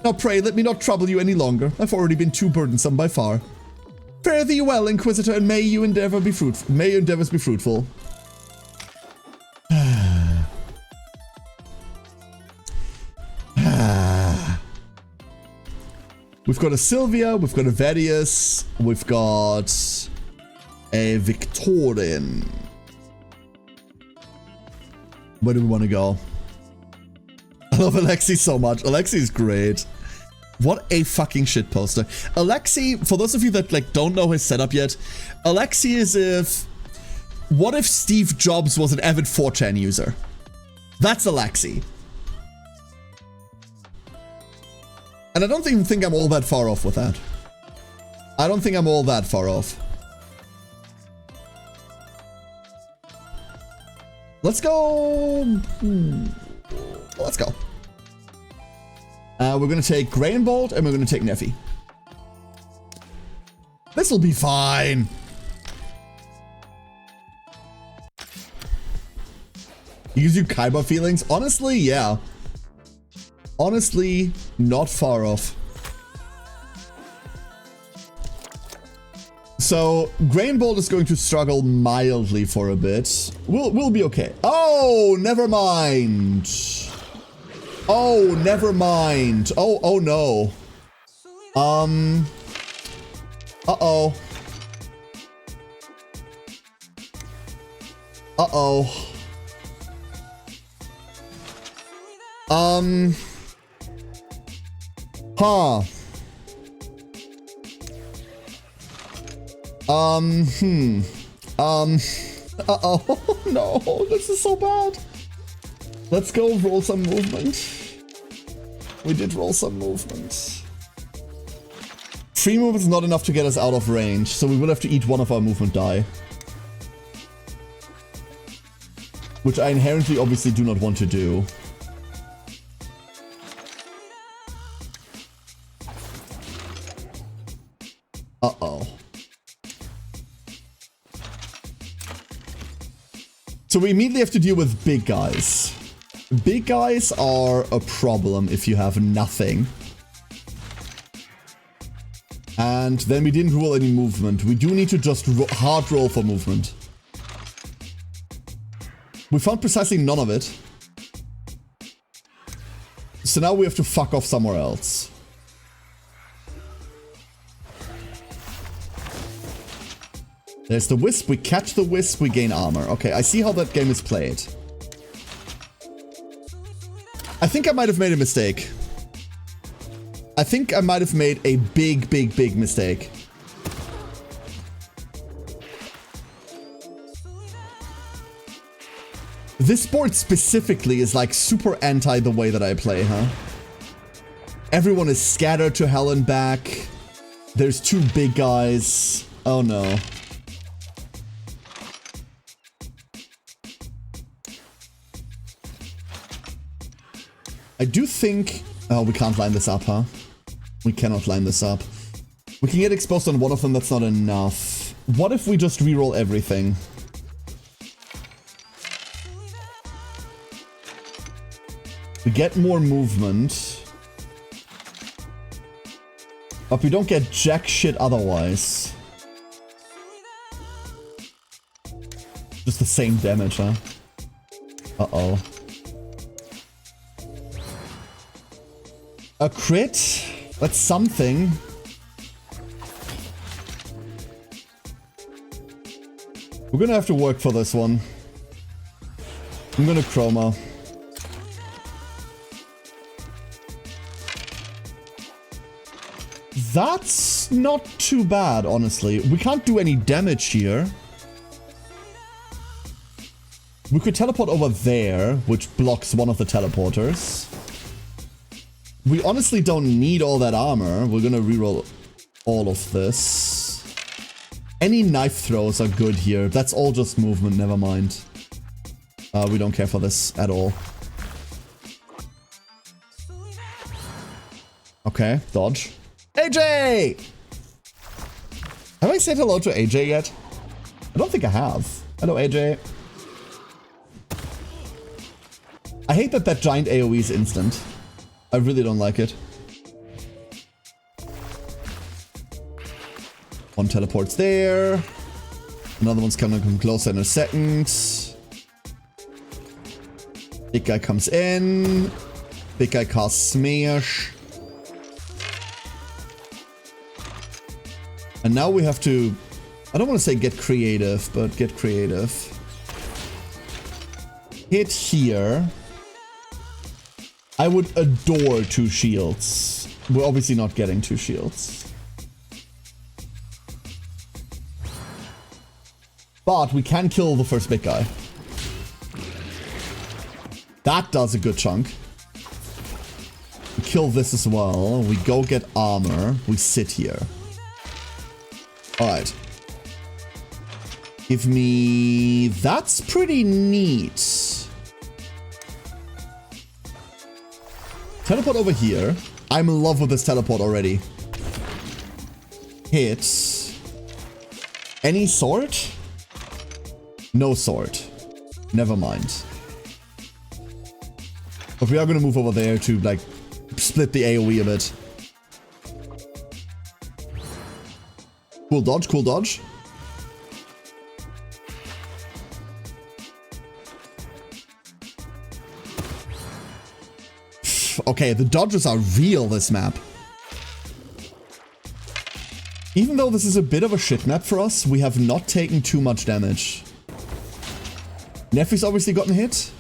Now pray, let me not trouble you any longer. I've already been too burdensome by far. Fare thee well, Inquisitor, and may your endeavors be fruitful. We've got a Sylvia, we've got a Thaddeus, we've got a Victorian. Where do we want to go? I love Alexei so much. Alexei's great. What a fucking shit poster. Alexei, for those of you that don't know his setup yet, Alexei is if... What if Steve Jobs was an avid 4chan user? That's Alexei. And I don't even think I'm all that far off with that. I don't think I'm all that far off. Let's go. Let's go. We're going to take Grainbolt and we're going to take Neffy. This will be fine. He gives you Kaiba feelings? Honestly, yeah. Honestly, not far off. So, Grainbolt is going to struggle mildly for a bit. We'll be okay. Oh, never mind. Oh, never mind. Oh no. Uh-oh. Uh-oh. Huh. Uh-oh. No, this is so bad. Let's go roll some movement. We did roll some movement. Free move is not enough to get us out of range, so we will have to eat one of our movement die. Which I inherently obviously do not want to do. Uh-oh. So we immediately have to deal with big guys. Big guys are a problem if you have nothing. And then we didn't roll any movement. We do need to just hard roll for movement. We found precisely none of it. So now we have to fuck off somewhere else. There's the wisp, we catch the wisp, we gain armor. Okay, I see how that game is played. I think I might have made a mistake. I think I might have made a big mistake. This board specifically is like super anti the way that I play, huh? Everyone is scattered to hell and back. There's two big guys. Oh no. I do think... Oh, we can't line this up, huh? We cannot line this up. We can get exposed on one of them, that's not enough. What if we just reroll everything? We get more movement. But we don't get jack shit otherwise. Just the same damage, huh? Uh-oh. A crit? That's something. We're gonna have to work for this one. I'm gonna chroma. That's not too bad, honestly. We can't do any damage here. We could teleport over there, which blocks one of the teleporters. We honestly don't need all that armor. We're gonna reroll all of this. Any knife throws are good here. That's all just movement, never mind. We don't care for this at all. Okay, dodge. AJ! Have I said hello to AJ yet? I don't think I have. Hello, AJ. I hate that that giant AoE is instant. I really don't like it. One teleports there. Another one's gonna come closer in a second. Big guy comes in. Big guy casts Smash. And now we have to... I don't want to say get creative, but get creative. Hit here. I would adore 2 shields. We're obviously not getting 2 shields. But we can kill the first big guy. That does a good chunk. We kill this as well. We go get armor. We sit here. Alright. Give me... That's pretty neat. Teleport over here. I'm in love with this teleport already. Hit. Any sword? No sword. Never mind. But we are going to move over there to, like, split the AoE a bit. Cool dodge, cool dodge. Okay, the dodges are real this map. Even though this is a bit of a shit map for us, we have not taken too much damage. Neffy's obviously gotten hit.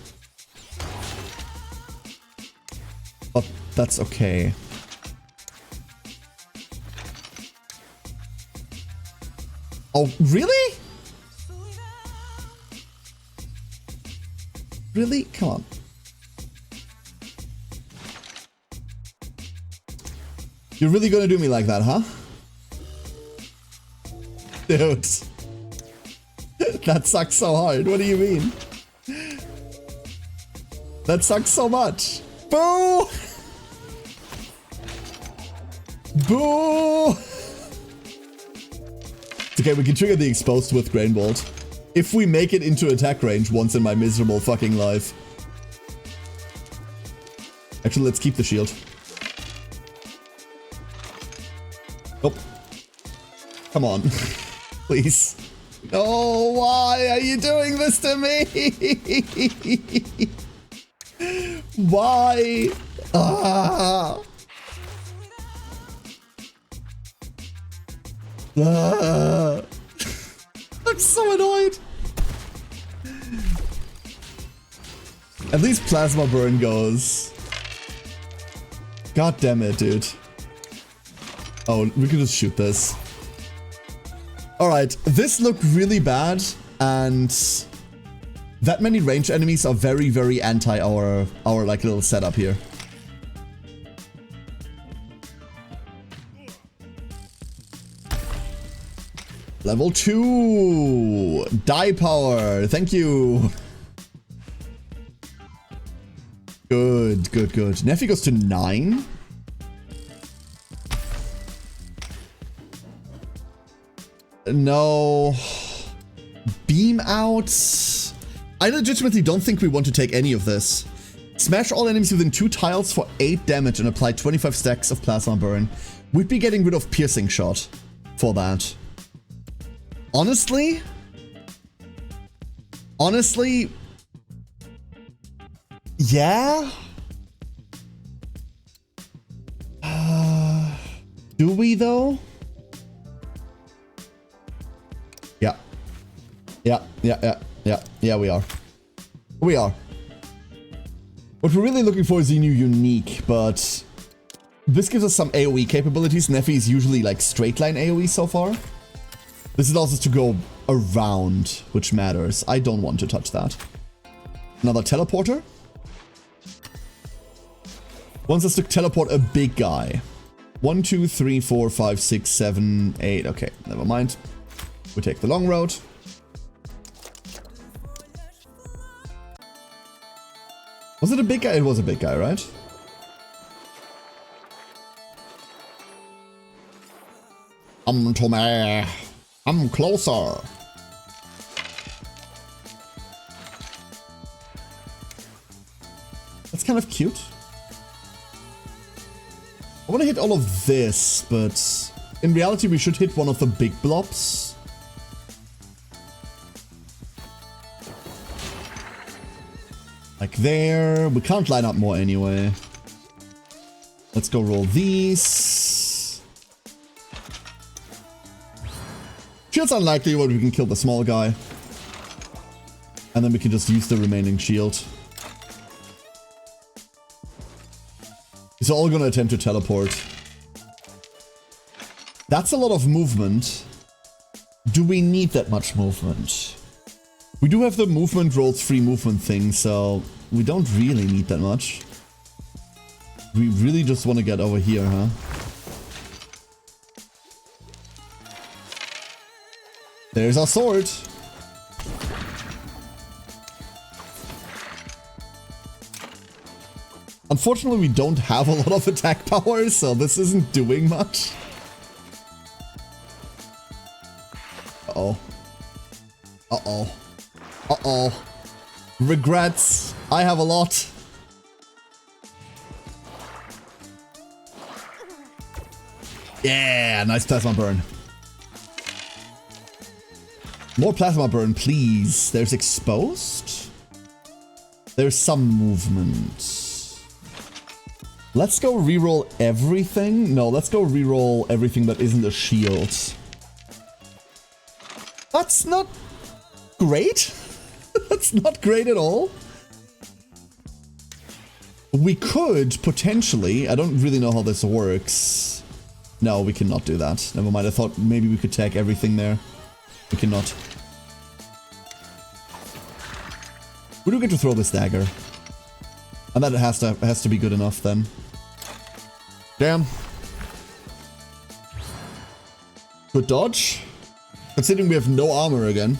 But that's okay. Oh, really? Really? Come on. You're really gonna do me like that, huh? Dude. That sucks so hard. What do you mean? That sucks so much. Boo! Boo! It's okay, we can trigger the exposed with Grain Bolt. If we make it into attack range once in my miserable fucking life. Actually, let's keep the shield. Nope. Come on. Please. No, why are you doing this to me? Why? Ah. Ah. I'm so annoyed. At least Plasma Burn goes. God damn it, dude. Oh, we can just shoot this. Alright, this looked really bad, and that many ranged enemies are very, very anti our like little setup here. Level 2! Die power! Thank you! Good, good, good. Nephi goes to 9. No. Beam out. I legitimately don't think we want to take any of this. Smash all enemies within 2 tiles for 8 damage and apply 25 stacks of Plasma Burn. We'd be getting rid of Piercing Shot for that. Honestly, yeah. Do we though? Yeah. Yeah, we are. We are. What we're really looking for is a new unique, but this gives us some AoE capabilities. Nephi is usually like straight line AoE so far. This allows us to go around, which matters. I don't want to touch that. Another teleporter. Wants us to teleport a big guy. 1, 2, 3, 4, 5, 6, 7, 8. Okay, never mind. We take the long road. Was it a big guy? It was a big guy, right? To me. I'm closer. That's kind of cute. I want to hit all of this, but in reality we should hit one of the big blobs. Like there. We can't line up more anyway. Let's go roll these. Shield's unlikely, but we can kill the small guy. And then we can just use the remaining shield. He's all gonna attempt to teleport. That's a lot of movement. Do we need that much movement? We do have the movement rolls free movement thing, so we don't really need that much. We really just want to get over here, huh? There's our sword. Unfortunately, we don't have a lot of attack power, so this isn't doing much. Uh-oh. Uh-oh. Uh-oh. Regrets. I have a lot. Yeah, nice Plasma Burn. More Plasma Burn, please. There's exposed. There's some movement. Let's go reroll everything. No, let's go reroll everything that isn't a shield. That's not great. That's not great at all. We could potentially... I don't really know how this works. No, we cannot do that. Never mind. I thought maybe we could tag everything there. We cannot. We do get to throw this dagger. And that has to be good enough then. Damn. Good dodge. Considering we have no armor again.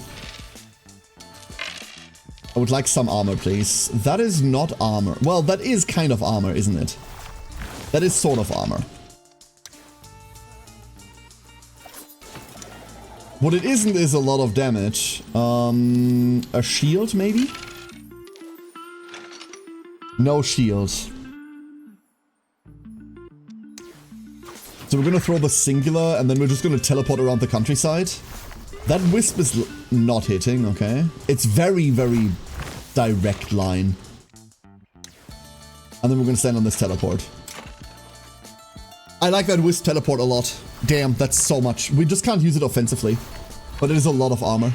I would like some armor, please. That is not armor. Well, that is kind of armor, isn't it? That is sort of armor. What it isn't is a lot of damage. A shield, maybe? No shield. So we're gonna throw the singular, and then we're just gonna teleport around the countryside. That wisp is not hitting, okay. It's very, very direct line. And then we're gonna stand on this teleport. I like that wisp teleport a lot. Damn, that's so much. We just can't use it offensively. But it is a lot of armor.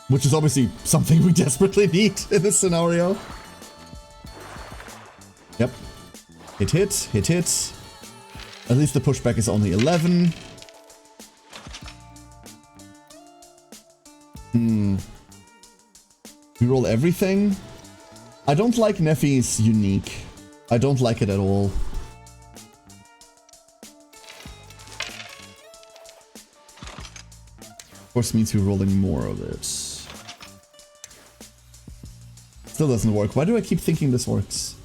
Which is obviously something we desperately need in this scenario. Yep. Hit, hit, hit, hit. At least the pushback is only 11. We roll everything. I don't like Neffy's unique. I don't like it at all. Of course means we're rolling more of it. Still doesn't work. Why do I keep thinking this works?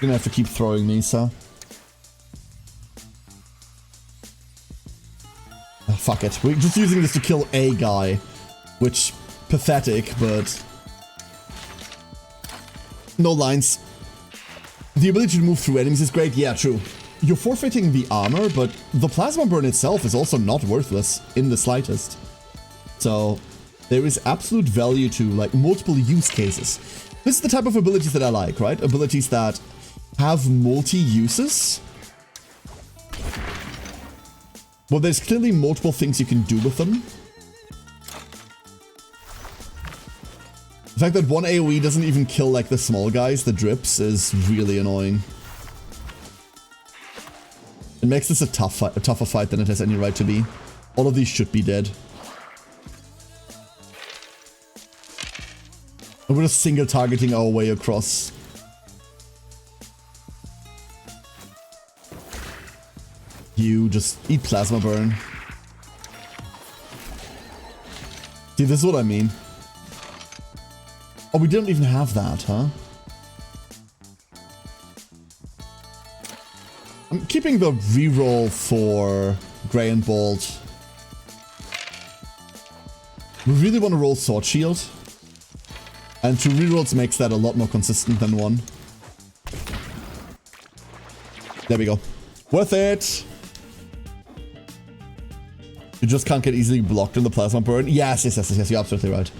Gonna have to keep throwing these, huh? Oh, fuck it. We're just using this to kill a guy. Which, pathetic, but... No lines. The ability to move through enemies is great. Yeah, true. You're forfeiting the armor, but the plasma burn itself is also not worthless in the slightest. So, there is absolute value to, like, multiple use cases. This is the type of abilities that I like, right? Abilities that have multi-uses. Well, there's clearly multiple things you can do with them. The fact that one AoE doesn't even kill, like, the small guys, the drips, is really annoying. It makes this a tougher fight than it has any right to be. All of these should be dead. And we're just single targeting our way across. You just eat plasma burn. See, this is what I mean. Oh, we didn't even have that, huh? I'm keeping the reroll for Grey and Bolt. We really want to roll Sword Shield. And 2 rerolls makes that a lot more consistent than 1. There we go. Worth it! You just can't get easily blocked in the plasma burn. Yes, you're absolutely right.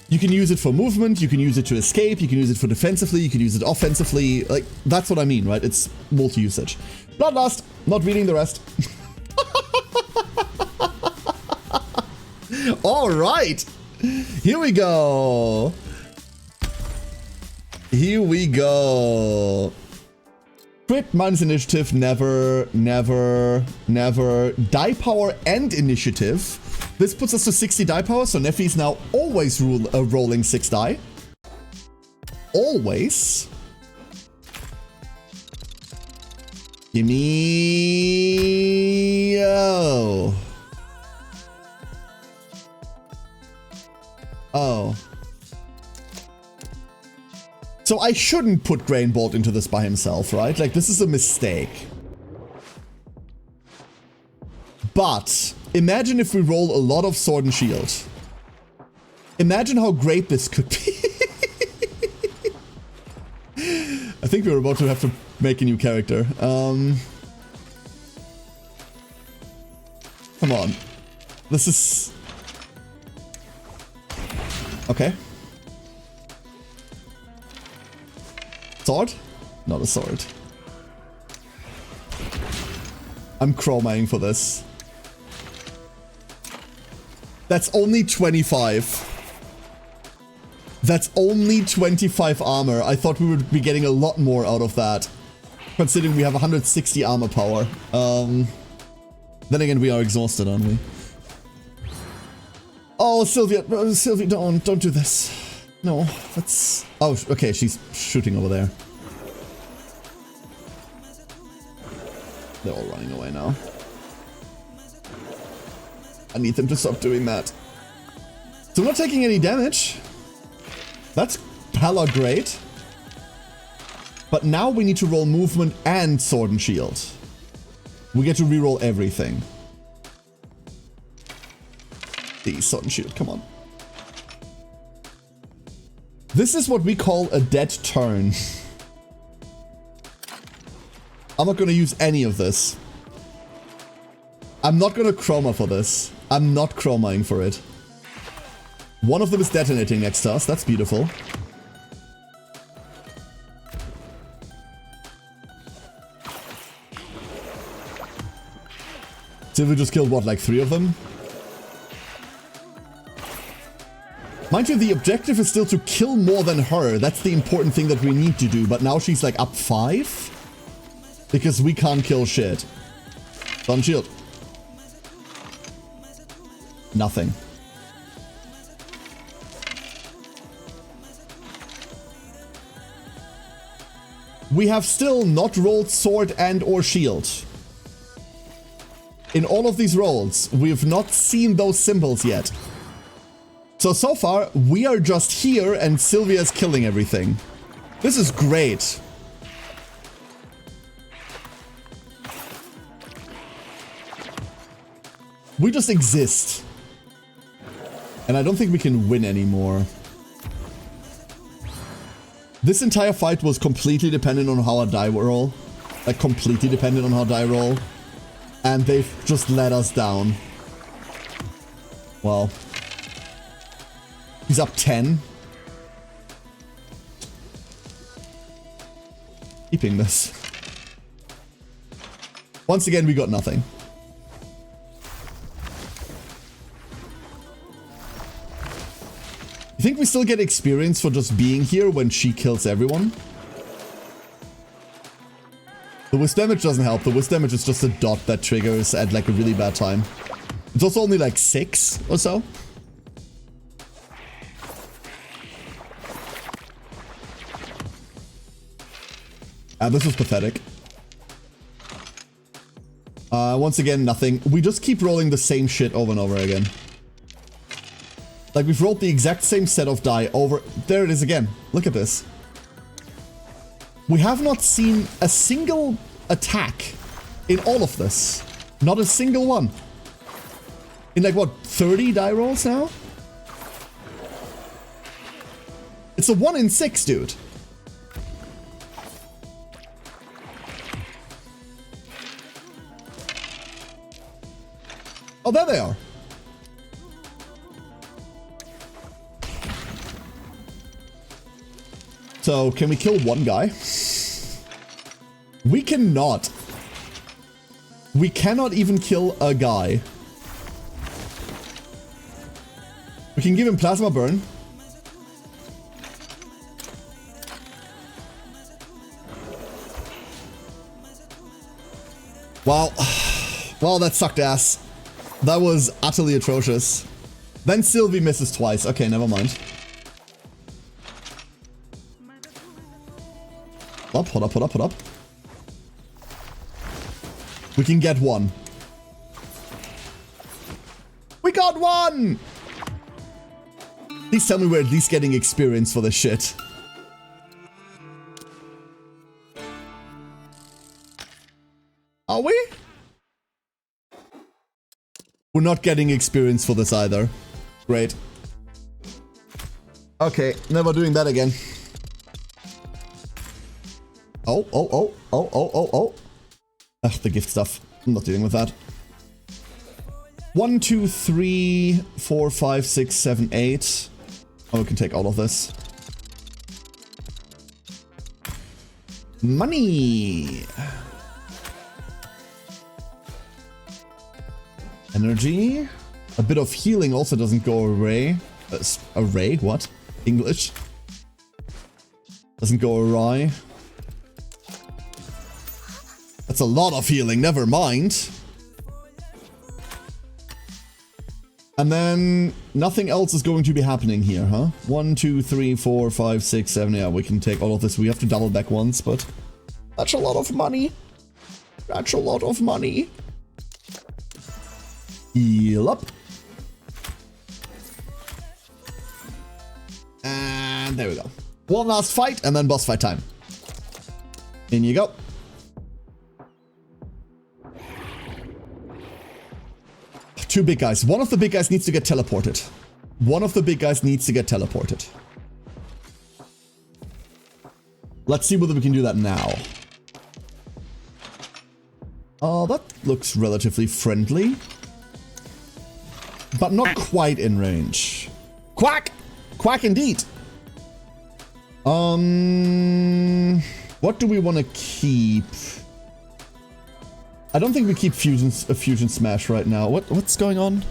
You can use it for movement, you can use it to escape, you can use it for defensively, you can use it offensively. Like, that's what I mean, right? It's multi-usage. Bloodlust! Not reading the rest. Alright! Here we go! Here we go! Crit minus initiative, never, never, never. Die power and initiative. This puts us to 60 die power, so Neffy is now always rolling 6 die. Always. Gimme... Oh. Oh. So I shouldn't put Grainbolt into this by himself, right? Like, this is a mistake. But imagine if we roll a lot of Sword and Shield. Imagine how great this could be. I think we're about to have to make a new character. Come on. This is... Okay. Sword? Not a sword. I'm chromaing for this. That's only 25. That's only 25 armor. I thought we would be getting a lot more out of that, considering we have 160 armor power. Then again, we are exhausted, aren't we? Oh, Sylvia, Sylvia, don't do this. No, that's... Oh, okay, she's shooting over there. They're all running away now. I need them to stop doing that. So we're not taking any damage. That's hella great. But now we need to roll movement and sword and shield. We get to reroll everything. The sword and shield, come on. This is what we call a dead turn. I'm not gonna use any of this. I'm not gonna chroma for this. I'm not chromaing for it. One of them is detonating next to us. That's beautiful. So we just killed, what, like 3 of them? Mind you, the objective is still to kill more than her. That's the important thing that we need to do. But now she's like up 5? Because we can't kill shit. Sun shield. Nothing. We have still not rolled sword and or shield. In all of these rolls, we have not seen those symbols yet. So far, we are just here and Sylvia's killing everything. This is great. We just exist. And I don't think we can win anymore. This entire fight was completely dependent on how I die roll. Like, completely dependent on how I die roll. And they've just let us down. Wow. He's up 10. Keeping this. Once again, we got nothing. You think we still get experience for just being here when she kills everyone? The whisk damage doesn't help. The whisk damage is just a dot that triggers at like a really bad time. It's also only like 6 or so. This was pathetic. Once again, nothing. We just keep rolling the same shit over and over again. Like, we've rolled the exact same set of die over... There it is again. Look at this. We have not seen a single attack in all of this. Not a single one. In like, what, 30 die rolls now? It's a 1 in 6, dude. Oh, there they are. So, can we kill one guy? We cannot. We cannot even kill a guy. We can give him plasma burn. Wow. Wow, that sucked ass. That was utterly atrocious. Then Sylvie misses twice. Okay, never mind. Hold up. We can get one. We got one! Please tell me we're at least getting experience for this shit. Are we? We're not getting experience for this either. Great. Okay, never doing that again. Oh. Ugh, the gift stuff. I'm not dealing with that. 1, 2, 3, 4, 5, 6, 7, 8. Oh, we can take all of this. Money! Energy. A bit of healing also doesn't go away. Array? What? English. Doesn't go awry. That's a lot of healing, never mind. And then nothing else is going to be happening here, huh? 1, 2, 3, 4, 5, 6, 7. Yeah, we can take all of this. We have to double back once, but that's a lot of money. That's a lot of money. Heal up. And there we go. One last fight and then boss fight time. In you go. Two big guys. One of the big guys needs to get teleported. One of the big guys needs to get teleported. Let's see whether we can do that now. Oh, that looks relatively friendly. But not quite in range. Quack! Quack indeed! What do we want to keep? I don't think we keep a fusion smash right now. What's going on?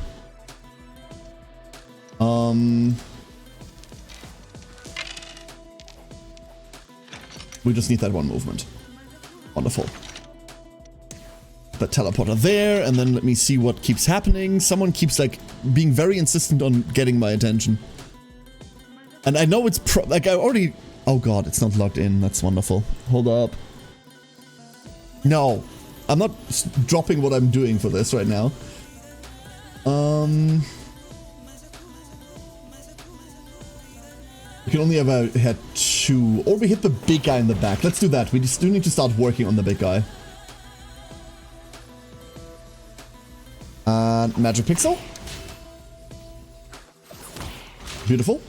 We just need that one movement. Wonderful. That teleporter there, and then let me see what keeps happening. Someone keeps like being very insistent on getting my attention. And I know it's like I already... Oh god, it's not logged in. That's wonderful. Hold up. No. I'm not dropping what I'm doing for this right now. We can only have had 2. Or we hit the big guy in the back. Let's do that. We just do need to start working on the big guy. And magic pixel. Beautiful.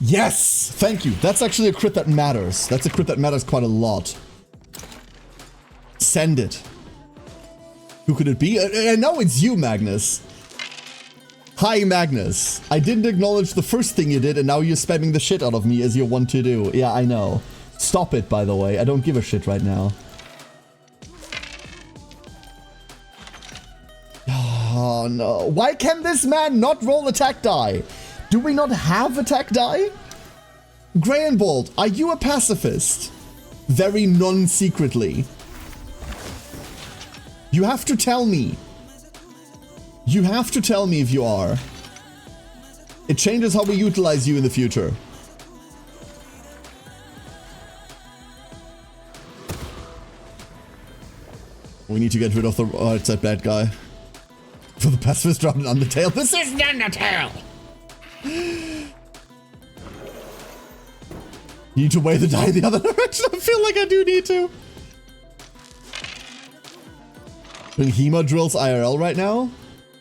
Yes! Thank you. That's actually a crit that matters. That's a crit that matters quite a lot. Send it. Who could it be? I know it's you, Magnus. Hi, Magnus. I didn't acknowledge the first thing you did, and now you're spamming the shit out of me as you want to do. Yeah, I know. Stop it, by the way. I don't give a shit right now. Oh, no. Why can this man not roll attack die? Do we not have attack die? Grey and Bold, are you a pacifist? Very non-secretly. You have to tell me. You have to tell me if you are. It changes how we utilize you in the future. We need to get rid of the... Oh, it's that bad guy. For the pacifist dropped an Undertale. This isn't Undertale! You need to weigh the die the other direction. I feel like I do need to. Doing Hema drills IRL right now?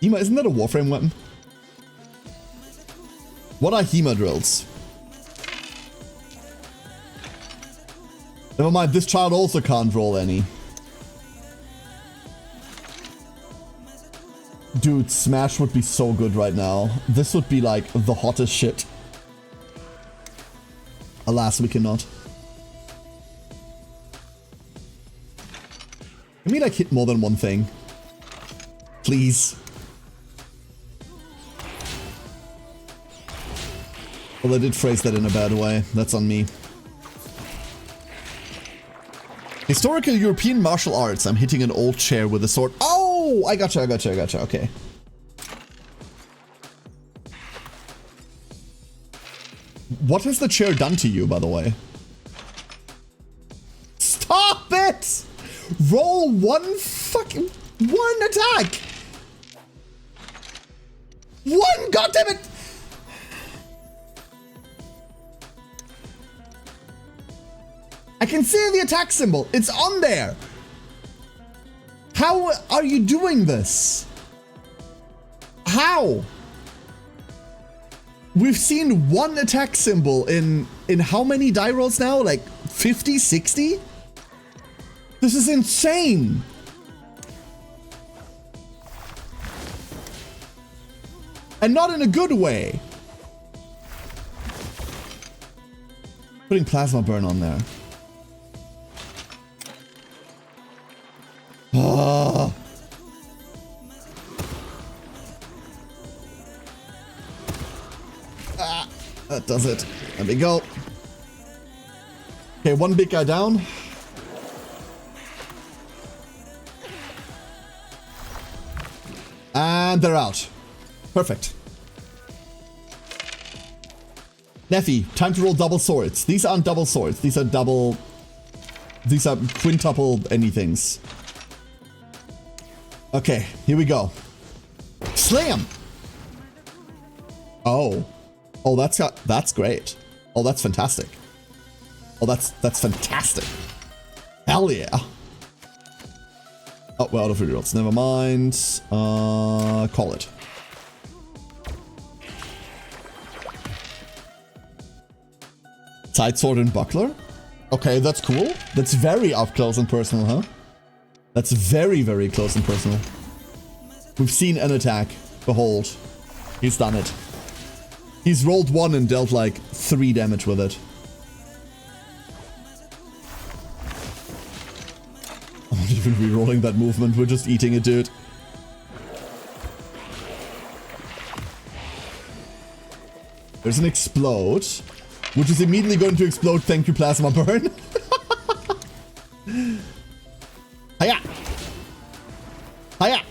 Hema, isn't that a Warframe weapon? What are Hema drills? Never mind, this child also can't roll any. Dude, Smash would be so good right now. This would be like the hottest shit. Alas, we cannot. Can we like hit more than one thing? Please. Well, I did phrase that in a bad way. That's on me. Historical European martial arts. I'm hitting an old chair with a sword. Oh, I gotcha, I gotcha, I gotcha. Okay. What has the chair done to you, by the way? Stop it! Roll one attack! One, goddammit! I can see the attack symbol. It's on there. How are you doing this? How? We've seen one attack symbol in how many die rolls now? Like 50, 60? This is insane. And not in a good way. Putting plasma burn on there. does it. There we go. Okay, one big guy down. And they're out. Perfect. Neffy, time to roll double swords. These aren't double swords. These are double... These are quintuple anythings. Okay, here we go. Slam! Oh. Oh, that's great. Oh, that's fantastic. Oh, that's fantastic. Hell yeah. Oh, we're out of rerolls. Never mind. Call it. Side sword and buckler? Okay, that's cool. That's very up close and personal, huh? That's very, very close and personal. We've seen an attack. Behold. He's done it. He's rolled one and dealt like 3 damage with it. I'm not even re-rolling that movement. We're just eating it, dude. There's an explode, which is immediately going to explode. Thank you, Plasma Burn. Hiya! Hiya!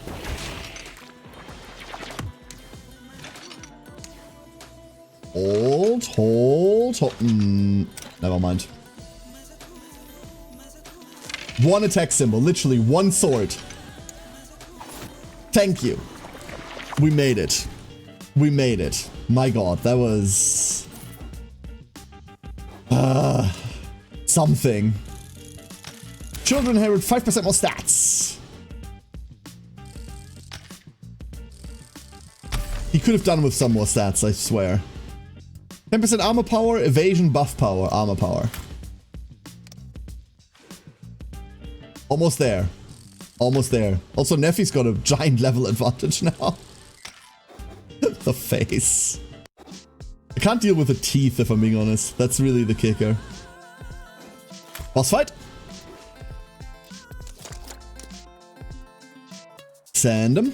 Hold, hold, hold. Never mind. One attack symbol, literally one sword. Thank you. We made it. We made it. My god, that was... something. Children inherit 5% more stats. He could have done with some more stats, I swear. 10% armor power, evasion, buff power, armor power. Almost there. Almost there. Also, Neffy's got a giant level advantage now. The face. I can't deal with the teeth, if I'm being honest. That's really the kicker. Boss fight. Send him.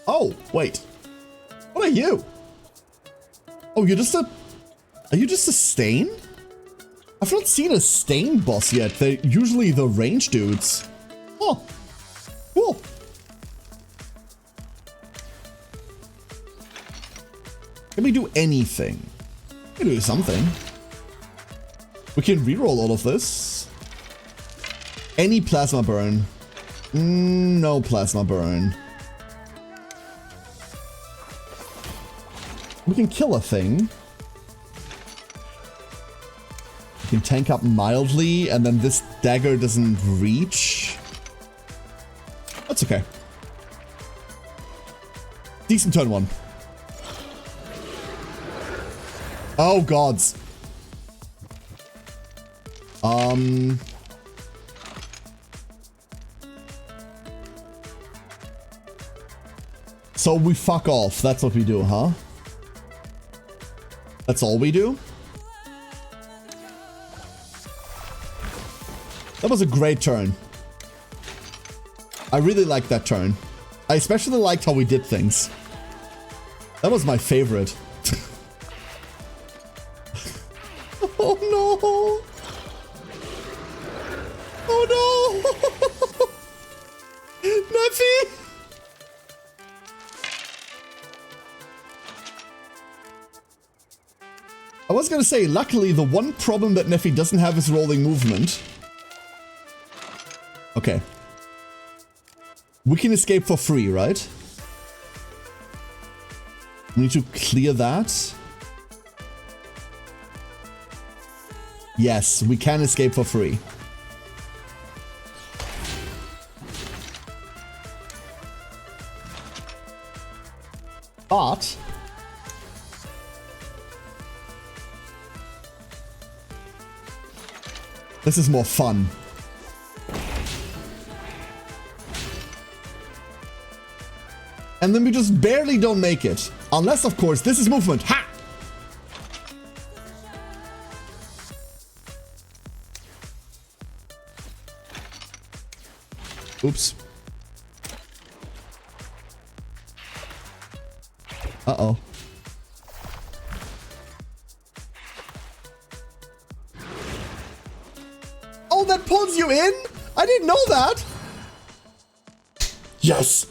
Oh, wait. What are you? Oh, you're just a... Are you just a Stain? I've not seen a Stain boss yet. They're usually the range dudes. Oh, cool. Can we do anything? We can do something. We can reroll all of this. Any plasma burn. No plasma burn. We can kill a thing. We can tank up mildly, and then this dagger doesn't reach. That's okay. Decent turn one. Oh, gods. So we fuck off. That's what we do, huh? That's all we do? That was a great turn. I really liked that turn. I especially liked how we did things. That was my favorite. Oh no! Oh no! Neffy! I was gonna say, luckily the one problem that Neffy doesn't have is rolling movement. Okay. We can escape for free, right? We need to clear that. Yes, we can escape for free. But... this is more fun. And then we just barely don't make it. Unless, of course, this is movement. Ha! Oops. Uh-oh. Oh, that pulls you in? I didn't know that. Yes.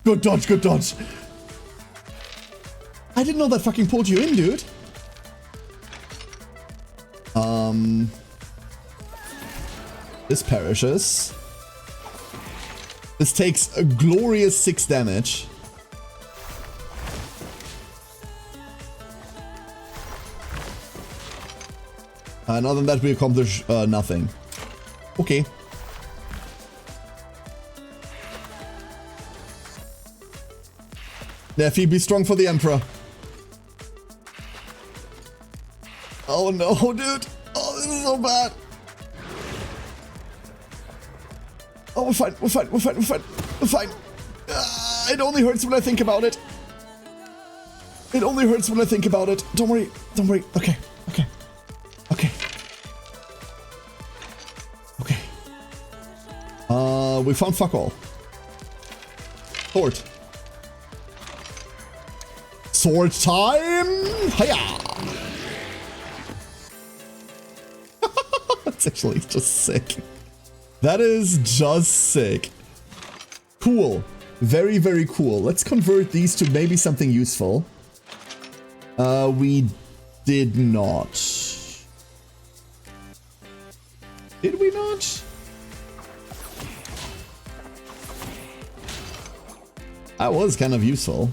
Good dodge, good dodge. I didn't know that fucking pulled you in, dude. This perishes. This takes a glorious 6 damage. And other than that, we accomplish nothing. Okay. Nephi, be strong for the Emperor. Oh no, dude. Oh, this is so bad. Oh, we're fine, we're fine, we're fine, we're fine, we're fine. It only hurts when I think about it. It only hurts when I think about it. Don't worry, don't worry. Okay, okay, okay. Okay. We found fuck all. Sword. Sword time! Hiya! That's actually just sick. That is just sick. Cool. Very, very cool. Let's convert these to maybe something useful. We did not. Did we not? That was kind of useful.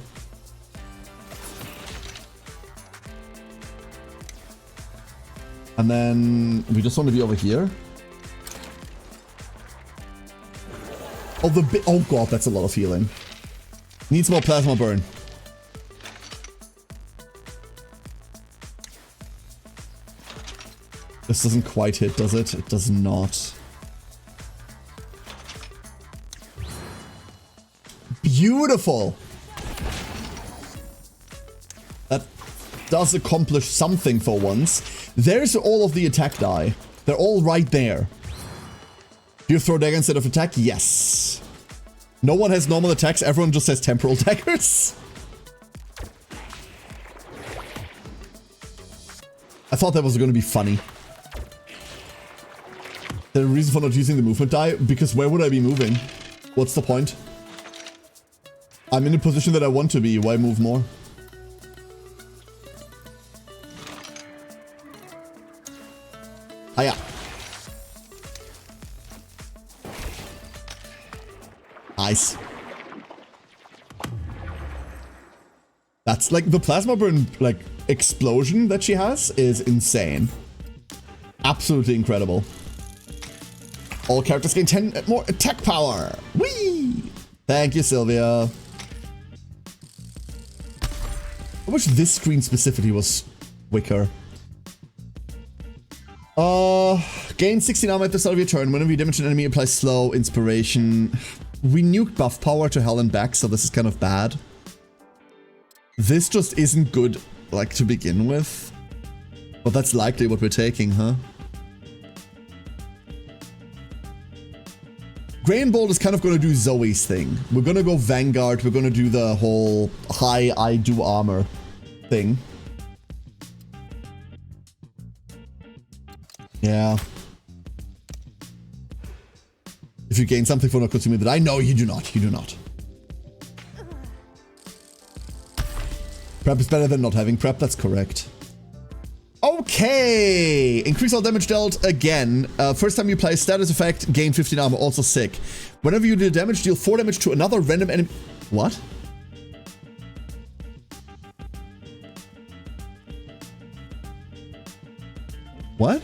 And then we just want to be over here. Oh, oh god, that's a lot of healing. Needs more plasma burn. This doesn't quite hit, does it? It does not. Beautiful! That does accomplish something for once. There's all of the attack die. They're all right there. Do you throw dagger instead of attack? Yes. No one has normal attacks, everyone just has temporal daggers. I thought that was going to be funny. The reason for not using the movement die? Because where would I be moving? What's the point? I'm in a position that I want to be. Why move more? Hiya. Nice. That's like the plasma burn like explosion that she has is insane. Absolutely incredible. All characters gain 10 more attack power. Whee! Thank you, Sylvia. I wish this screen specifically was quicker. Gain 16 armor at the start of your turn. Whenever you damage an enemy, apply slow inspiration. We nuked buff power to hell and back, so this is kind of bad. This just isn't good, like, to begin with. But that's likely what we're taking, huh? Grain Bolt is kind of going to do Zoe's thing. We're going to go Vanguard. We're going to do the whole high I do armor thing. Yeah. If you gain something for not consuming that, I know you do not. You do not. Prep is better than not having prep. That's correct. Okay. Increase all damage dealt again. First time you play status effect, gain 15 armor. Also sick. Whenever you do damage, deal 4 damage to another random enemy. What? What?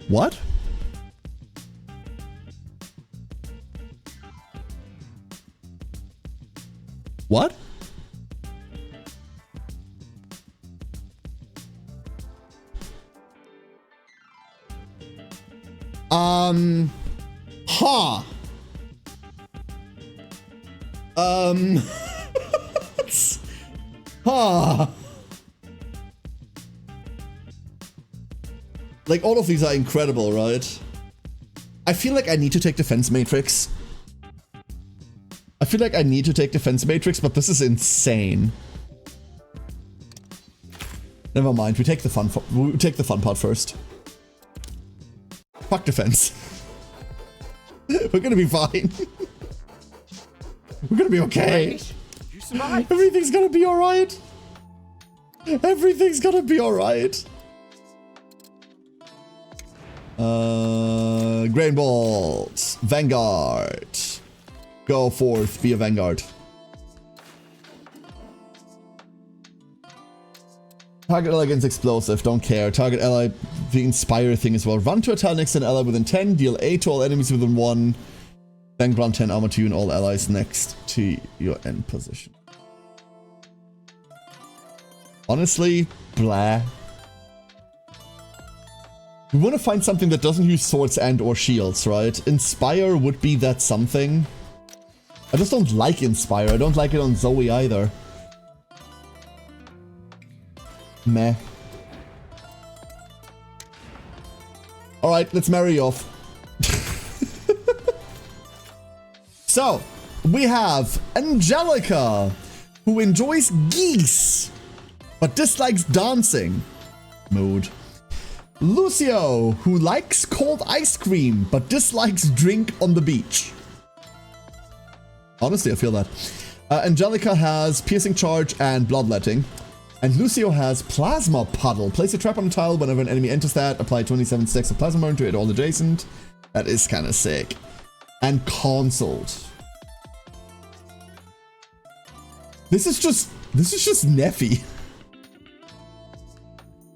What? What? Huh. Huh. Like, all of these are incredible, right? I feel like I need to take Defense Matrix. I feel like I need to take Defense Matrix, but this is insane. Never mind, we take the fun part first. Fuck defense. We're gonna be fine. We're gonna be okay. You survived. Everything's gonna be alright. Everything's gonna be alright. Grain Bolt. Vanguard. Go forth, be a Vanguard. Target ally against explosive, don't care. Target ally, the inspire thing as well. Run to attack next to an ally within 10, deal 8 to all enemies within 1, then grant 10 armor to you and all allies next to your end position. Honestly, blah. We want to find something that doesn't use swords and or shields, right? Inspire would be that something. I just don't like Inspire. I don't like it on Zoe either. Meh. Alright, let's marry you off. So, we have Angelica, who enjoys geese, but dislikes dancing. Mood. Lucio, who likes cold ice cream, but dislikes drink on the beach. Honestly, I feel that. Angelica has piercing charge and bloodletting. And Lucio has Plasma Puddle. Place a trap on a tile whenever an enemy enters that. Apply 27 stacks of Plasma Burn to it all adjacent. That is kind of sick. And Consult. This is just Neffy.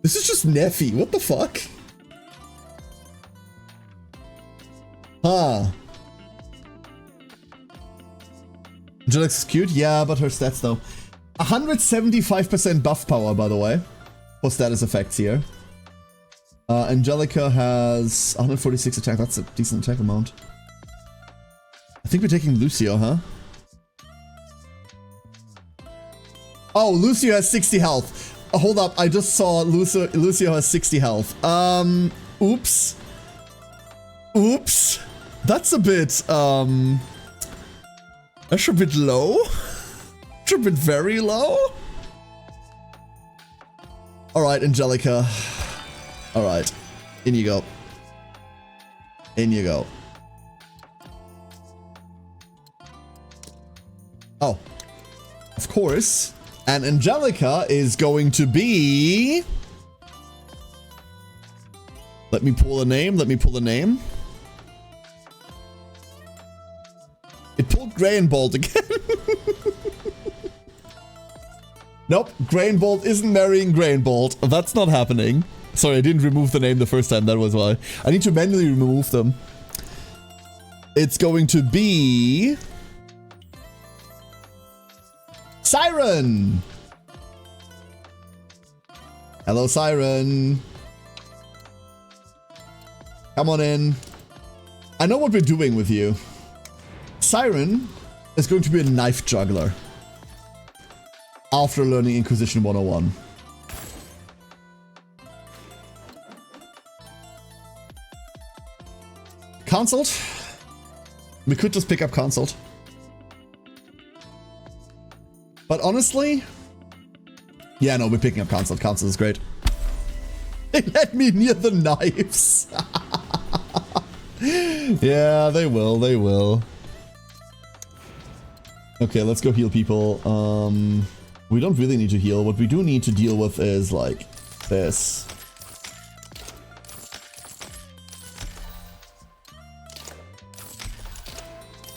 This is just Neffy. What the fuck? Huh. Angelica's cute? Yeah, but her stats though. 175% buff power, by the way, for status effects here. Angelica has 146 attack. That's a decent attack amount. I think we're taking Lucio, huh? Oh, Lucio has 60 health. Hold up, I just saw Lucio has 60 health. Oops. Oops. That's a bit, that's a bit low. That's a bit very low. Alright, Angelica. Alright. In you go. In you go. Oh. Of course. And Angelica is going to be... Let me pull a name. Let me pull a name. It pulled Grain Bolt again. Nope, Grain Bolt isn't marrying Grain Bolt. That's not happening. Sorry, I didn't remove the name the first time. That was why. I need to manually remove them. It's going to be... Siren! Hello, Siren. Come on in. I know what we're doing with you. Siren is going to be a knife juggler. After learning Inquisition 101. Consult? We could just pick up Consult. But honestly... Yeah, no, we're picking up Consult. Consult is great. They let me near the knives. Yeah, they will, they will. Okay, let's go heal people. We don't really need to heal. What we do need to deal with is, like, this.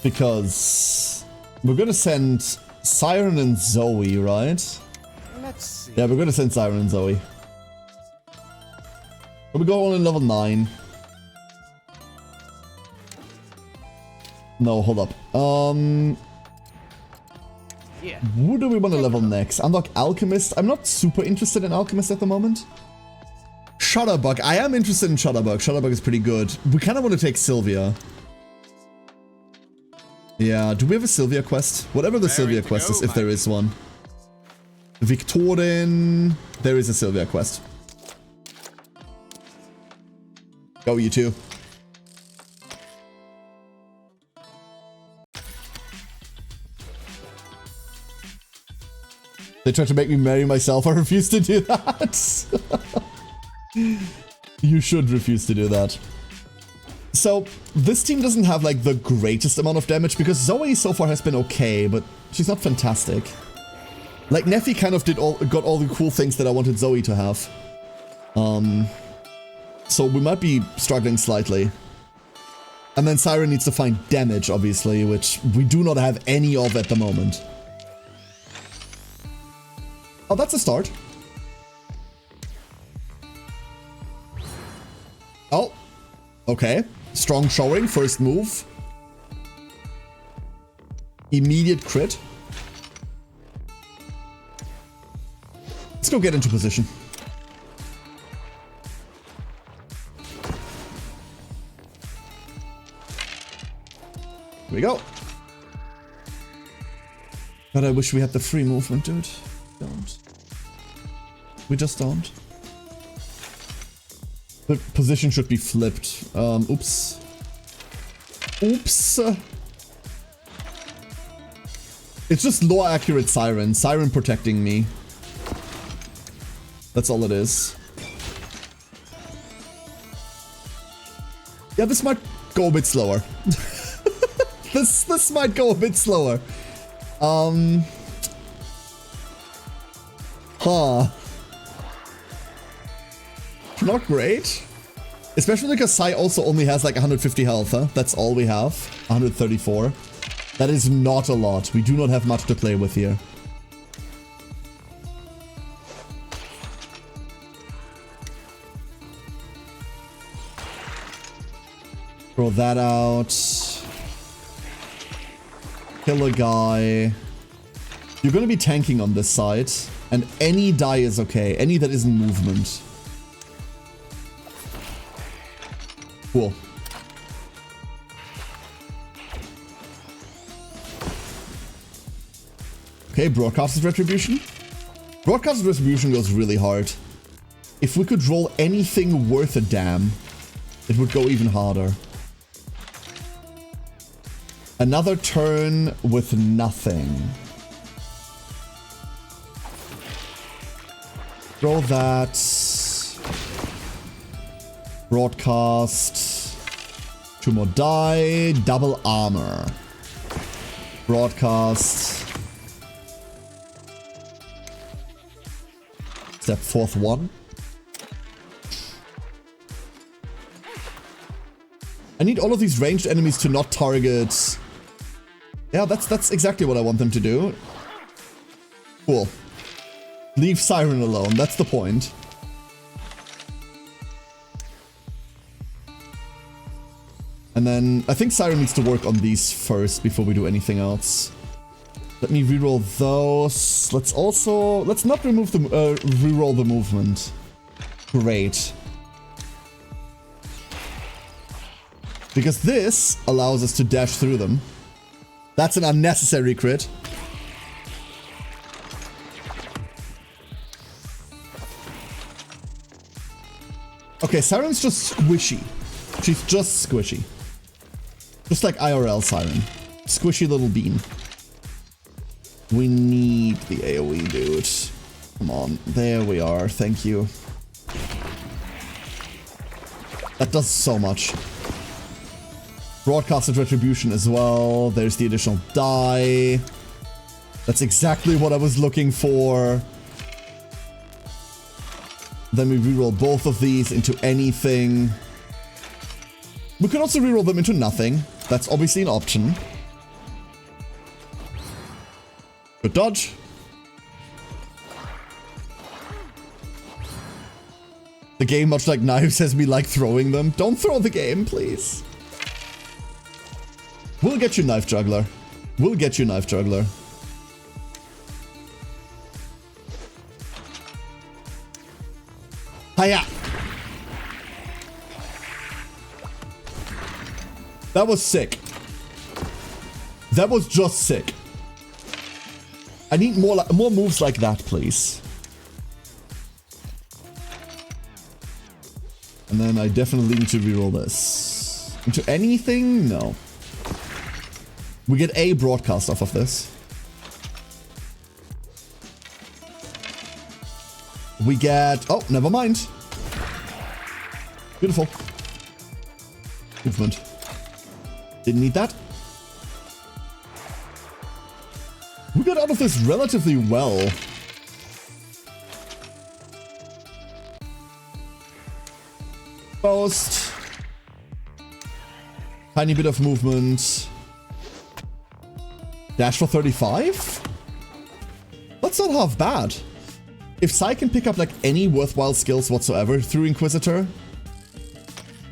Because we're gonna send Siren and Zoe, right? Let's see. Yeah, we're gonna send Siren and Zoe. But we go on in level 9. No, hold up. Yeah. Who do we want to level next? Unlock Alchemist. I'm not super interested in Alchemist at the moment. Shutterbug. I am interested in Shutterbug. Shutterbug is pretty good. We kind of want to take Sylvia. Yeah, do we have a Sylvia quest? Whatever the Sylvia quest is, if there is one. Victorin. There is a Sylvia quest. Go, you two. They tried to make me marry myself. I refuse to do that. You should refuse to do that. So, this team doesn't have like the greatest amount of damage because Zoe so far has been okay, but she's not fantastic. Like, Neffy kind of got all the cool things that I wanted Zoe to have. So we might be struggling slightly. And then Siren needs to find damage, obviously, which we do not have any of at the moment. Oh, that's a start. Oh, okay. Strong showing, first move. Immediate crit. Let's go get into position. Here we go. But I wish we had the free movement, dude. Don't. We just don't. The position should be flipped. Oops. Oops. It's just lower accurate Siren. Siren protecting me. That's all it is. Yeah, this might go a bit slower. This might go a bit slower. Not great. Especially because Sai also only has like 150 health, huh? That's all we have. 134. That is not a lot. We do not have much to play with here. Throw that out. Kill a guy. You're gonna be tanking on this side. And any die is okay. Any that isn't movement. Cool. Okay, Broadcaster's Retribution. Broadcaster's Retribution goes really hard. If we could roll anything worth a damn, it would go even harder. Another turn with nothing. Throw that. Broadcast. 2 more die. Double armor. Broadcast. Step 4th 1. I need all of these ranged enemies to not target. Yeah, that's exactly what I want them to do. Cool. Leave Siren alone, that's the point. And then I think Siren needs to work on these first before we do anything else. Let me reroll those. Let's not remove the reroll the movement. Great. Because this allows us to dash through them. That's an unnecessary crit. Okay, Siren's just squishy. She's just squishy. Just like IRL Siren. Squishy little bean. We need the AoE, dude. Come on. There we are. Thank you. That does so much. Broadcasted Retribution as well. There's the additional die. That's exactly what I was looking for. Then we reroll both of these into anything. We could also reroll them into nothing. That's obviously an option. Good dodge. The game, much like knives, has me like throwing them. Don't throw the game, please. We'll get you, Knife Juggler. We'll get you, Knife Juggler. Hiya! That was sick. That was just sick. I need more moves like that, please. And then I definitely need to reroll this. Into anything? No. We get a broadcast off of this. We get... Oh, never mind. Beautiful. Movement. Didn't need that. We got out of this relatively well. Post. Tiny bit of movement. Dash for 35? That's not half bad. If Sai can pick up like any worthwhile skills whatsoever through Inquisitor,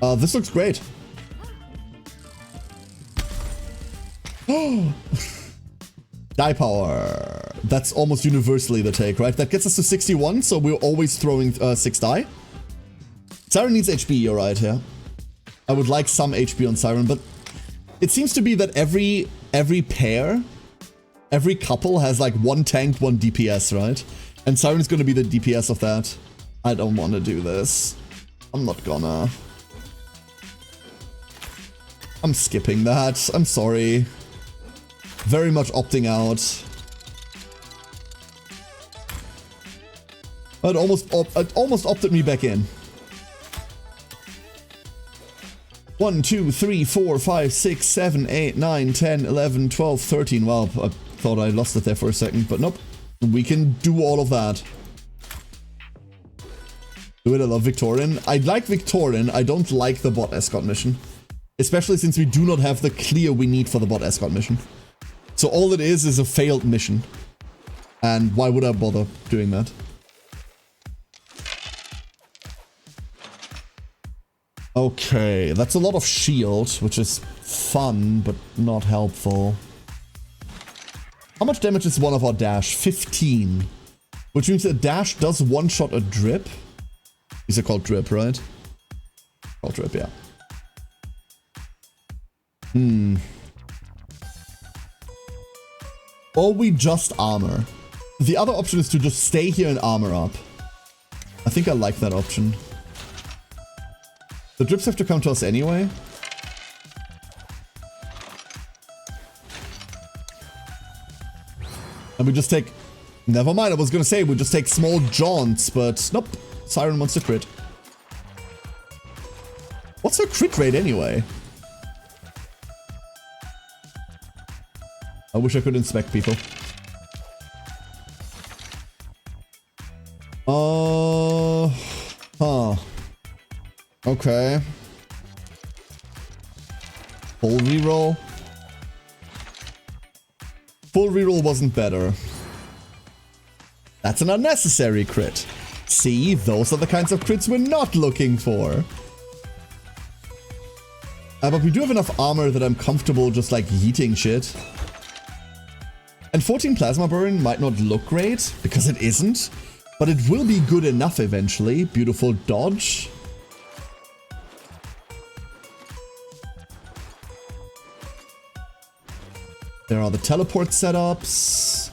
this looks great. Die power. That's almost universally the take, right? That gets us to 61, so we're always throwing 6 die. Siren needs HP, you're right, yeah. I would like some HP on Siren, but it seems to be that every pair, every couple has like 1 tank, 1 DPS, right? And Siren's gonna be the DPS of that. I don't want to do this. I'm not gonna. I'm skipping that. I'm sorry. Very much opting out. It almost opted me back in. 1, 2, 3, 4, 5, 6, 7, 8, 9, 10, 11, 12, 13. Well, I thought I lost it there for a second, but nope. We can do all of that. Do it, I love Victorian. I like Victorian. I don't like the bot escort mission. Especially since we do not have the clear we need for the bot escort mission. So all it is a failed mission. And why would I bother doing that? Okay, that's a lot of shield, which is fun, but not helpful. How much damage is one of our dash? 15. Which means a dash does one-shot a drip. These are called drip, right? Called drip, yeah. Or we just armor. The other option is to just stay here and armor up. I think I like that option. The drips have to come to us anyway. And we just take... Never mind, I was gonna say we just take small jaunts, but nope. Siren wants to crit. What's her crit rate anyway? I wish I could inspect people. Huh. Okay. Full reroll. Full reroll wasn't better. That's an unnecessary crit. See, those are the kinds of crits we're not looking for. But we do have enough armor that I'm comfortable just like yeeting shit. And 14 plasma burn might not look great, because it isn't. But it will be good enough eventually. Beautiful dodge. There are the teleport setups.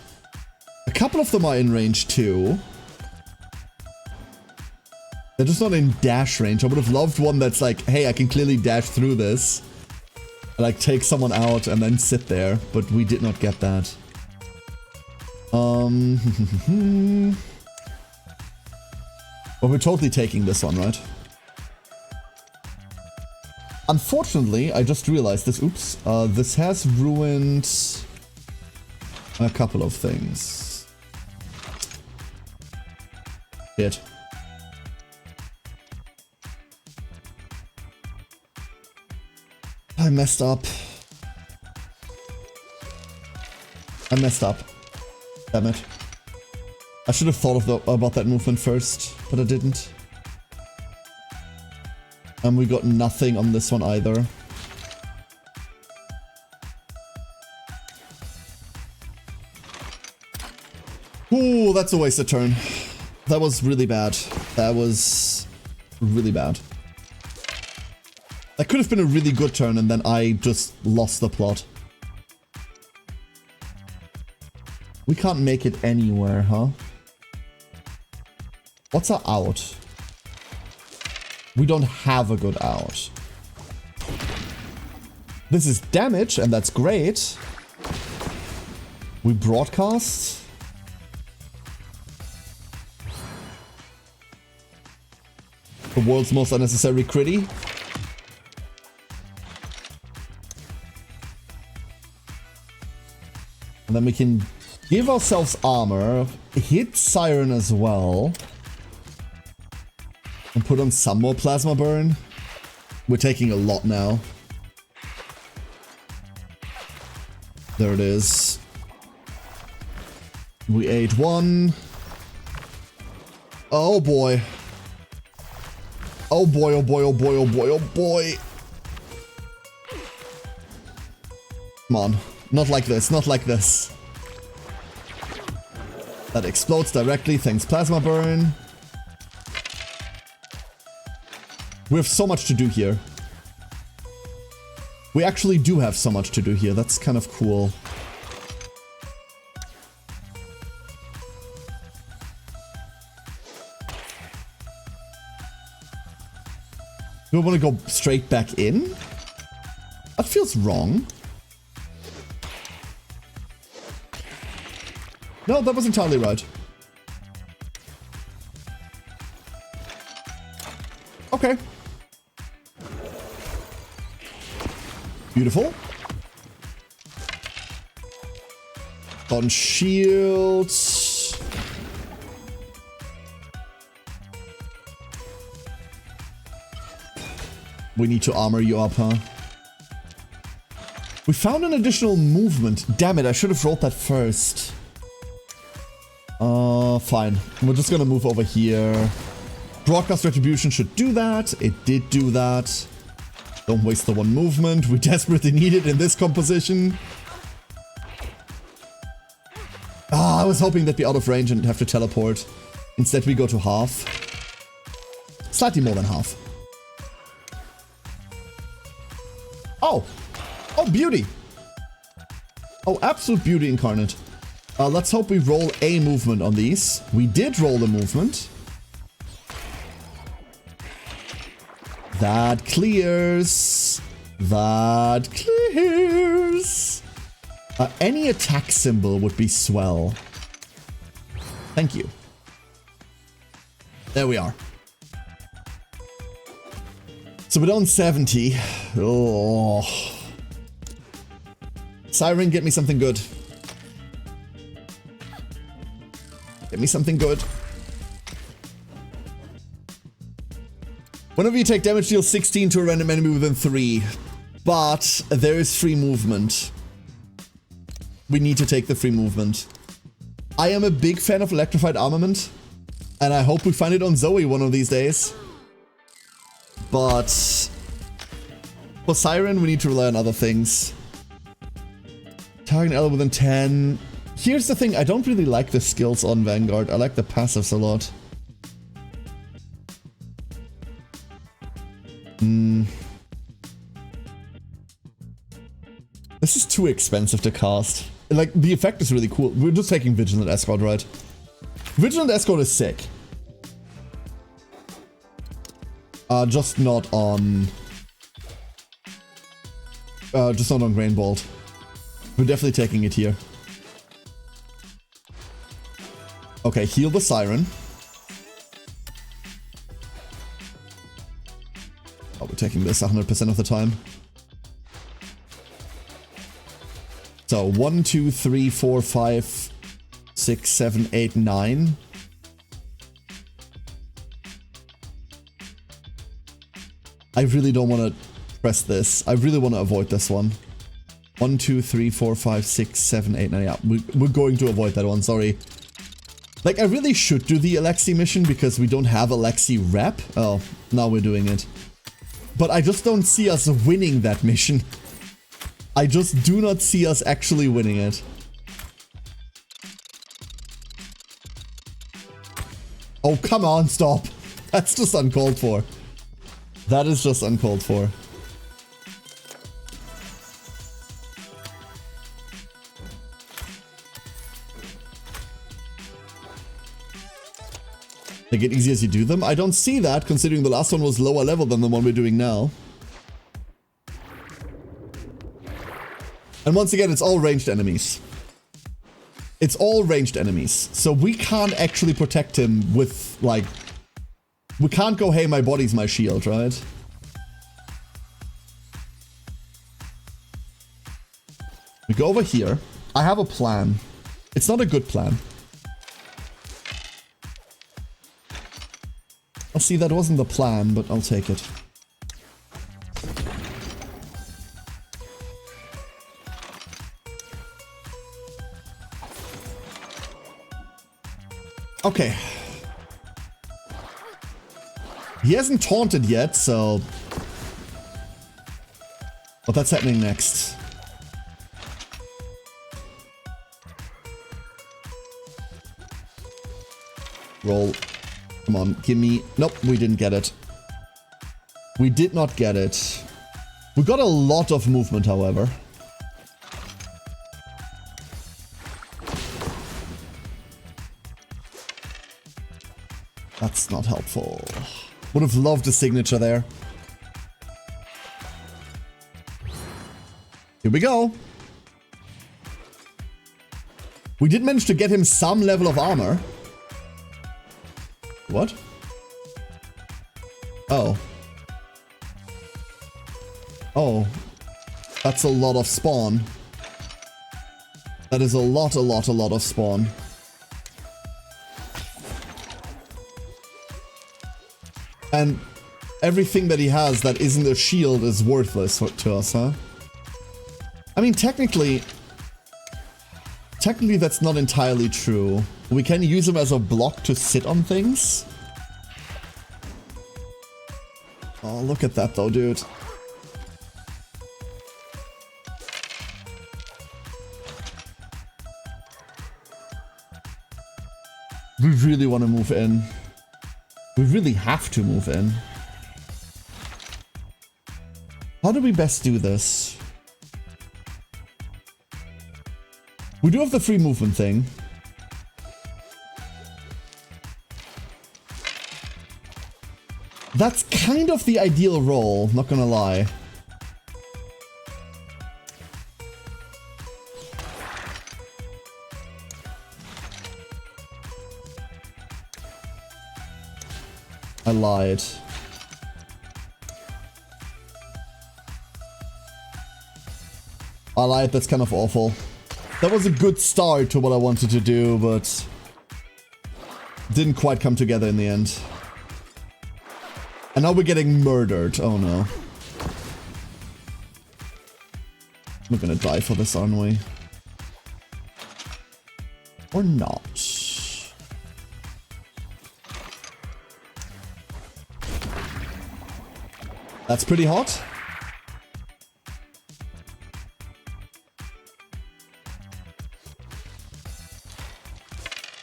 A couple of them are in range too. They're just not in dash range. I would have loved one that's like, hey, I can clearly dash through this. And like take someone out and then sit there. But we did not get that. Well, we're totally taking this one, right? Unfortunately, I just realized this. Oops. This has ruined a couple of things. Shit. I messed up. I messed up. Damn it. I should have thought of about that movement first, but I didn't. And we got nothing on this one either. Ooh, that's a wasted turn. That was really bad. That was really bad. That could have been a really good turn, and then I just lost the plot. We can't make it anywhere, huh? What's our out? We don't have a good out. This is damage, and that's great. We broadcast. The world's most unnecessary critty. And then we can give ourselves armor, hit Siren as well, and put on some more plasma burn. We're taking a lot now. There it is. We ate one. Oh boy. Oh boy, oh boy, oh boy, oh boy, oh boy. Come on. Not like this, not like this. That explodes directly, thanks plasma burn. We have so much to do here. We actually do have so much to do here, that's kind of cool. Do I want to go straight back in? That feels wrong. No, that was entirely right. Okay. Beautiful. On shields. We need to armor you up, huh? We found an additional movement. Damn it, I should have rolled that first. Fine. We're just gonna move over here. Broadcast Retribution should do that. It did do that. Don't waste the one movement. We desperately need it in this composition. Ah, I was hoping they'd be out of range and have to teleport. Instead, we go to half. Slightly more than half. Oh! Oh, beauty! Oh, absolute beauty incarnate. Let's hope we roll a movement on these. We did roll the movement. That clears. That clears. Any attack symbol would be swell. Thank you. There we are. So we're down 70. Oh. Siren, get me something good. Get me something good. Whenever you take damage, deal 16 to a random enemy within 3. But there is free movement. We need to take the free movement. I am a big fan of electrified armament. And I hope we find it on Zoe one of these days. But for Siren, we need to rely on other things. Target ally within 10. Here's the thing, I don't really like the skills on Vanguard. I like the passives a lot. This is too expensive to cast. Like, the effect is really cool. We're just taking Vigilant Escort, right? Vigilant Escort is sick. Just not on... just not on Grain Bolt. We're definitely taking it here. Okay, heal the Siren. Oh, we're taking this 100% of the time. So, 1, 2, 3, 4, 5, 6, 7, 8, 9. I really don't want to press this. I really want to avoid this one. 1, 2, 3, 4, 5, 6, 7, 8, 9. Yeah, we're going to avoid that one, sorry. Like, I really should do the Alexi mission because we don't have Alexi rep. Oh, now we're doing it. But I just don't see us winning that mission. I just do not see us actually winning it. Oh, come on, stop. That's just uncalled for. That is just uncalled for. They get easier as you do them? I don't see that, considering the last one was lower level than the one we're doing now. And once again, it's all ranged enemies. It's all ranged enemies. So we can't actually protect him with, like... We can't go, hey, my body's my shield, right? We go over here. I have a plan. It's not a good plan. I'll see, that wasn't the plan, but I'll take it. Okay. He hasn't taunted yet, so... But that's happening next. Roll. Come on, give me... Nope, we didn't get it. We did not get it. We got a lot of movement, however. That's not helpful. Would have loved a signature there. Here we go. We did manage to get him some level of armor. What? Oh. Oh. That's a lot of spawn. That is a lot of spawn. And everything that he has that isn't a shield is worthless to us, huh? I mean, technically that's not entirely true. We can use him as a block to sit on things. Oh, look at that though, dude. We really want to move in. We really have to move in. How do we best do this? We do have the free movement thing. That's kind of the ideal role, not gonna lie. I lied. I lied, that's kind of awful. That was a good start to what I wanted to do, but didn't quite come together in the end. And now we're getting murdered. Oh no. We're gonna die for this, aren't we? Or not. That's pretty hot.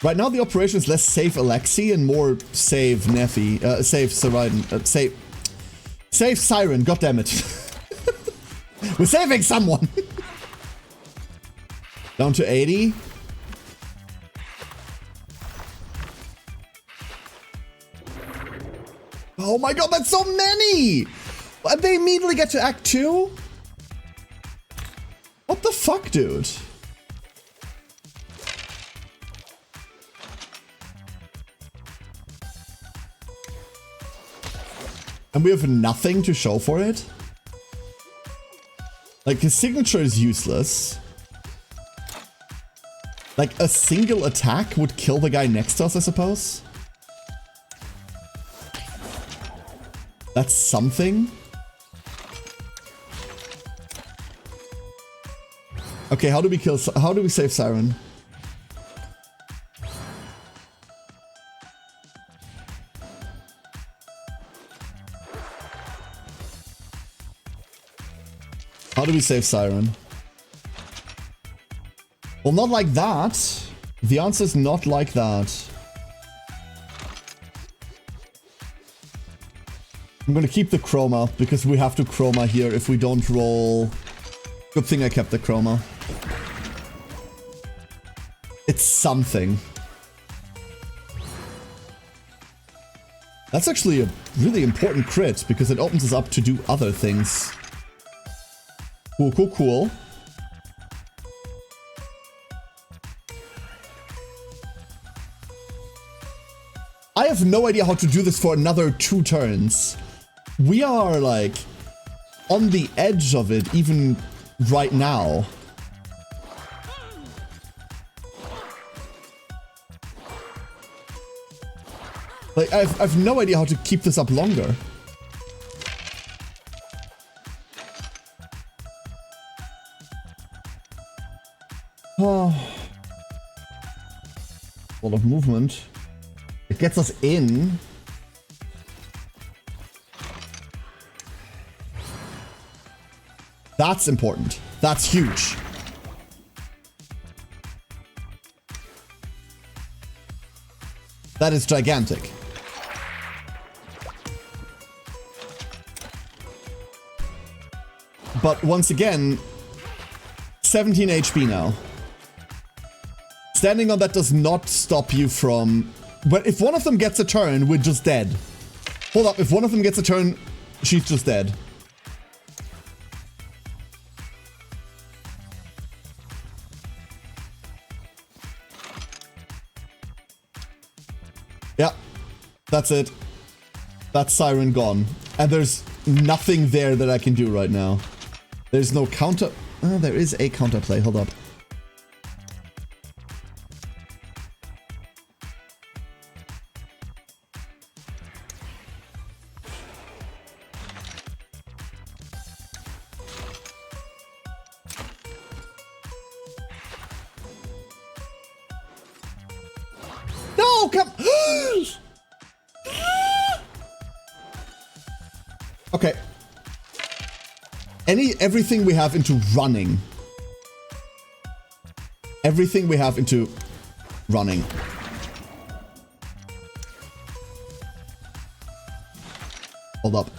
Right now the operation is less save Alexi and more save Neffy, save Siren, save Siren, goddammit. We're saving someone! Down to 80. Oh my god, that's so many! And they immediately get to Act 2? What the fuck, dude? And we have nothing to show for it? Like, his signature is useless. Like, a single attack would kill the guy next to us, I suppose? That's something? Okay, how do we save Siren? How do we save Siren? Well, not like that. The answer is not like that. I'm gonna keep the chroma, because we have to chroma here if we don't roll. Good thing I kept the chroma. It's something. That's actually a really important crit, because it opens us up to do other things. Cool, cool, cool. I have no idea how to do this for another 2 turns. We are, like, on the edge of it, even right now. Like, I've no idea how to keep this up longer. Oh. A lot of movement. It gets us in. That's important. That's huge. That is gigantic. But once again, 17 HP now. Standing on that does not stop you from... But if one of them gets a turn, we're just dead. Hold up, if one of them gets a turn, she's just dead. Yeah, that's it. That's Siren gone. And there's nothing there that I can do right now. There's no counter... Oh, there is a counterplay. Hold up. No, come... Okay. Everything we have into running. Everything we have into running. Hold up.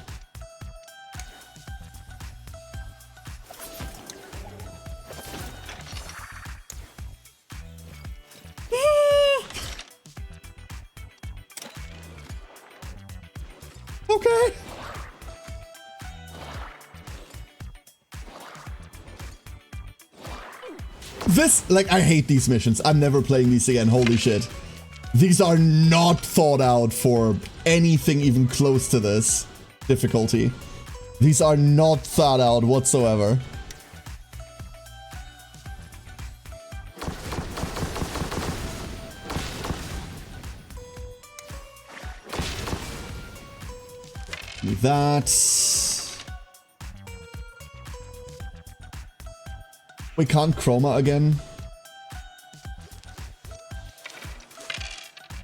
Okay. This, like, I hate these missions. I'm never playing these again. Holy shit. These are not thought out for anything even close to this difficulty. These are not thought out whatsoever. That... We can't chroma again.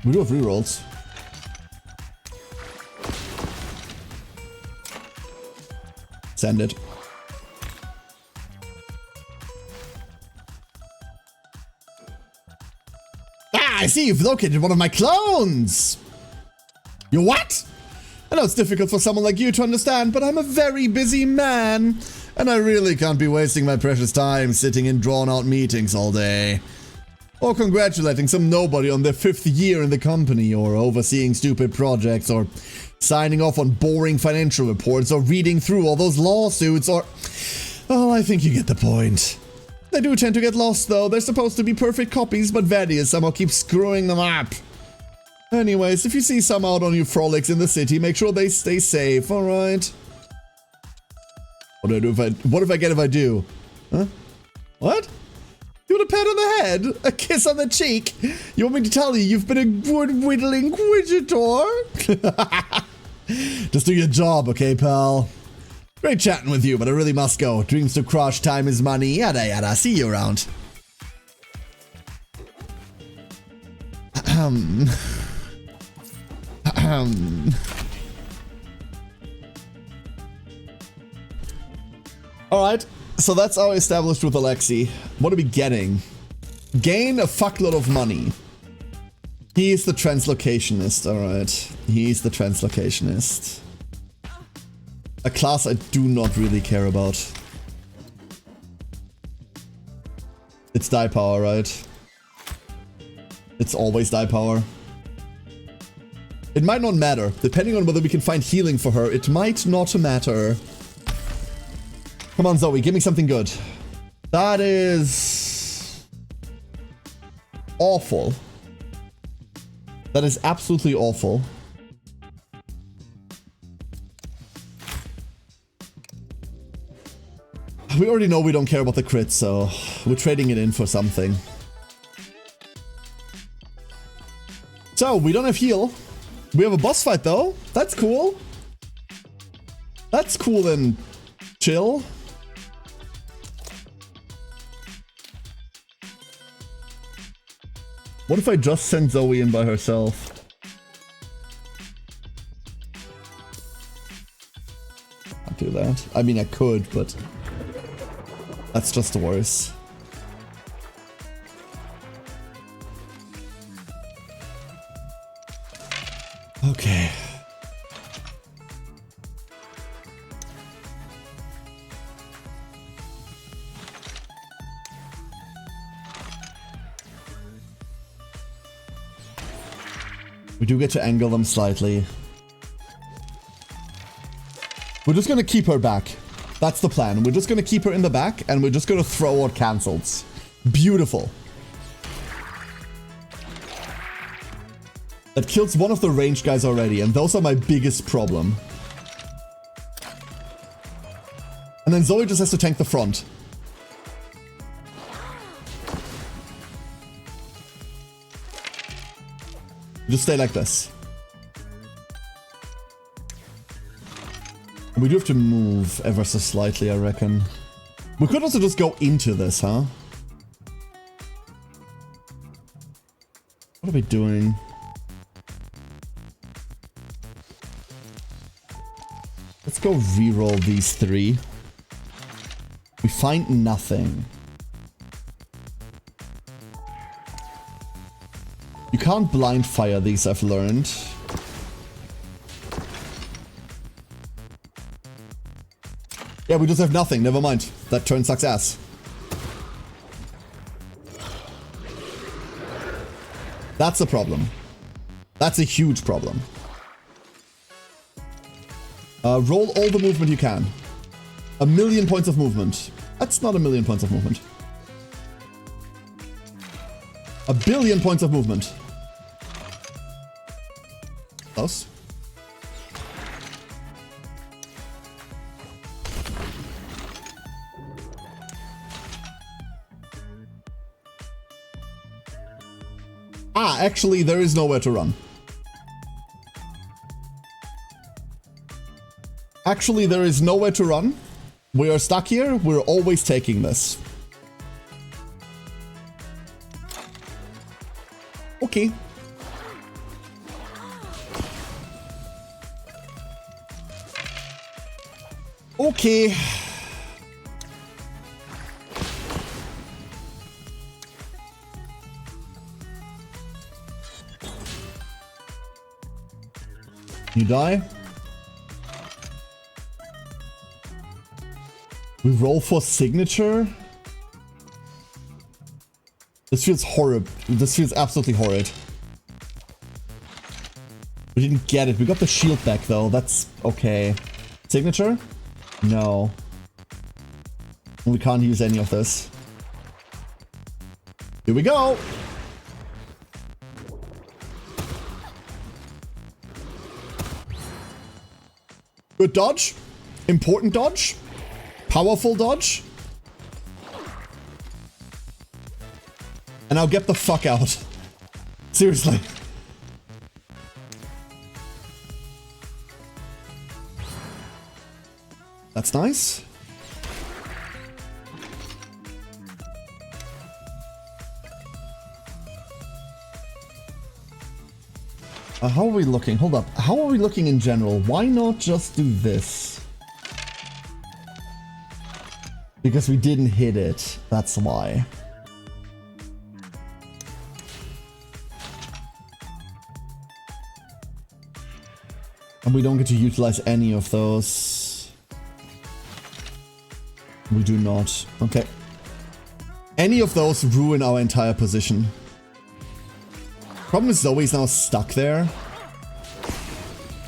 We do have rerolls. Send it. Ah, I see you've located one of my clones! You what? I know it's difficult for someone like you to understand, but I'm a very busy man. And I really can't be wasting my precious time sitting in drawn-out meetings all day. Or congratulating some nobody on their 5th year in the company, or overseeing stupid projects, or signing off on boring financial reports, or reading through all those lawsuits, or... Well, I think you get the point. They do tend to get lost, though. They're supposed to be perfect copies, but Vadius somehow keeps screwing them up. Anyways, if you see some out on your frolics in the city, make sure they stay safe, alright? What do I do if I... What if I get if I do? Huh? What? You want a pat on the head? A kiss on the cheek? You want me to tell you you've been a good whittle inquisitor? Just do your job, okay, pal? Great chatting with you, but I really must go. Dreams to crush, time is money, yada yada. See you around. Alright, so that's how established with Alexei. What are we getting? Gain a fuckload of money. He's the translocationist, alright. He's the translocationist. A class I do not really care about. It's die power, right? It's always die power. It might not matter. Depending on whether we can find healing for her, it might not matter. Come on, Zoe, give me something good. That is... awful. That is absolutely awful. We already know we don't care about the crit, so we're trading it in for something. So, we don't have heal. We have a boss fight though. That's cool. That's cool and chill. What if I just send Zoe in by herself? I'll do that. I mean, I could, but that's just worse. Okay. We do get to angle them slightly. We're just gonna keep her back. That's the plan. We're just gonna keep her in the back and we're just gonna throw out cancels. Beautiful. That kills one of the range guys already, and those are my biggest problem. And then Zoe just has to tank the front. Just stay like this. We do have to move ever so slightly, I reckon. We could also just go into this, huh? What are we doing? Let's go reroll these three. We find nothing. You can't blind fire these, I've learned. Yeah, we just have nothing. Never mind. That turn sucks ass. That's a problem. That's a huge problem. Roll all the movement you can. 1,000,000 points of movement. That's not 1,000,000 points of movement. 1,000,000,000 points of movement. Close. Ah, actually, there is nowhere to run. Actually, there is nowhere to run. We are stuck here. We're always taking this. Okay. Okay. You die? We roll for signature? This feels horrible. This feels absolutely horrid. We didn't get it. We got the shield back though. That's okay. Signature? No. We can't use any of this. Here we go! Good dodge. Important dodge. Powerful dodge. And now get the fuck out. Seriously. That's nice. How are we looking? Hold up. How are we looking in general? Why not just do this? Because we didn't hit it. That's why. And we don't get to utilize any of those. We do not. Okay. Any of those ruin our entire position. Problem is Zoe's now stuck there.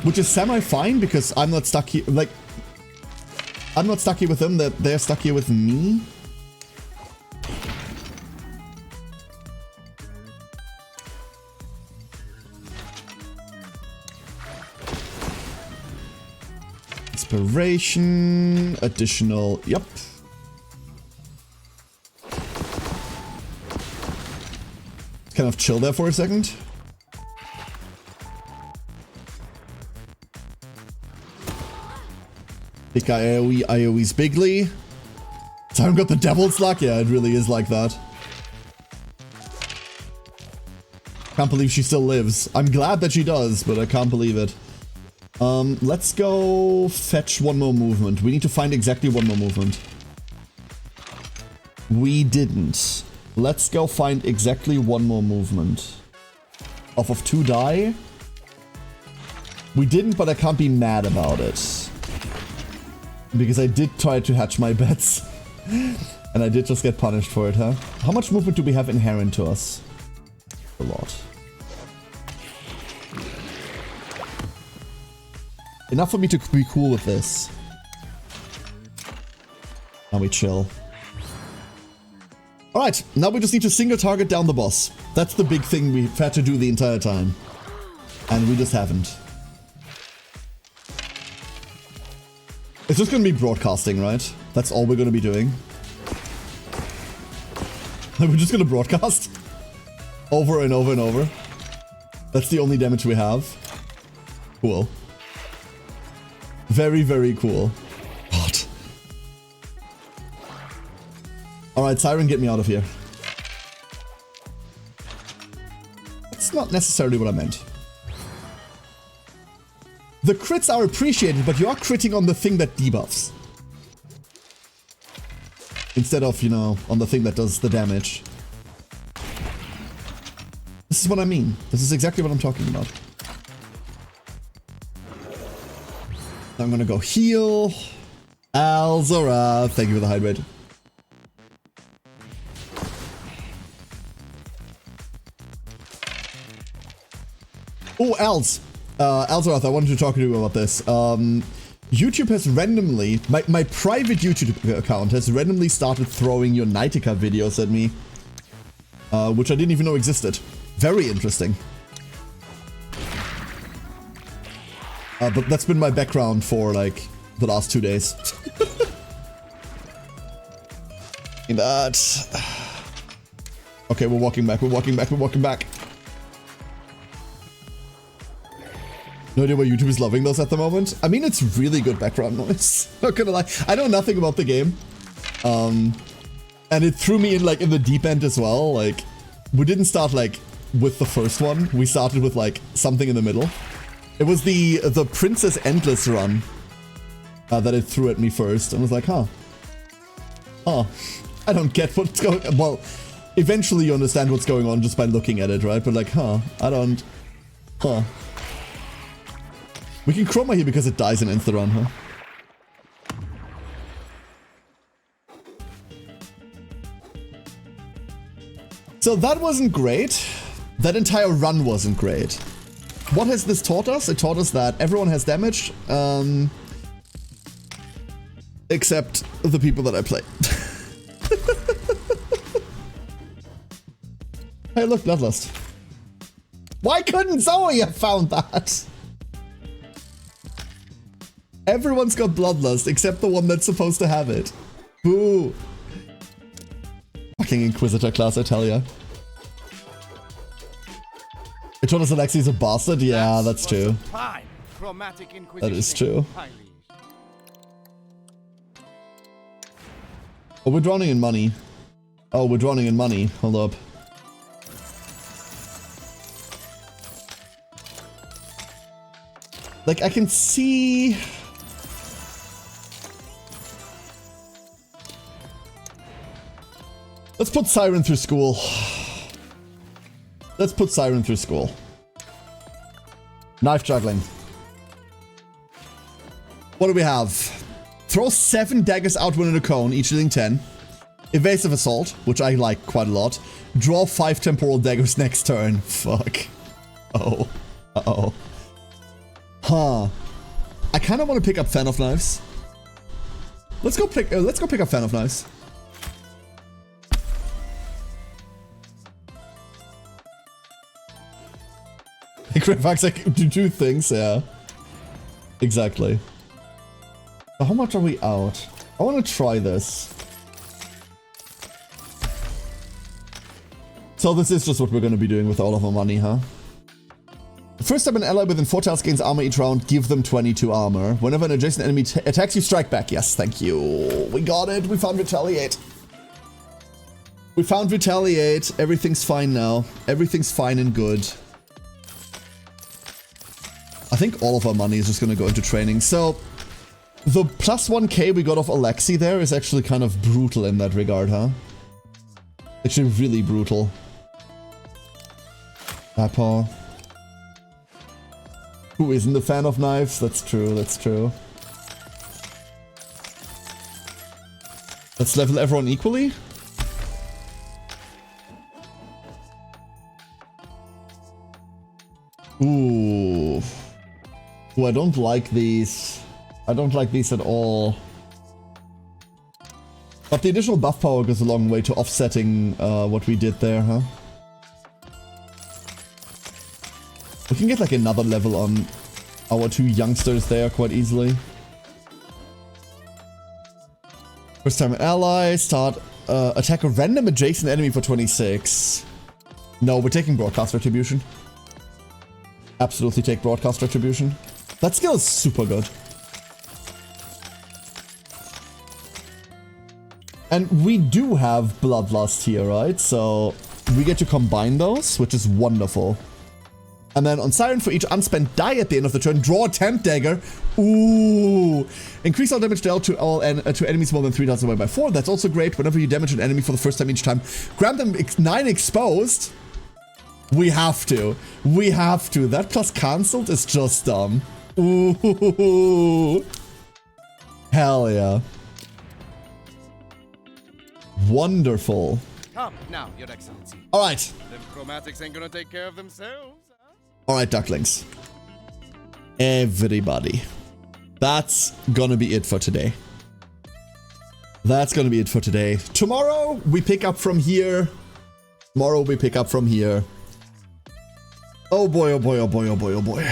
Which is semi-fine because I'm not stuck here. Like, I'm not stuck here with them, they're stuck here with me. Inspiration, additional, yep. Kind of chill there for a second. Big guy AoE, AoE's bigly. Siren got the devil's luck? Yeah, it really is like that. Can't believe she still lives. I'm glad that she does, but I can't believe it. Let's go fetch one more movement. We need to find exactly one more movement. We didn't. Let's go find exactly one more movement. Off of 2 die. We didn't, but I can't be mad about it. Because I did try to hatch my bets. And I did just get punished for it, huh? How much movement do we have inherent to us? A lot. Enough for me to be cool with this. Now we chill. Alright, now we just need to single target down the boss. That's the big thing we've had to do the entire time. And we just haven't. It's just gonna be broadcasting, right? That's all we're gonna be doing. We're just gonna broadcast. Over and over and over. That's the only damage we have. Cool. Very, very cool. God. Alright, Siren, get me out of here. That's not necessarily what I meant. The crits are appreciated, but you are critting on the thing that debuffs. Instead of, you know, on the thing that does the damage. This is what I mean. This is exactly what I'm talking about. I'm gonna go heal. Alzora, thank you for the hydrate. Oh, Alzorath, I wanted to talk to you about this. YouTube has randomly, my private YouTube account has randomly started throwing your Nightica videos at me. Which I didn't even know existed. Very interesting. But that's been my background for, like, the last 2 days. In that... Okay, we're walking back, we're walking back, we're walking back. No idea why YouTube is loving those at the moment. I mean, it's really good background noise. Not gonna lie. I know nothing about the game. And it threw me in, like, in the deep end as well. Like, we didn't start, like, with the first one. We started with, like, something in the middle. It was the Princess Endless run that it threw at me first. I was like, huh. Huh. I don't get what's going on. Well, eventually you understand what's going on just by looking at it, right? But like, huh. I don't... Huh. We can chroma here because it dies in insta run, huh? So that wasn't great. That entire run wasn't great. What has this taught us? It taught us that everyone has damage, except the people that I play. Hey, look, Bloodlust. Why couldn't Zoe have found that? Everyone's got Bloodlust except the one that's supposed to have it. Boo. Fucking Inquisitor class, I tell ya. It told us Alexi's a bastard? Yeah, that's true. That is true. Oh, we're drowning in money. Oh, we're drowning in money. Hold up. Like, I can see... Let's put Siren through school. Let's put Siren through school. Knife juggling. What do we have? Throw 7 daggers outward in a cone, each dealing 10. Evasive assault, which I like quite a lot. Draw 5 temporal daggers next turn. Fuck. Oh. Uh-oh. Huh. I kind of want to pick up Fan of Knives. Let's go pick up Fan of Knives. Grandfax, I can do 2 things, yeah. Exactly. So how much are we out? I want to try this. So this is just what we're going to be doing with all of our money, huh? First time an ally within 4 tiles gains armor each round, give them 22 armor. Whenever an adjacent enemy attacks you, strike back. Yes, thank you. We got it. We found Retaliate. We found Retaliate. Everything's fine now. Everything's fine and good. I think all of our money is just going to go into training. So the plus 1k we got off Alexi there is actually kind of brutal in that regard, huh? Actually really brutal. Papa. Who isn't a fan of knives? That's true, that's true. Let's level everyone equally. Ooh. Ooh, I don't like these. I don't like these at all. But the additional buff power goes a long way to offsetting what we did there, huh? We can get like another level on our 2 youngsters there quite easily. First time ally, start attack a random adjacent enemy for 26. No, we're taking broadcast retribution. Absolutely take broadcast retribution. That skill is super good. And we do have Bloodlust here, right? So we get to combine those, which is wonderful. And then on Siren, for each unspent die at the end of the turn, draw a Temp Dagger. Ooh. Increase all damage dealt to all to enemies more than 3 tiles away by 4. That's also great. Whenever you damage an enemy for the first time each time, grant them 9 exposed. We have to. We have to. That plus cancelled is just dumb. Ooh. Hell yeah. Wonderful. Come now, Your Excellency. All right. Them chromatics ain't gonna take care of themselves. All right, ducklings. Everybody. That's gonna be it for today. That's gonna be it for today. Tomorrow, we pick up from here. Tomorrow, we pick up from here. Oh boy, oh boy, oh boy, oh boy, oh boy.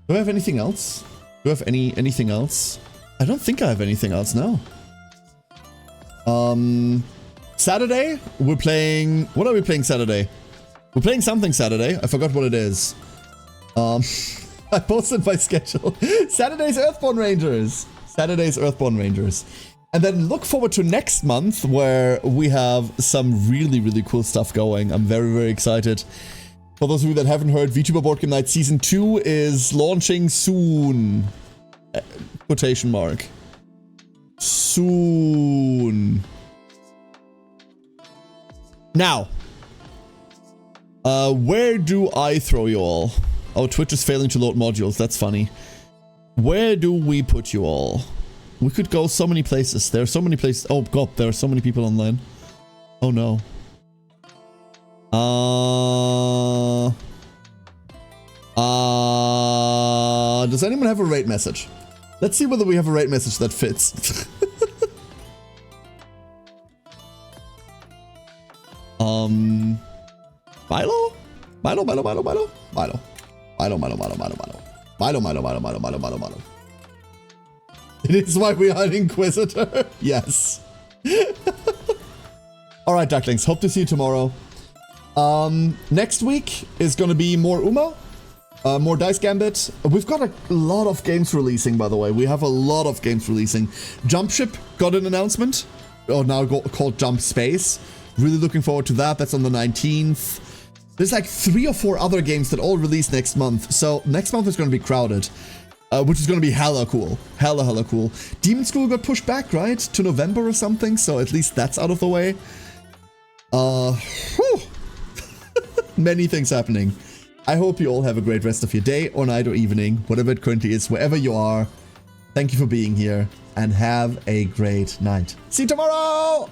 Do I have anything else? Do I have anything else? I don't think I have anything else now. Saturday, we're playing... What are we playing Saturday? We're playing something Saturday. I forgot what it is. I posted my schedule. Saturday's Earthborn Rangers. Saturday's Earthborn Rangers. And then look forward to next month, where we have some really, really cool stuff going. I'm very, very excited. For those of you that haven't heard, VTuber Board Game Night Season 2 is launching soon. Quotation mark. Soon. Now, where do I throw you all? Oh, Twitch is failing to load modules. That's funny. Where do we put you all? We could go so many places. There are so many places. Oh god, there are so many people online. Oh no. Does anyone have a rate message? Let's see whether we have a rate message that fits. Milo? Milo. It is why we are an Inquisitor. Yes. Alright, ducklings. Hope to see you tomorrow. Next week is going to be more Uma. More Dice Gambit. We've got a lot of games releasing, by the way. We have a lot of games releasing. Jump Ship got an announcement. Or now called Jump Space. Really looking forward to that. That's on the 19th. There's like 3 or 4 other games that all release next month. So next month is going to be crowded. Which is going to be hella cool. Hella cool. Demon School got pushed back, right? To November or something. So at least that's out of the way. Many things happening. I hope you all have a great rest of your day or night or evening. Whatever it currently is, wherever you are. Thank you for being here. And have a great night. See you tomorrow!